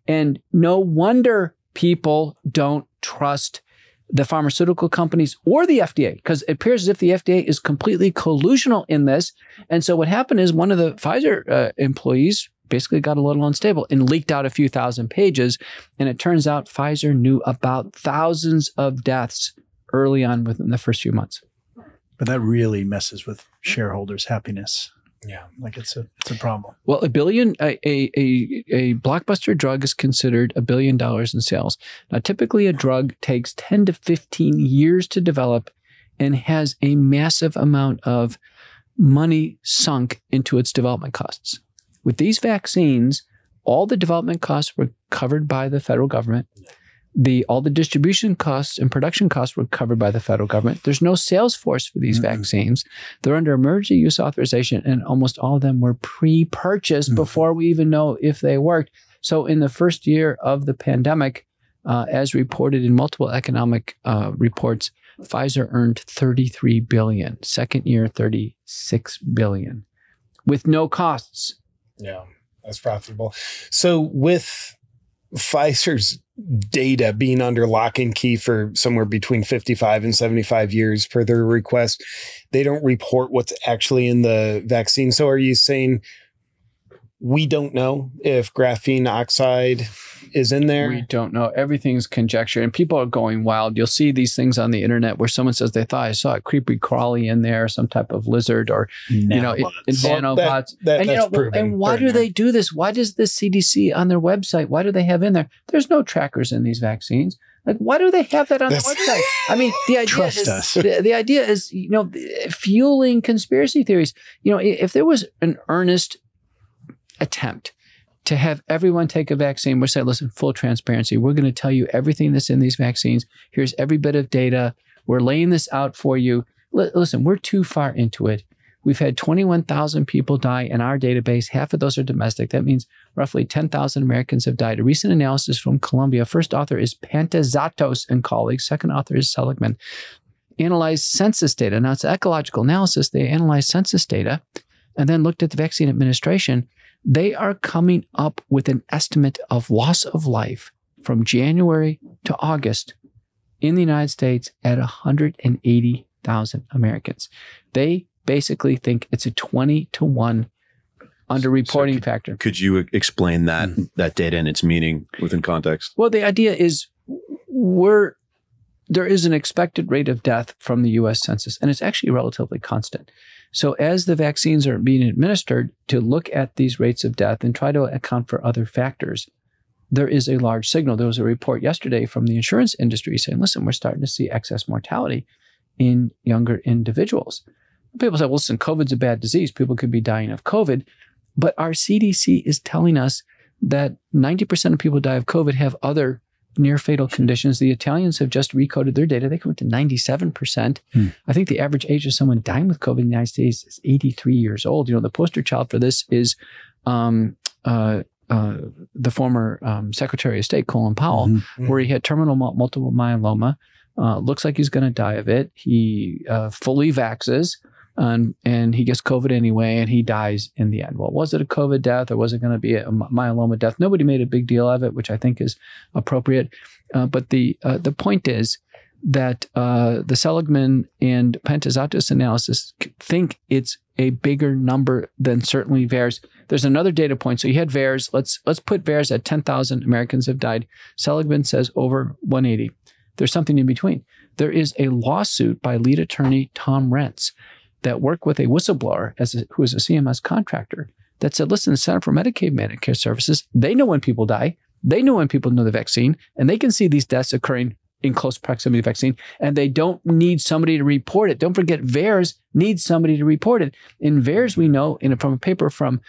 And no wonder people don't trust the pharmaceutical companies or the FDA, because it appears as if the FDA is completely collusional in this. And so what happened is one of the Pfizer employees basically got a little unstable and leaked out a few thousand pages. And it turns out Pfizer knew about thousands of deaths early on within the first few months. But that really messes with shareholders' happiness. Yeah, like it's a problem. Well, a blockbuster drug is considered $1 billion in sales. Now, typically a drug takes 10 to 15 years to develop and has a massive amount of money sunk into its development costs. With these vaccines, all the development costs were covered by the federal government. All the distribution costs and production costs were covered by the federal government. There's no sales force for these vaccines. They're under emergency use authorization, and almost all of them were pre-purchased before we even know if they worked. So in the first year of the pandemic, as reported in multiple economic reports, Pfizer earned $33 billion. Second year, $36 billion with no costs. Yeah, that's profitable. So with Pfizer's data being under lock and key for somewhere between 55 and 75 years per their request, they don't report what's actually in the vaccine. So are you saying we don't know if graphene oxide is in there? We don't know. Everything's conjecture, and people are going wild. You'll see these things on the internet where someone says they thought I saw a creepy crawly in there, some type of lizard, or nanobots. That's proven. And why do they do this? Why does the CDC on their website? Why do they have in there? There's no trackers in these vaccines. Like, why do they have that on their website? I mean, the idea is, fueling conspiracy theories. If there was an earnest attempt to have everyone take a vaccine, we're saying, listen, full transparency. We're going to tell you everything that's in these vaccines. Here's every bit of data. We're laying this out for you. Listen, we're too far into it. We've had 21,000 people die in our database. Half of those are domestic. That means roughly 10,000 Americans have died. A recent analysis from Colombia, first author is Pantazatos and colleagues. Second author is Seligman. Analyzed census data. Now, it's ecological analysis. They analyzed census data and then looked at the vaccine administration. They are coming up with an estimate of loss of life from January to August in the United States at 180,000 Americans. They basically think it's a 20-to-1 underreporting factor. Could you explain that data and its meaning within context? Well, the idea is there is an expected rate of death from the U.S. Census, and it's actually relatively constant. So as the vaccines are being administered, to look at these rates of death and try to account for other factors, there is a large signal. There was a report yesterday from the insurance industry saying, listen, we're starting to see excess mortality in younger individuals. People say, well, listen, COVID's a bad disease. People could be dying of COVID. But our CDC is telling us that 90% of people who die of COVID have other near fatal conditions. The Italians have just recoded their data. They come up to 97%. I think the average age of someone dying with COVID in the United States is 83 years old. The poster child for this is the former Secretary of State, Colin Powell, where he had terminal multiple myeloma. Looks like he's going to die of it. He fully vaxes. And he gets COVID anyway, and he dies in the end. Well, was it a COVID death, or was it going to be a myeloma death? Nobody made a big deal of it, which I think is appropriate. But the point is that the Seligman and Pantazatos analysis think it's a bigger number than certainly VAERS. There's another data point. So you had VAERS. Let's put VAERS at 10,000 Americans have died. Seligman says over 180. There's something in between. There is a lawsuit by lead attorney Tom Rentz that worked with a whistleblower who is a CMS contractor that said, listen, the Center for Medicaid Medicare Services, they know when people die. They know when people know the vaccine, and they can see these deaths occurring in close proximity to the vaccine, and they don't need somebody to report it. Don't forget, VAERS needs somebody to report it. In VAERS, we know from a paper from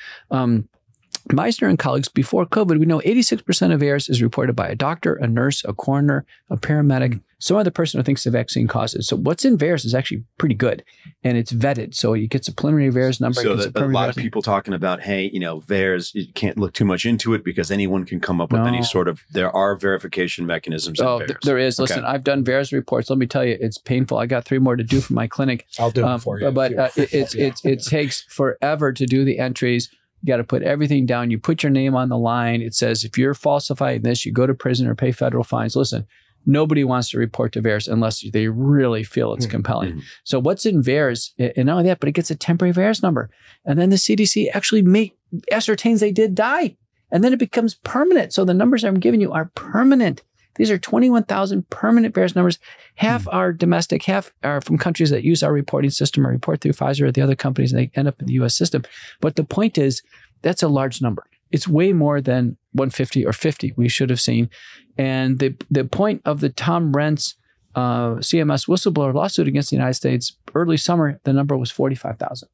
Meisner and colleagues before COVID, we know 86% of VAERS is reported by a doctor, a nurse, a coroner, a paramedic, some other person who thinks the vaccine causes. So what's in VAERS is actually pretty good, and it's vetted. So you get a preliminary VAERS number. So a lot of people talking about, hey, VAERS, you can't look too much into it because anyone can come up with any sort of, there are verification mechanisms in VAERS. There is. Listen, I've done VAERS reports. Let me tell you, it's painful. I got 3 more to do for my clinic. I'll do them for you. But it takes forever to do the entries. You got to put everything down. You put your name on the line. It says, if you're falsifying this, you go to prison or pay federal fines. Listen, nobody wants to report to VAERS unless they really feel it's compelling. So what's in VAERS, and not only that, but it gets a temporary VAERS number. And then the CDC actually ascertains they did die. And then it becomes permanent. So the numbers I'm giving you are permanent. These are 21,000 permanent VAERS numbers. Half are domestic, half are from countries that use our reporting system or report through Pfizer or the other companies, and they end up in the U.S. system. But the point is, that's a large number. It's way more than 150 or 50 we should have seen. And the point of the Tom Rentz CMS whistleblower lawsuit against the United States, early summer, the number was 45,000.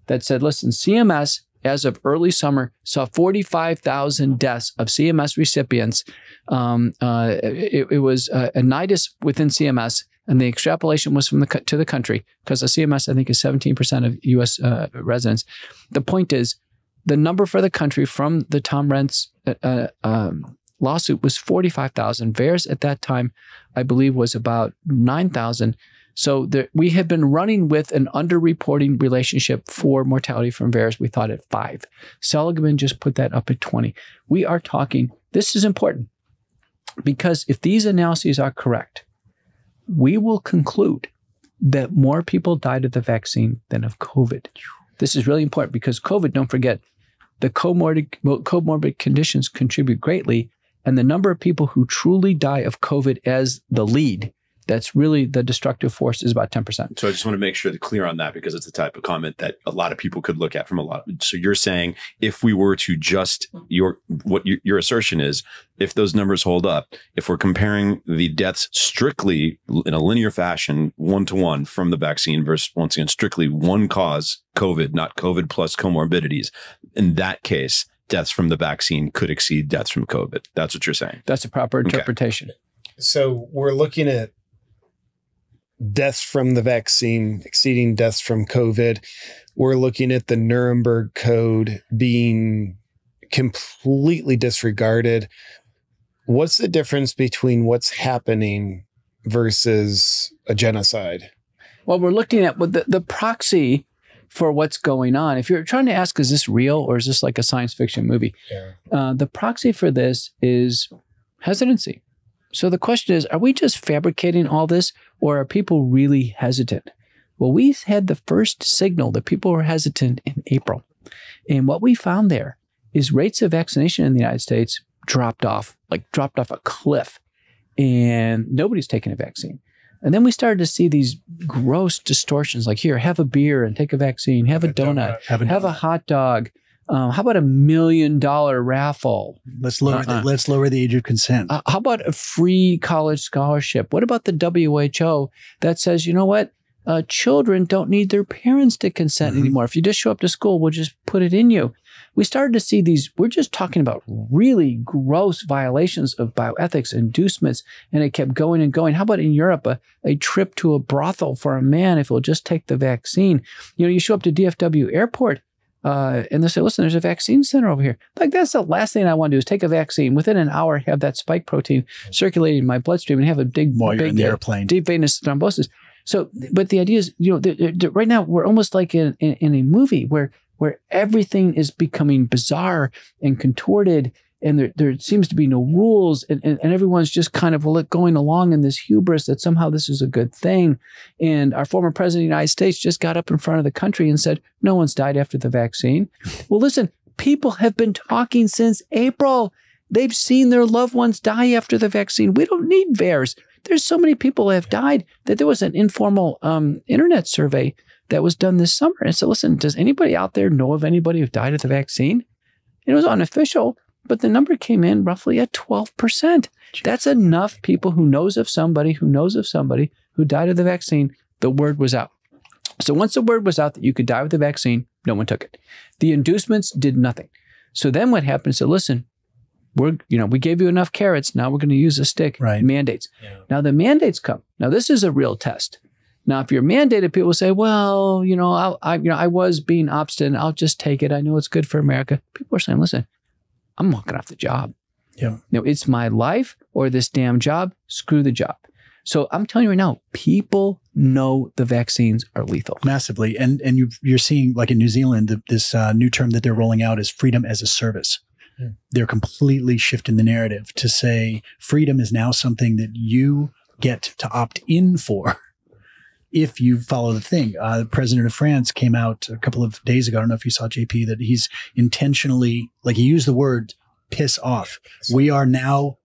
That said, listen, CMS, as of early summer, saw 45,000 deaths of CMS recipients. It was a nidus within CMS, and the extrapolation was from to the country, because the CMS, I think, is 17% of U.S. residents. The point is, the number for the country from the Tom Rentz lawsuit was 45,000. VAERS at that time, I believe, was about 9,000. So we had been running with an underreporting relationship for mortality from VAERS. We thought at 5. Seligman just put that up at 20. We are talking, this is important, because if these analyses are correct, we will conclude that more people died of the vaccine than of COVID. This is really important because COVID, don't forget, the comorbid conditions contribute greatly, and the number of people who truly die of COVID as the lead, that's really the destructive force, is about 10%. So I just want to make sure they're clear on that, because it's the type of comment that a lot of people could look at from a lot. So you're saying if we were to just your assertion is, if those numbers hold up, if we're comparing the deaths strictly in a linear fashion, 1-to-1 from the vaccine versus, once again, strictly one cause, COVID, not COVID plus comorbidities, in that case, deaths from the vaccine could exceed deaths from COVID. That's what you're saying. That's a proper interpretation. Okay. So we're looking at deaths from the vaccine exceeding deaths from COVID. We're looking at the Nuremberg Code being completely disregarded. What's the difference between what's happening versus a genocide? Well, we're looking at the proxy for what's going on. If you're trying to ask, is this real or is this like a science fiction movie? Yeah. The proxy for this is hesitancy. So the question is, are we just fabricating all this, or are people really hesitant? Well, we had the first signal that people were hesitant in April. And what we found there is rates of vaccination in the United States dropped off a cliff, and nobody's taking a vaccine. And then we started to see these gross distortions, like, here, have a beer and take a vaccine, have a donut, have a hot dog. How about $1 million raffle? Let's lower the age of consent. How about a free college scholarship? What about the WHO that says, you know what? Children don't need their parents to consent anymore. If you just show up to school, we'll just put it in you. We started to see these, we're just talking about really gross violations of bioethics, inducements, and it kept going and going. How about in Europe, a trip to a brothel for a man if he'll just take the vaccine? You know, you show up to DFW airport, and they say, listen, there's a vaccine center over here. Like, that's the last thing I want to do is take a vaccine. Within an hour, have that spike protein circulating in my bloodstream and have a big deep venous thrombosis. So, but the idea is, you know, right now we're almost like in a movie where everything is becoming bizarre and contorted, and there seems to be no rules, and everyone's just kind of going along in this hubris that somehow this is a good thing. And our former president of the United States just got up in front of the country and said, no one's died after the vaccine. Well, listen, people have been talking since April. They've seen their loved ones die after the vaccine. We don't need VAERS. There's so many people who have died that there was an informal internet survey that was done this summer. And I said, listen, does anybody out there know of anybody who died of the vaccine? It was unofficial, but the number came in roughly at 12%. That's enough people who knows of somebody who died of the vaccine. The word was out. So once the word was out that you could die with the vaccine, no one took it. The inducements did nothing. So then what happened? So listen, we gave you enough carrots. Now we're going to use a stick. Right. Mandates. Yeah. Now the mandates come. Now this is a real test. Now if you're mandated, people say, well, I was being obstinate. I'll just take it. I know it's good for America. People are saying, listen, I'm walking off the job. Yeah. It's my life or this damn job. Screw the job. So I'm telling you right now, people know the vaccines are lethal. Massively. And you're seeing, like in New Zealand, this new term that they're rolling out is freedom as a service. They're completely shifting the narrative to say freedom is now something that you get to opt in for if you follow the thing. The president of France came out a couple of days ago. I don't know if you saw, JP, that he's intentionally, like he used the word piss off. We are now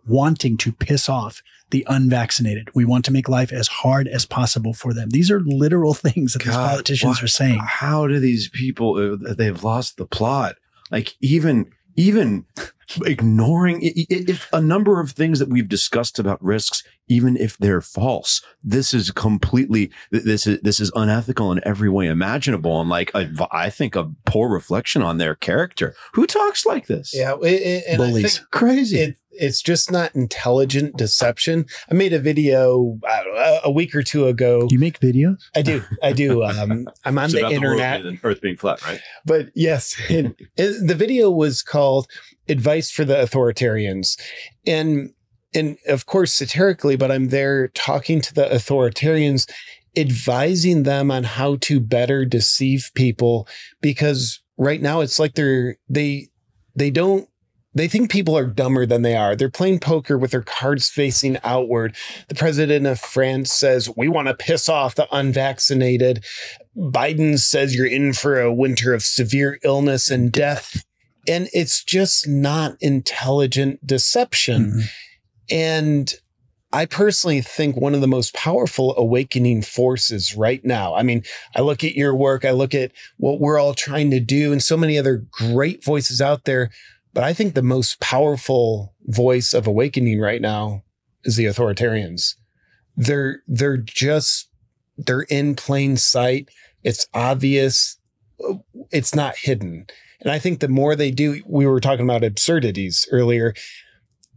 wanting to piss off the unvaccinated. We want to make life as hard as possible for them. These are literal things that these politicians are saying. How do these people, they've lost the plot. Like even ignoring if a number of things that we've discussed about risks, even if they're false, this is unethical in every way imaginable. And like, I think a poor reflection on their character. Who talks like this? Yeah. And bullies. I think crazy. It's just not intelligent deception. I made a video a week or two ago. You make videos? I do. I'm on the internet. The Earth being flat, right? But yes, the video was called Advice for the Authoritarians. And of course, satirically, but I'm there talking to the authoritarians, advising them on how to better deceive people, because right now it's like they think people are dumber than they are. They're playing poker with their cards facing outward. The president of France says, we want to piss off the unvaccinated. Biden says you're in for a winter of severe illness and death. And it's just not intelligent deception. Mm-hmm. And I personally think one of the most powerful awakening forces right now. I mean, I look at your work, I look at what we're all trying to do, and so many other great voices out there. But I think the most powerful voice of awakening right now is the authoritarians. They're in plain sight. It's obvious. It's not hidden. And I think the more they do, we were talking about absurdities earlier.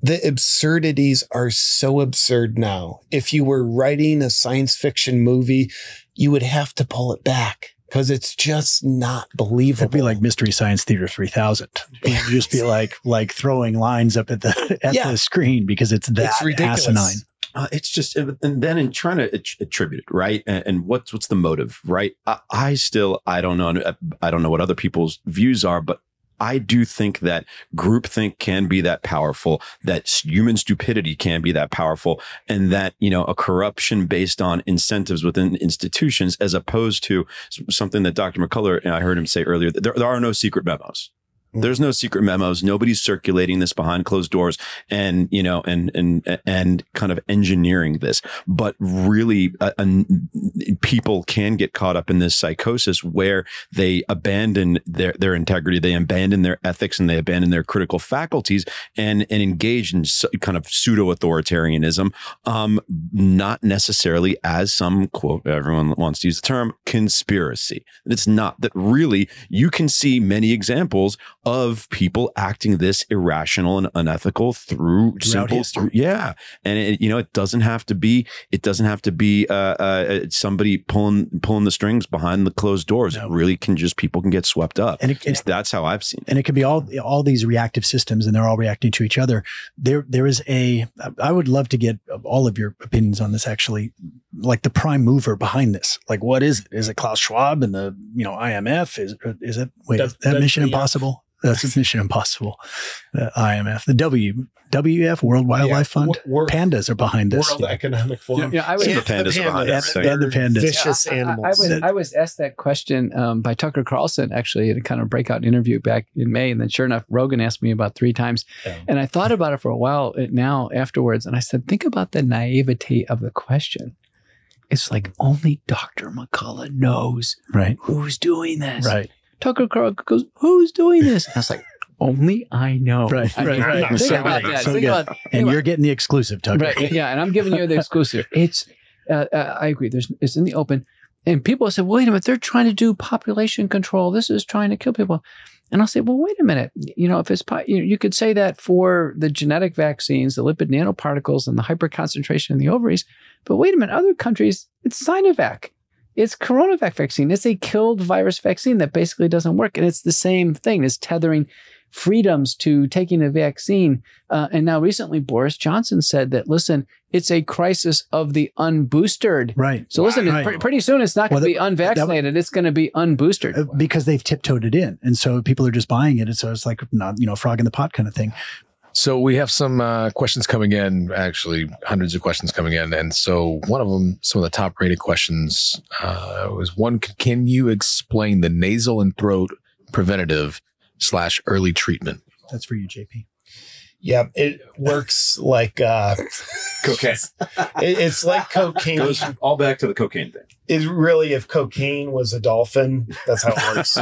The absurdities are so absurd now. If you were writing a science fiction movie, you would have to pull it back, because it's just not believable. It'd be like Mystery Science Theater 3000. It'd just be like throwing lines up at the screen, because it's ridiculous. Asinine. It's just, and then in trying to attribute it, right? And what's the motive, right? I don't know what other people's views are, but I do think that groupthink can be that powerful, that human stupidity can be that powerful, and that, a corruption based on incentives within institutions, as opposed to something that Dr. McCullough, I heard him say earlier, that there are no secret memos. There's no secret memos. Nobody's circulating this behind closed doors and kind of engineering this. But really, people can get caught up in this psychosis where they abandon their integrity, they abandon their ethics, and they abandon their critical faculties and engage in kind of pseudo-authoritarianism, not necessarily as some, quote, everyone wants to use the term, conspiracy. It's not. That really, you can see many examples of people acting this irrational and unethical throughout history. Yeah. And it doesn't have to be somebody pulling the strings behind the closed doors. No. It really can just, people can get swept up. And that's how I've seen it. And it can be all these reactive systems, and they're all reacting to each other. There is I would love to get all of your opinions on this, actually, like the prime mover behind this. Like, what is it? Is it Klaus Schwab and the, IMF? Is it, that Mission Impossible? That's Mission Impossible. The IMF, the WWF, World Wildlife Fund. Pandas are behind this. World Economic Forum. The pandas are behind this. And the pandas. Vicious animals. I was asked that question by Tucker Carlson, actually, in a kind of breakout interview back in May. And then sure enough, Rogan asked me about 3 times. Yeah. And I thought about it for a while now afterwards. And I said, think about the naivety of the question. It's like only Dr. McCullough knows who's doing this. Right. Tucker Carlson goes, who's doing this? And I was like, only I know. Right. Think about that. So good. And you're getting the exclusive, Tucker. Right. Yeah. And I'm giving you the exclusive. It's, I agree. It's in the open. And people say, wait a minute, they're trying to do population control. This is trying to kill people. And I'll say, well, wait a minute. If it's, you could say that for the genetic vaccines, the lipid nanoparticles, and the hyperconcentration in the ovaries. But wait a minute, other countries, it's Sinovac. It's coronavac vaccine. It's a killed virus vaccine that basically doesn't work. And it's the same thing as tethering freedoms to taking a vaccine. And now recently, Boris Johnson said that, listen, it's a crisis of the unboosted. Right. So listen, pretty soon it's not going to be unvaccinated. It's going to be unboosted. Because they've tiptoed it in. And so people are just buying it. And so it's like, not, frog in the pot kind of thing. So we have some questions coming in, actually hundreds of questions coming in. And so one of them, some of the top rated questions was one, can you explain the nasal and throat preventative / early treatment? That's for you, JP. Yeah, it works like cocaine. It's like cocaine. Goes all back to the cocaine thing. Is really, if cocaine was a dolphin, that's how it works.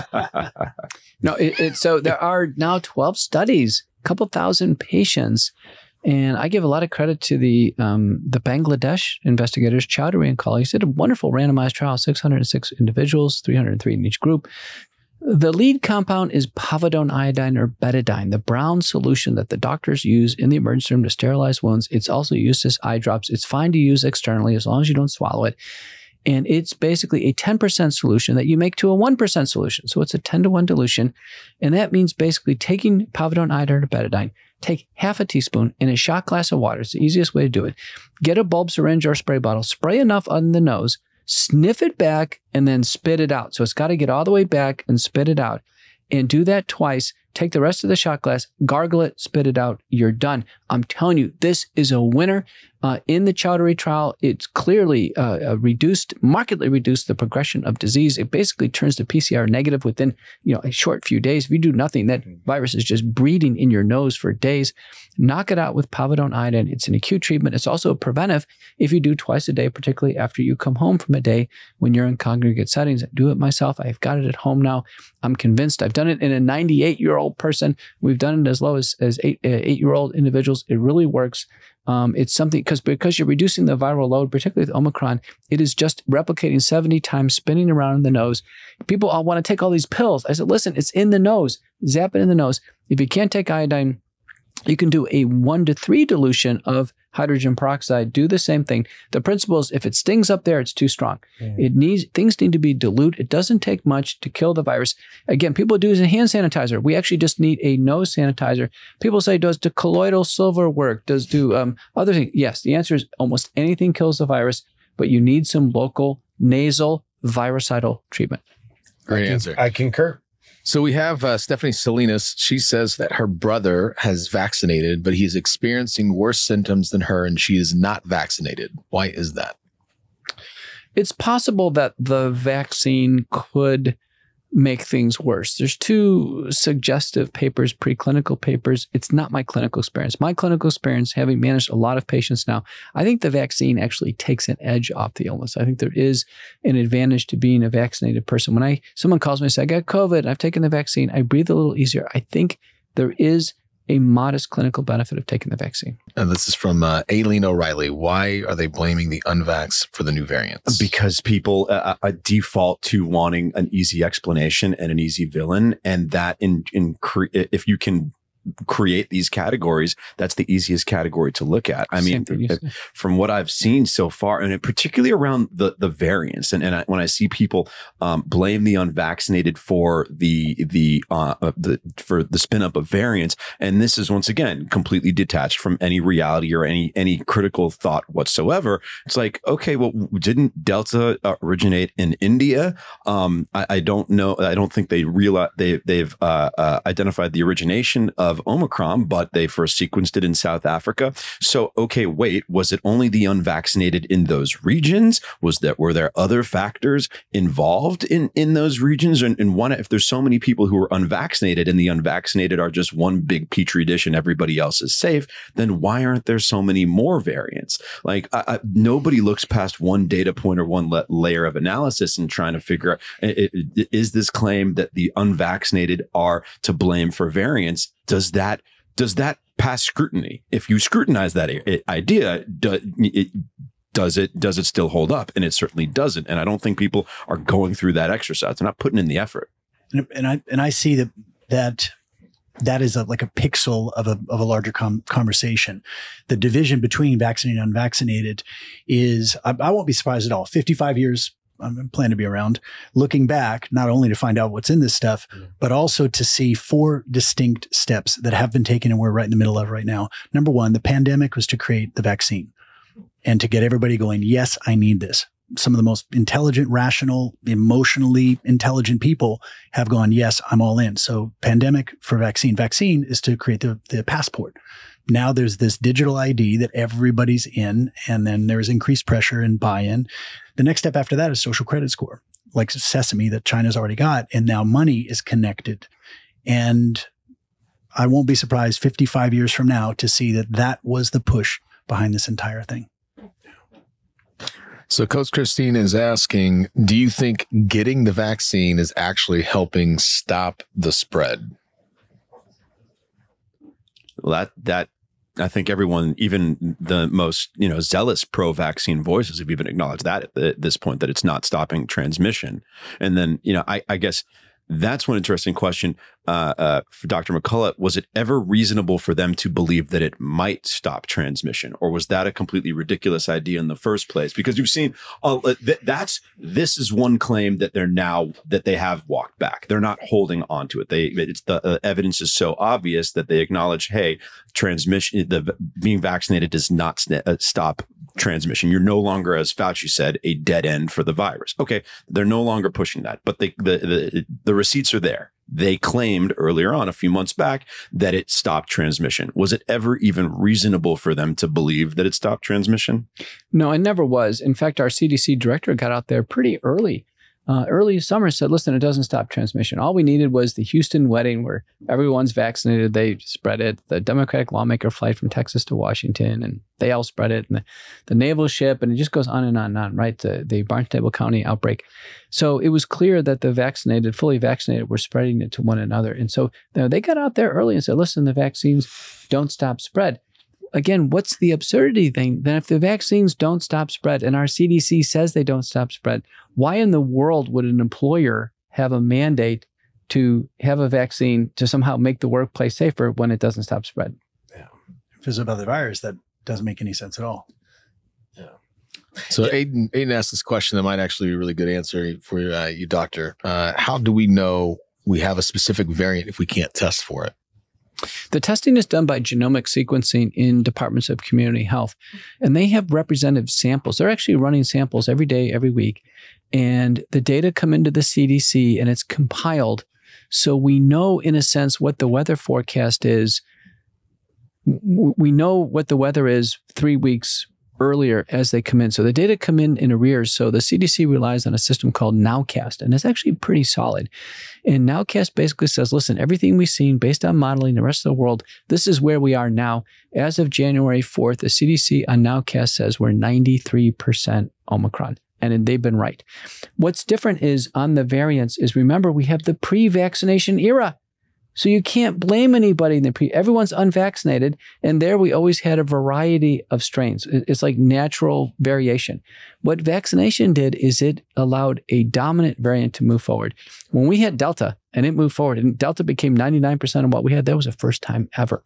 No, so there are now 12 studies, a couple thousand patients, and I give a lot of credit to the Bangladesh investigators, Chowdhury and colleagues. Did a wonderful randomized trial, 606 individuals, 303 in each group. The lead compound is povidone iodine or betadine, the brown solution that the doctors use in the emergency room to sterilize wounds. It's also used as eye drops. It's fine to use externally as long as you don't swallow it. And it's basically a 10% solution that you make to a 1% solution. So it's a 10-to-1 dilution. And that means basically taking povidone iodine or betadine, take half a teaspoon in a shot glass of water. It's the easiest way to do it. Get a bulb syringe or spray bottle, spray enough on the nose, sniff it back, and then spit it out. So it's got to get all the way back and spit it out. And do that twice. Take the rest of the shot glass, gargle it, spit it out. You're done. I'm telling you, this is a winner. In the Chowdhury trial, it's clearly markedly reduced the progression of disease. It basically turns the PCR negative within a short few days. If you do nothing, that virus is just breeding in your nose for days. Knock it out with povidone iodine. It's an acute treatment. It's also a preventive if you do twice a day, particularly after you come home from a day when you're in congregate settings. I do it myself. I've got it at home now. I'm convinced. I've done it in a 98-year-old person. We've done it as low as 8-year-old individuals. It really works. It's something because you're reducing the viral load, particularly with Omicron. It is just replicating 70 times, spinning around in the nose. People all want to take all these pills. I said, listen, it's in the nose. Zap it in the nose. If you can't take iodine, you can do a 1-to-3 dilution of hydrogen peroxide. Do the same thing. The principle is if it stings up there, it's too strong. Things need to be dilute. It doesn't take much to kill the virus. Again, people do it in hand sanitizer. We actually just need a nose sanitizer. People say, does the colloidal silver work? Does other things? Yes, the answer is almost anything kills the virus, but you need some local nasal virucidal treatment. Great answer. I concur. So we have Stephanie Salinas. She says that her brother has vaccinated, but he's experiencing worse symptoms than her, and she is not vaccinated. Why is that? It's possible that the vaccine could make things worse. There's two suggestive papers, preclinical papers. It's not my clinical experience. My clinical experience, having managed a lot of patients now, I think the vaccine actually takes an edge off the illness. I think there is an advantage to being a vaccinated person. When someone calls me and says, I got COVID, I've taken the vaccine, I breathe a little easier. I think there is a modest clinical benefit of taking the vaccine. And this is from Aileen O'Reilly. Why are they blaming the unvax for the new variants? Because people default to wanting an easy explanation and an easy villain. And that if you can create these categories, that's the easiest category to look at. I mean, from what I've seen so far, and particularly around the variants, and when I see people blame the unvaccinated for the spin up of variants, and this is once again completely detached from any reality or any critical thought whatsoever. It's like, okay, well, didn't Delta originate in India? I don't know. I don't think they realize they've identified the origination of of Omicron, but they first sequenced it in South Africa. So, okay, wait, was it only the unvaccinated in those regions? Were there other factors involved in those regions? And one, if there's so many people who are unvaccinated and the unvaccinated are just one big petri dish and everybody else is safe, then why aren't there so many more variants? Like nobody looks past one data point or one layer of analysis and trying to figure out, is this claim that the unvaccinated are to blame for variants? Does that pass scrutiny? If you scrutinize that idea, does it still hold up? And it certainly doesn't. And I don't think people are going through that exercise. They're not putting in the effort. And I see that is like a pixel of a larger conversation. The division between vaccinated and unvaccinated is, I won't be surprised at all. 55 years, I plan to be around, looking back, not only to find out what's in this stuff, but also to see 4 distinct steps that have been taken and we're right in the middle of right now. Number 1, the pandemic was to create the vaccine and to get everybody going, yes, I need this. Some of the most intelligent, rational, emotionally intelligent people have gone, yes, I'm all in. So pandemic for vaccine. Vaccine is to create the passport. Now there's this digital ID that everybody's in, and then there's increased pressure and buy-in. The next step after that is social credit score, like Sesame that China's already got, and now money is connected. And I won't be surprised 55 years from now to see that was the push behind this entire thing. So Coach Christine is asking, do you think getting the vaccine is actually helping stop the spread? Well, that I think everyone, even the most zealous pro-vaccine voices, have even acknowledged that at this point, that it's not stopping transmission. And then I guess that's one interesting question for Dr. McCullough. Was it ever reasonable for them to believe that it might stop transmission, or was that a completely ridiculous idea in the first place? Because you've seen this is one claim that they have walked back. They're not holding on to it. The evidence is so obvious that they acknowledge, hey, transmission, being vaccinated does not stop transmission. You're no longer, as Fauci said, a dead end for the virus. Okay, they're no longer pushing that, but the receipts are there. They claimed earlier on, a few months back, that it stopped transmission. Was it ever even reasonable for them to believe that it stopped transmission? No, it never was. In fact, our CDC director got out there pretty early summer, said, listen, it doesn't stop transmission. All we needed was the Houston wedding where everyone's vaccinated. They spread it. The Democratic lawmaker flight from Texas to Washington, and they all spread it. And the naval ship, and it just goes on and on and on, right? The Barnstable County outbreak. So it was clear that the fully vaccinated were spreading it to one another. And so they got out there early and said, listen, the vaccines don't stop spread. Again, what's the absurdity thing? Then if the vaccines don't stop spread and our CDC says they don't stop spread, why in the world would an employer have a mandate to have a vaccine to somehow make the workplace safer when it doesn't stop spread? Yeah. If it's about the virus, that doesn't make any sense at all. Yeah. So Aiden asked this question that might actually be a really good answer for you, doctor. How do we know we have a specific variant if we can't test for it? The testing is done by genomic sequencing in departments of community health, and they have representative samples. They're actually running samples every day, every week, and the data come into the CDC and it's compiled. So we know, in a sense, what the weather forecast is. We know what the weather is 3 weeks earlier as they come in. So the data come in arrears. So the CDC relies on a system called Nowcast, and it's actually pretty solid. And Nowcast basically says, listen, everything we've seen based on modeling the rest of the world, this is where we are now. As of January 4th, the CDC on Nowcast says we're 93% Omicron. And they've been right. What's different is on the variants is, remember, we have the pre-vaccination era. So you can't blame anybody. Everyone's unvaccinated. And there we always had a variety of strains. It's like natural variation. What vaccination did is it allowed a dominant variant to move forward. When we had Delta and it moved forward and Delta became 99% of what we had, that was the first time ever.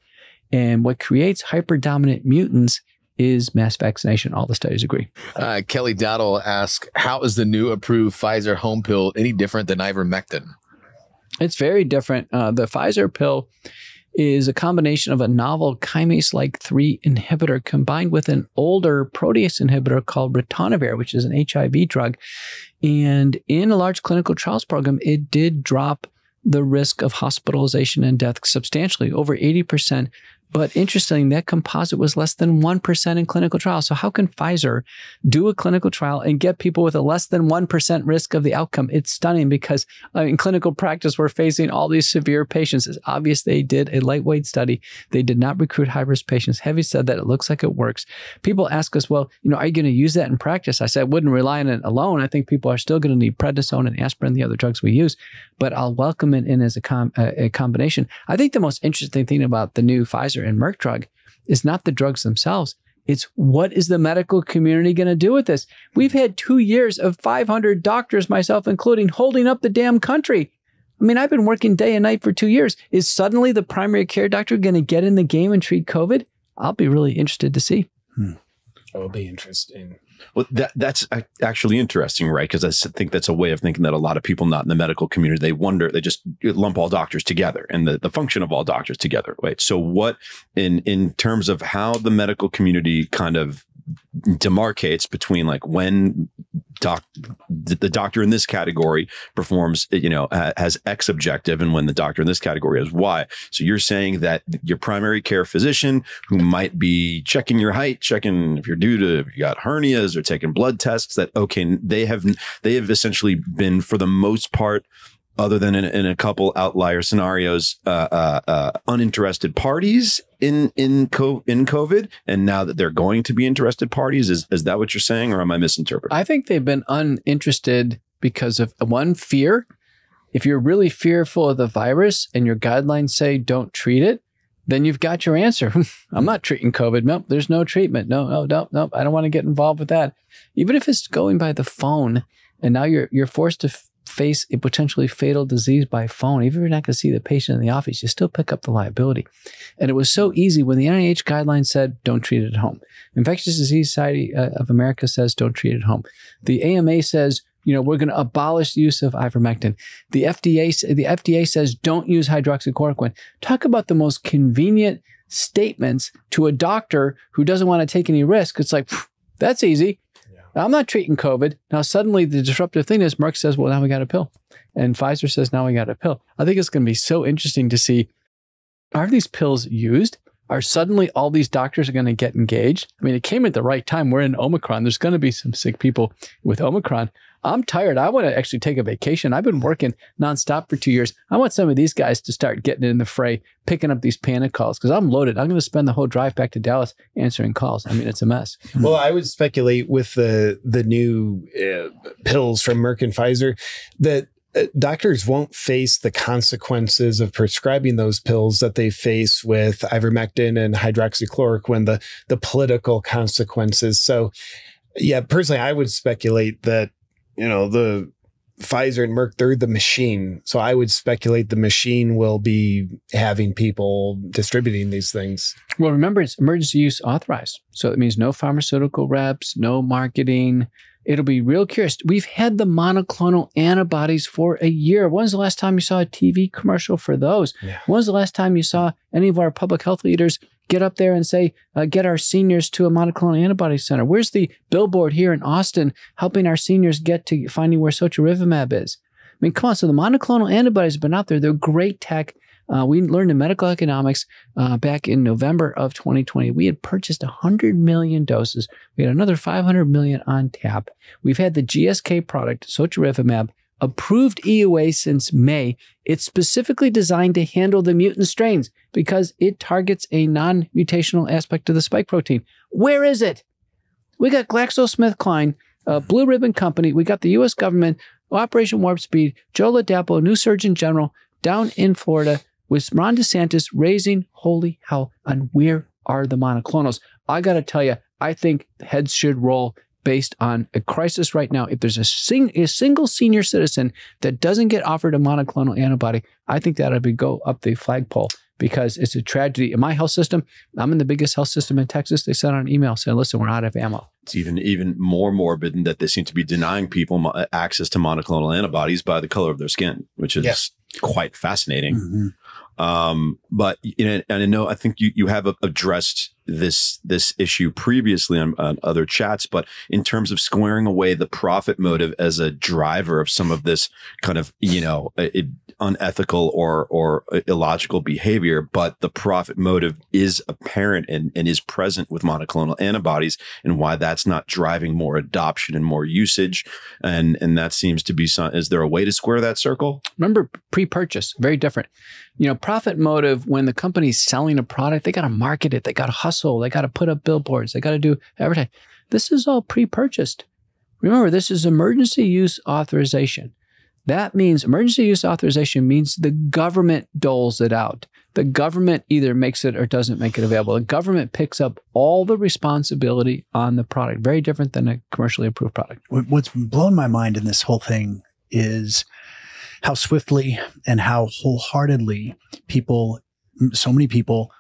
And what creates hyper-dominant mutants is mass vaccination. All the studies agree. Kelly Dowdle asks, how is the new approved Pfizer home pill any different than ivermectin? It's very different. The Pfizer pill is a combination of a novel kinase-like 3 inhibitor combined with an older protease inhibitor called ritonavir, which is an HIV drug. And in a large clinical trials program, it did drop the risk of hospitalization and death substantially, over 80%. But interestingly, that composite was less than 1% in clinical trials. So how can Pfizer do a clinical trial and get people with a less than 1% risk of the outcome? It's stunning because in clinical practice, we're facing all these severe patients. It's obvious they did a lightweight study. They did not recruit high-risk patients. Having said that, it looks like it works. People ask us, well, are you going to use that in practice? I said, I wouldn't rely on it alone. I think people are still going to need prednisone and aspirin, the other drugs we use, but I'll welcome it in as a combination. I think the most interesting thing about the new Pfizer and Merck drug is not the drugs themselves. It's what is the medical community going to do with this? We've had 2 years of 500 doctors, myself including, holding up the damn country. I mean, I've been working day and night for 2 years. Is suddenly the primary care doctor going to get in the game and treat COVID? I'll be really interested to see. That will be interesting. Well, that's actually interesting, right? Because I think that's a way of thinking that a lot of people not in the medical community, they just lump all doctors together and the function of all doctors together, right? So what, in terms of how the medical community kind of demarcates between like when the doctor in this category performs, has X objective, and when the doctor in this category has Y. So you're saying that your primary care physician, who might be checking your height, checking if you got hernias or taking blood tests, that they have essentially been, for the most part, other than in a couple outlier scenarios, uninterested parties in COVID, and now that they're going to be interested parties, is that what you're saying, or am I misinterpreting? I think they've been uninterested because of one, fear. If you're really fearful of the virus and your guidelines say don't treat it, then you've got your answer. I'm not treating COVID. Nope, there's no treatment. No, I don't want to get involved with that. Even if it's going by the phone, and now you're forced to face a potentially fatal disease by phone. Even if you're not going to see the patient in the office, you still pick up the liability. And it was so easy when the NIH guidelines said, don't treat it at home. Infectious Disease Society of America says, don't treat it at home. The AMA says, we're going to abolish the use of ivermectin. The FDA says, don't use hydroxychloroquine. Talk about the most convenient statements to a doctor who doesn't want to take any risk. It's like, that's easy. I'm not treating COVID. Now, suddenly the disruptive thing is Merck says, well, now we got a pill. And Pfizer says, now we got a pill. I think it's going to be so interesting to see, are these pills used? Are suddenly all these doctors are going to get engaged? I mean, it came at the right time. We're in Omicron. There's going to be some sick people with Omicron. I'm tired. I want to actually take a vacation. I've been working nonstop for 2 years. I want some of these guys to start getting in the fray, picking up these panic calls, because I'm loaded. I'm going to spend the whole drive back to Dallas answering calls. I mean, it's a mess. Well, I would speculate with the new pills from Merck and Pfizer that doctors won't face the consequences of prescribing those pills that they face with ivermectin and hydroxychloroquine, the political consequences. So, yeah, personally, I would speculate that, the Pfizer and Merck, they're the machine. So I would speculate the machine will be having people distributing these things. Well, remember, it's emergency use authorized. So it means no pharmaceutical reps, no marketing. It'll be real curious. We've had the monoclonal antibodies for a year. When's the last time you saw a TV commercial for those? Yeah. When's the last time you saw any of our public health leaders get up there and say, get our seniors to a monoclonal antibody center? Where's the billboard here in Austin helping our seniors get to finding where sotorivimab is? I mean, come on. So the monoclonal antibodies have been out there. They're great tech. We learned in medical economics back in November of 2020. We had purchased 100 million doses. We had another 500 million on tap. We've had the GSK product, sotorivimab, approved EUA since May. It's specifically designed to handle the mutant strains because it targets a non-mutational aspect of the spike protein. Where is it? We got GlaxoSmithKline, a blue ribbon company. We got the U.S. government, Operation Warp Speed, Joe Ladapo, new Surgeon General, down in Florida with Ron DeSantis raising holy hell on where are the monoclonals. I got to tell you, I think heads should roll based on a crisis right now. If there's a single senior citizen that doesn't get offered a monoclonal antibody, I think that ought to go up the flagpole because it's a tragedy. In my health system, I'm in the biggest health system in Texas. They sent out an email saying, listen, we're out of ammo. It's even more morbid in that they seem to be denying people access to monoclonal antibodies by the color of their skin, which is quite fascinating. Mm-hmm. But and I know I think you have addressed this issue previously on other chats, but in terms of squaring away the profit motive as a driver of some of this kind of unethical or illogical behavior, but the profit motive is apparent and is present with monoclonal antibodies, and why that's not driving more adoption and more usage. And that seems to be is there a way to square that circle? Remember, pre-purchase, very different. Profit motive, when the company's selling a product, they got to market it. They got to hustle. They got to put up billboards. They got to do advertising. This is all pre-purchased. Remember, this is emergency use authorization. That means emergency use authorization means the government doles it out. The government either makes it or doesn't make it available. The government picks up all the responsibility on the product. Very different than a commercially approved product. What's blown my mind in this whole thing is how swiftly and how wholeheartedly so many people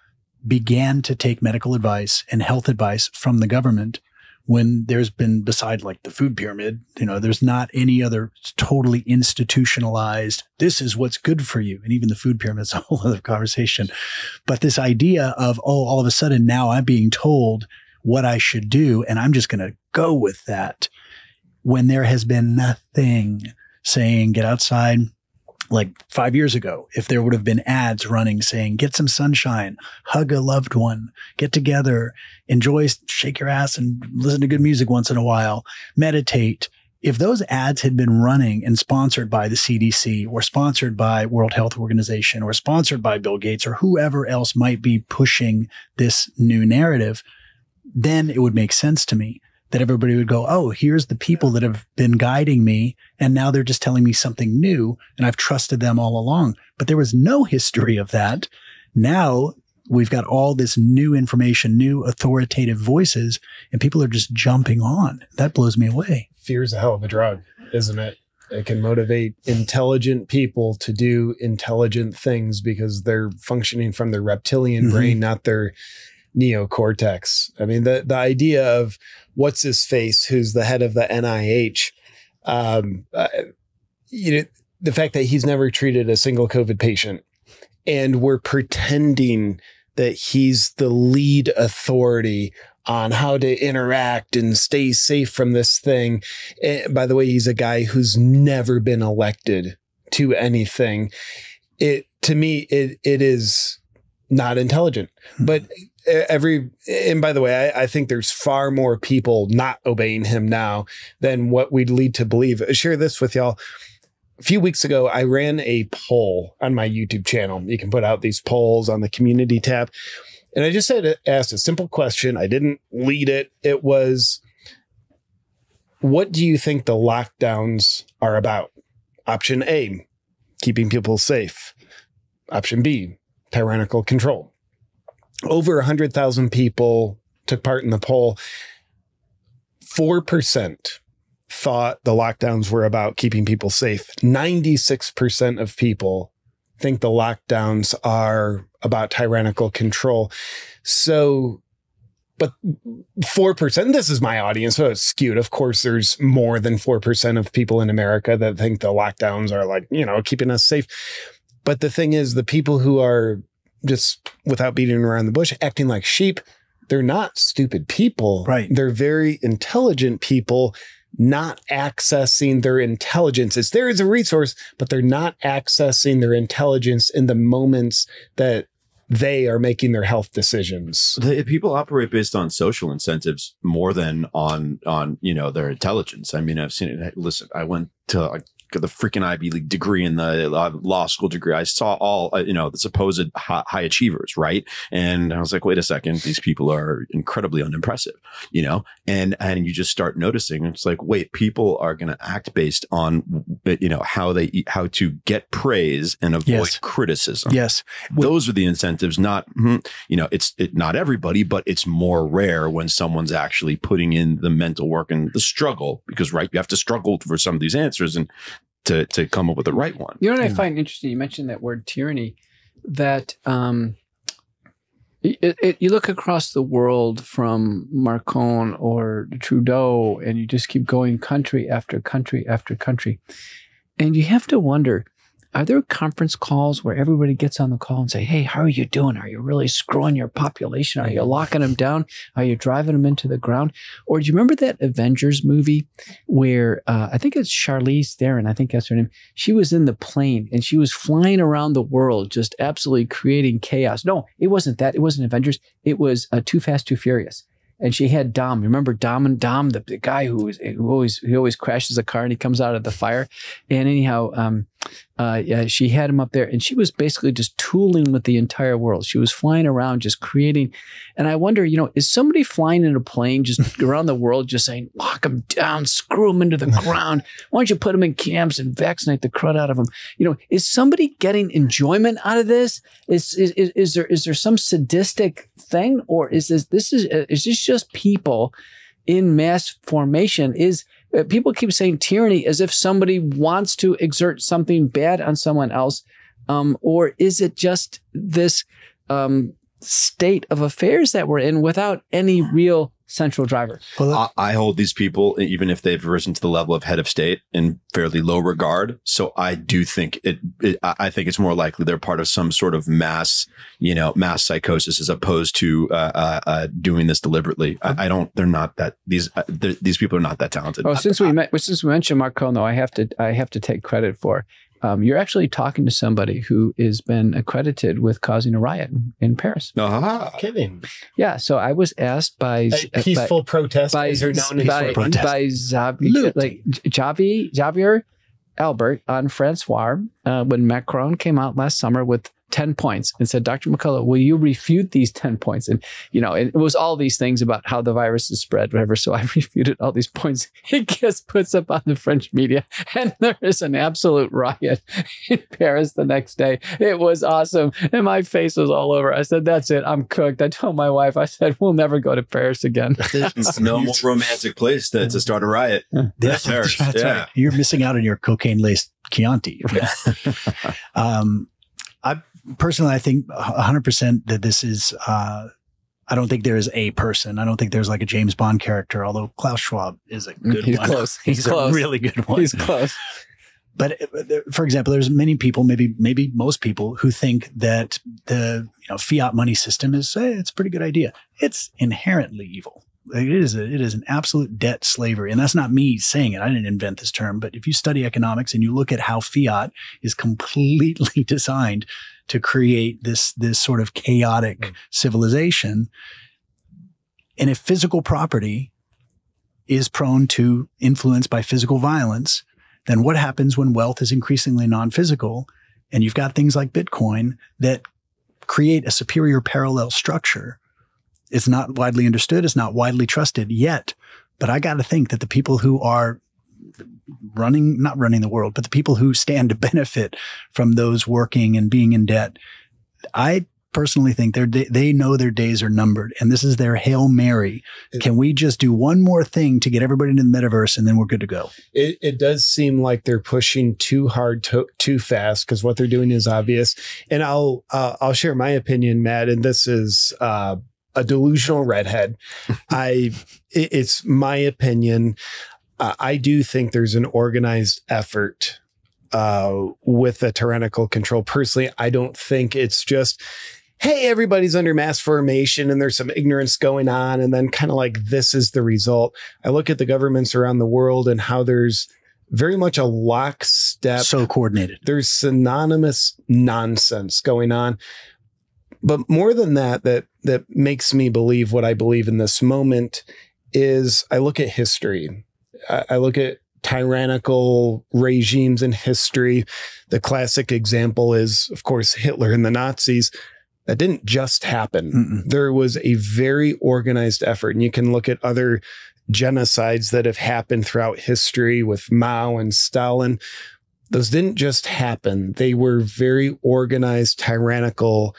began to take medical advice and health advice from the government, when there's been, beside like the food pyramid, there's not any other totally institutionalized, this is what's good for you. And even the food pyramid is a whole other conversation. But this idea of, all of a sudden now I'm being told what I should do, and I'm just going to go with that, when there has been nothing saying get outside. Like 5 years ago, if there would have been ads running saying, get some sunshine, hug a loved one, get together, enjoy, shake your ass and listen to good music once in a while, meditate. If those ads had been running and sponsored by the CDC or sponsored by World Health Organization or sponsored by Bill Gates or whoever else might be pushing this new narrative, then it would make sense to me that everybody would go, oh, here's the people that have been guiding me, and now they're just telling me something new, and I've trusted them all along. But there was no history of that. Now we've got all this new information, new authoritative voices, and people are just jumping on. That blows me away. Fear's a hell of a drug, isn't it? It can motivate intelligent people to do intelligent things because they're functioning from their reptilian brain, not their neocortex. I mean, the idea of what's his face, who's the head of the NIH, the fact that he's never treated a single COVID patient, and we're pretending that he's the lead authority on how to interact and stay safe from this thing. And by the way, he's a guy who's never been elected to anything. To me, it is not intelligent, but and by the way, I think there's far more people not obeying him now than what we'd lead to believe. I'll share this with y'all. A few weeks ago, I ran a poll on my YouTube channel. You can put out these polls on the community tab. And I just asked a simple question. I didn't lead it. It was, what do you think the lockdowns are about? Option A, keeping people safe. Option B, tyrannical control. Over 100,000 people took part in the poll. 4% thought the lockdowns were about keeping people safe. 96% of people think the lockdowns are about tyrannical control. So, but 4%, this is my audience, so it's skewed. Of course, there's more than 4% of people in America that think the lockdowns are like, keeping us safe. But the thing is, the people who are, just without beating around the bush, acting like sheep, they're not stupid people. Right. They're very intelligent people not accessing their intelligence. It's there as a resource, but they're not accessing their intelligence in the moments that they are making their health decisions. People operate based on social incentives more than on their intelligence. I mean, I've seen it. Listen, I went to the freaking Ivy League degree and the law school degree. I saw all, the supposed high achievers, right? And I was like, wait a second, these people are incredibly unimpressive, and you just start noticing, it's like, wait, people are going to act based on, how to get praise and avoid criticism. Yes. Those are the incentives, not, it's not everybody, but it's more rare when someone's actually putting in the mental work and the struggle, because, right, you have to struggle for some of these answers and to come up with the right one. You know what I find interesting? You mentioned that word tyranny, that you look across the world from Macron or Trudeau, and you just keep going country after country after country. And you have to wonder, are there conference calls where everybody gets on the call and say, hey, how are you doing? Are you really screwing your population? Are you locking them down? Are you driving them into the ground? Or do you remember that Avengers movie where I think it's Charlize Theron, I think that's her name. She was in the plane and she was flying around the world, just absolutely creating chaos. No, it wasn't that. It wasn't Avengers. It was Too Fast, Too Furious. And she had Dom. Remember Dom, the guy who always crashes a car and he comes out of the fire. And anyhow, she had him up there, and she was basically just tooling with the entire world. She was flying around, just creating. And I wonder, is somebody flying in a plane just around the world, just saying, lock them down, screw them into the ground. Why don't you put them in camps and vaccinate the crud out of them? Is somebody getting enjoyment out of this? Is there some sadistic thing, or is this just people in mass formation? People keep saying tyranny as if somebody wants to exert something bad on someone else, or is it just this state of affairs that we're in without any real central driver? Well, I hold these people, even if they've risen to the level of head of state, in fairly low regard. So I do think I think it's more likely they're part of some sort of mass psychosis, as opposed to doing this deliberately. They're not that, these people are not that talented. Oh, since we mentioned Mark Cohen, though, I have to take credit for. You're actually talking to somebody who has been accredited with causing a riot in Paris. Kidding. Yeah. So I was asked by peaceful protesters are known as by Javier Albert on Francois when Macron came out last summer with 10 points and said, Dr. McCullough, will you refute these 10 points? And, it was all these things about how the virus is spread, whatever. So I refuted all these points. He just puts up on the French media, and there is an absolute riot in Paris the next day. It was awesome. And my face was all over. I said, that's it. I'm cooked. I told my wife, I said, we'll never go to Paris again. There's no more romantic place to start a riot. That's Paris. That's right. You're missing out on your cocaine-laced Chianti. I think 100% that this is, I don't think there is a person. I don't think there's like a James Bond character, although Klaus Schwab is a good one. Close. He's close. A really good one. He's close. But for example, there's many people, maybe most people, who think that the fiat money system is it's a pretty good idea. It's inherently evil. It is an absolute debt slavery. And that's not me saying it. I didn't invent this term. But if you study economics and you look at how fiat is completely designed to create this sort of chaotic civilization, and if physical property is prone to influence by physical violence, then what happens when wealth is increasingly non-physical and you've got things like Bitcoin that create a superior parallel structure? It's not widely understood. It's not widely trusted yet. But I got to think that the people who are not running the world, but the people who stand to benefit from those working and being in debt, I personally think they know their days are numbered, and this is their Hail Mary. Can we just do one more thing to get everybody into the metaverse, and then we're good to go? It does seem like they're pushing too hard, too fast, because what they're doing is obvious. And I'll share my opinion, Matt, and this is a delusional redhead. It's my opinion. I do think there's an organized effort with the tyrannical control. Personally, I don't think it's just, hey, everybody's under mass formation and there's some ignorance going on, and then kind of like this is the result. I look at the governments around the world and how there's very much a lockstep. So coordinated. There's synonymous nonsense going on. But more than that makes me believe what I believe in this moment is I look at history. I look at tyrannical regimes in history. The classic example is, of course, Hitler and the Nazis. That didn't just happen. There was a very organized effort. And you can look at other genocides that have happened throughout history with Mao and Stalin. Those didn't just happen. They were very organized, tyrannical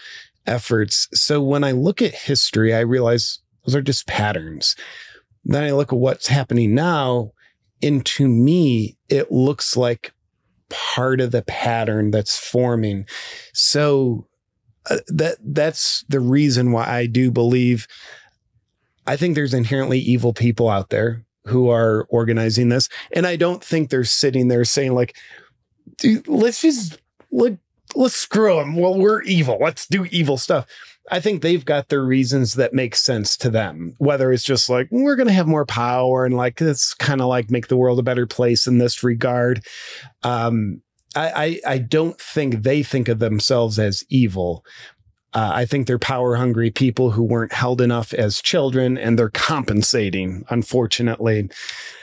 efforts. So when I look at history, I realize those are just patterns. Then I look at what's happening now, and to me, it looks like part of the pattern that's forming. So that's the reason why I do believe, I think there's inherently evil people out there who are organizing this. And I don't think they're sitting there saying like, dude, let's just let's screw them. Well, we're evil. Let's do evil stuff. I think they've got their reasons that make sense to them, whether it's just like, we're going to have more power and like, it's kind of like make the world a better place in this regard. I don't think they think of themselves as evil. I think they're power hungry people who weren't held enough as children, and they're compensating, unfortunately.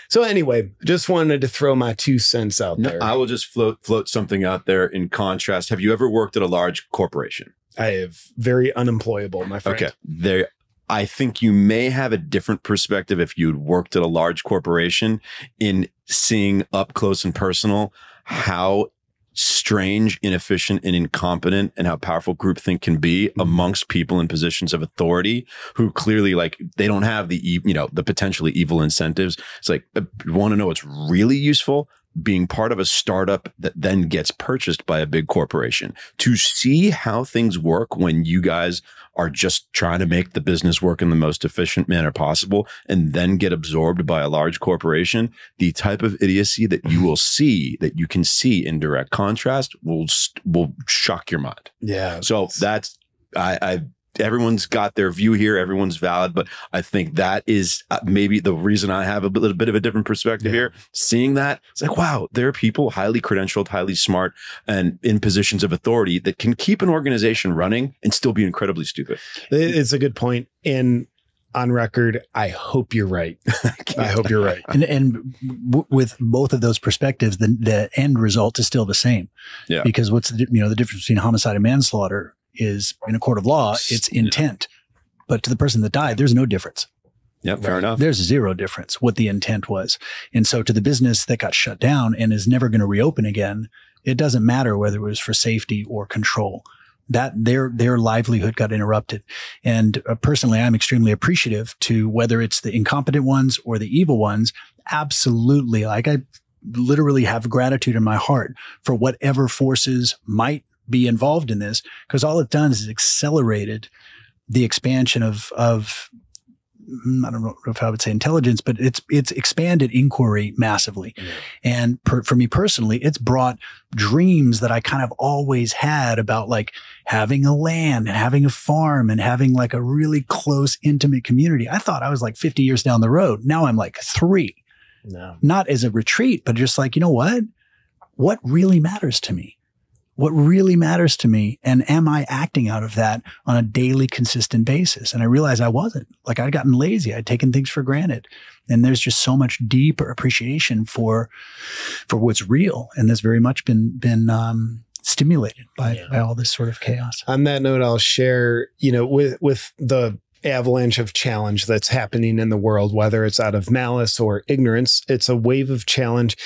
So anyway, just wanted to throw my 2 cents out there. I will just float something out there in contrast. Have you ever worked at a large corporation? I have. Very unemployable, my friend. Okay. I think you may have a different perspective if you'd worked at a large corporation in seeing up close and personal how strange, inefficient, and incompetent and how powerful groupthink can be amongst people in positions of authority who clearly like they don't have the, the potentially evil incentives. It's like, you want to know what's really useful? Being part of a startup that then gets purchased by a big corporation to see how things work when you guys are just trying to make the business work in the most efficient manner possible and then get absorbed by a large corporation. The type of idiocy that you will see, that you can see in direct contrast will shock your mind. Yeah. So that's, everyone's got their view here. Everyone's valid, but I think that is maybe the reason I have a little bit of a different perspective here. Seeing that, it's like, wow, there are people highly credentialed, highly smart, and in positions of authority that can keep an organization running and still be incredibly stupid. It's a good point. And on record, I hope you're right. I hope you're right. And with both of those perspectives, the end result is still the same. Yeah. Because what's the difference between homicide and manslaughter is in a court of law, it's intent. But to the person that died, there's no difference. Yeah, fair enough. There's zero difference what the intent was. And so to the business that got shut down and is never going to reopen again, it doesn't matter whether it was for safety or control. That their livelihood got interrupted. And personally, I'm extremely appreciative to whether it's the incompetent ones or the evil ones. Absolutely. Like I literally have gratitude in my heart for whatever forces might be involved in this, because all it's done is accelerated the expansion of I don't know if I would say intelligence, but it's expanded inquiry massively. Yeah. And for me personally, it's brought dreams that I kind of always had about like having a land and having a farm and having like a really close, intimate community. I thought I was like 50 years down the road. Now I'm like 3. No. Not as a retreat, but just like, you know what? What really matters to me? What really matters to me, and am I acting out of that on a daily, consistent basis? And I realized I wasn't. Like I'd gotten lazy. I'd taken things for granted. And there's just so much deeper appreciation for what's real. And that's very much been stimulated by all this sort of chaos. On that note, I'll share, with the avalanche of challenge that's happening in the world, whether it's out of malice or ignorance, it's a wave of challenge.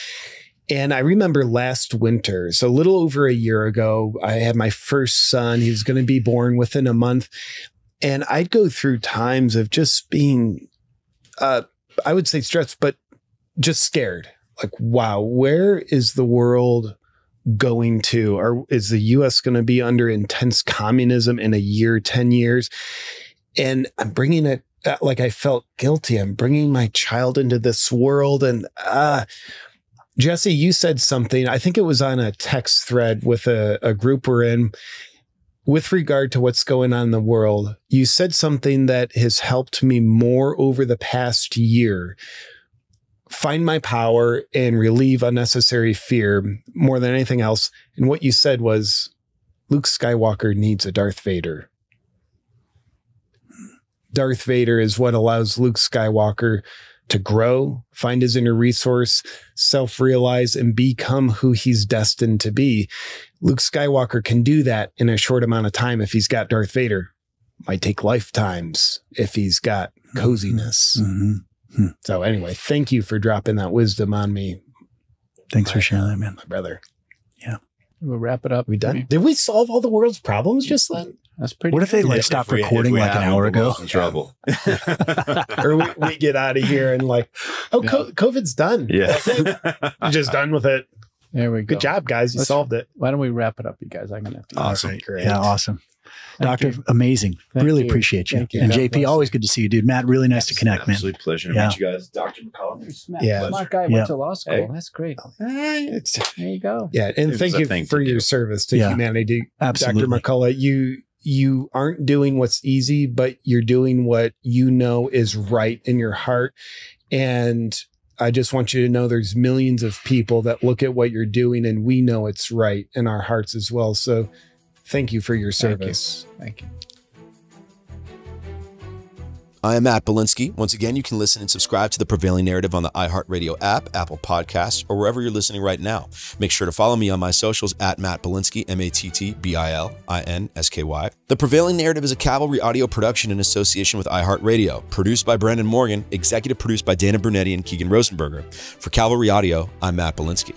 And I remember last winter, so a little over a year ago, I had my first son. He was going to be born within a month. And I'd go through times of just being, I would say stressed, but just scared. Like, wow, where is the world going to? Or is the U.S. going to be under intense communism in a year, 10 years? And I'm bringing it, like I felt guilty. I'm bringing my child into this world. And Jesse, you said something, I think it was on a text thread with a group we're in with regard to what's going on in the world. You said something that has helped me more over the past year find my power and relieve unnecessary fear more than anything else. And what you said was, Luke Skywalker needs a Darth Vader. Darth Vader is what allows Luke Skywalker to grow, find his inner resource, self-realize, and become who he's destined to be. Luke Skywalker can do that in a short amount of time if he's got Darth Vader. Might take lifetimes if he's got coziness. Mm-hmm. So anyway, thank you for dropping that wisdom on me. Thanks for sharing that, man. My brother. Yeah. We'll wrap it up. We done? Did we solve all the world's problems just then? That's pretty. What if they stopped recording like an hour ago? In trouble. Or we get out of here and like, COVID's done. Yeah. You're just done with it. There we go. Good job, guys. You solved it. Why don't we wrap it up, you guys? I'm going to have to. Awesome. Great. Yeah, awesome. Doctor, you. amazing. Thank Really you. appreciate you. Thank you. And God JP, bless. always good to see you, dude. Matt, really nice to connect, man. Absolute pleasure to Yeah. meet you guys. Dr. McCullough. Smart, Yeah. smart guy, Yeah. went to law school. Hey. That's great. There There you go. Yeah, and It thank was a you thing for to your do. service to Yeah. humanity, Absolutely. Dr. McCullough. You aren't doing what's easy, but you're doing what you know is right in your heart. And I just want you to know there's millions of people that look at what you're doing, and we know it's right in our hearts as well. So thank you for your service. Thank you. I am Matt Bilinsky. Once again, you can listen and subscribe to The Prevailing Narrative on the iHeart Radio app, Apple Podcasts, or wherever you're listening right now. Make sure to follow me on my socials at Matt Bilinsky, MattBilinsky. The Prevailing Narrative is a Cavalry audio production in association with iHeart Radio. Produced by Brandon Morgan, executive produced by Dana Brunetti and Keegan Rosenberger. For Cavalry Audio, I'm Matt Bilinsky.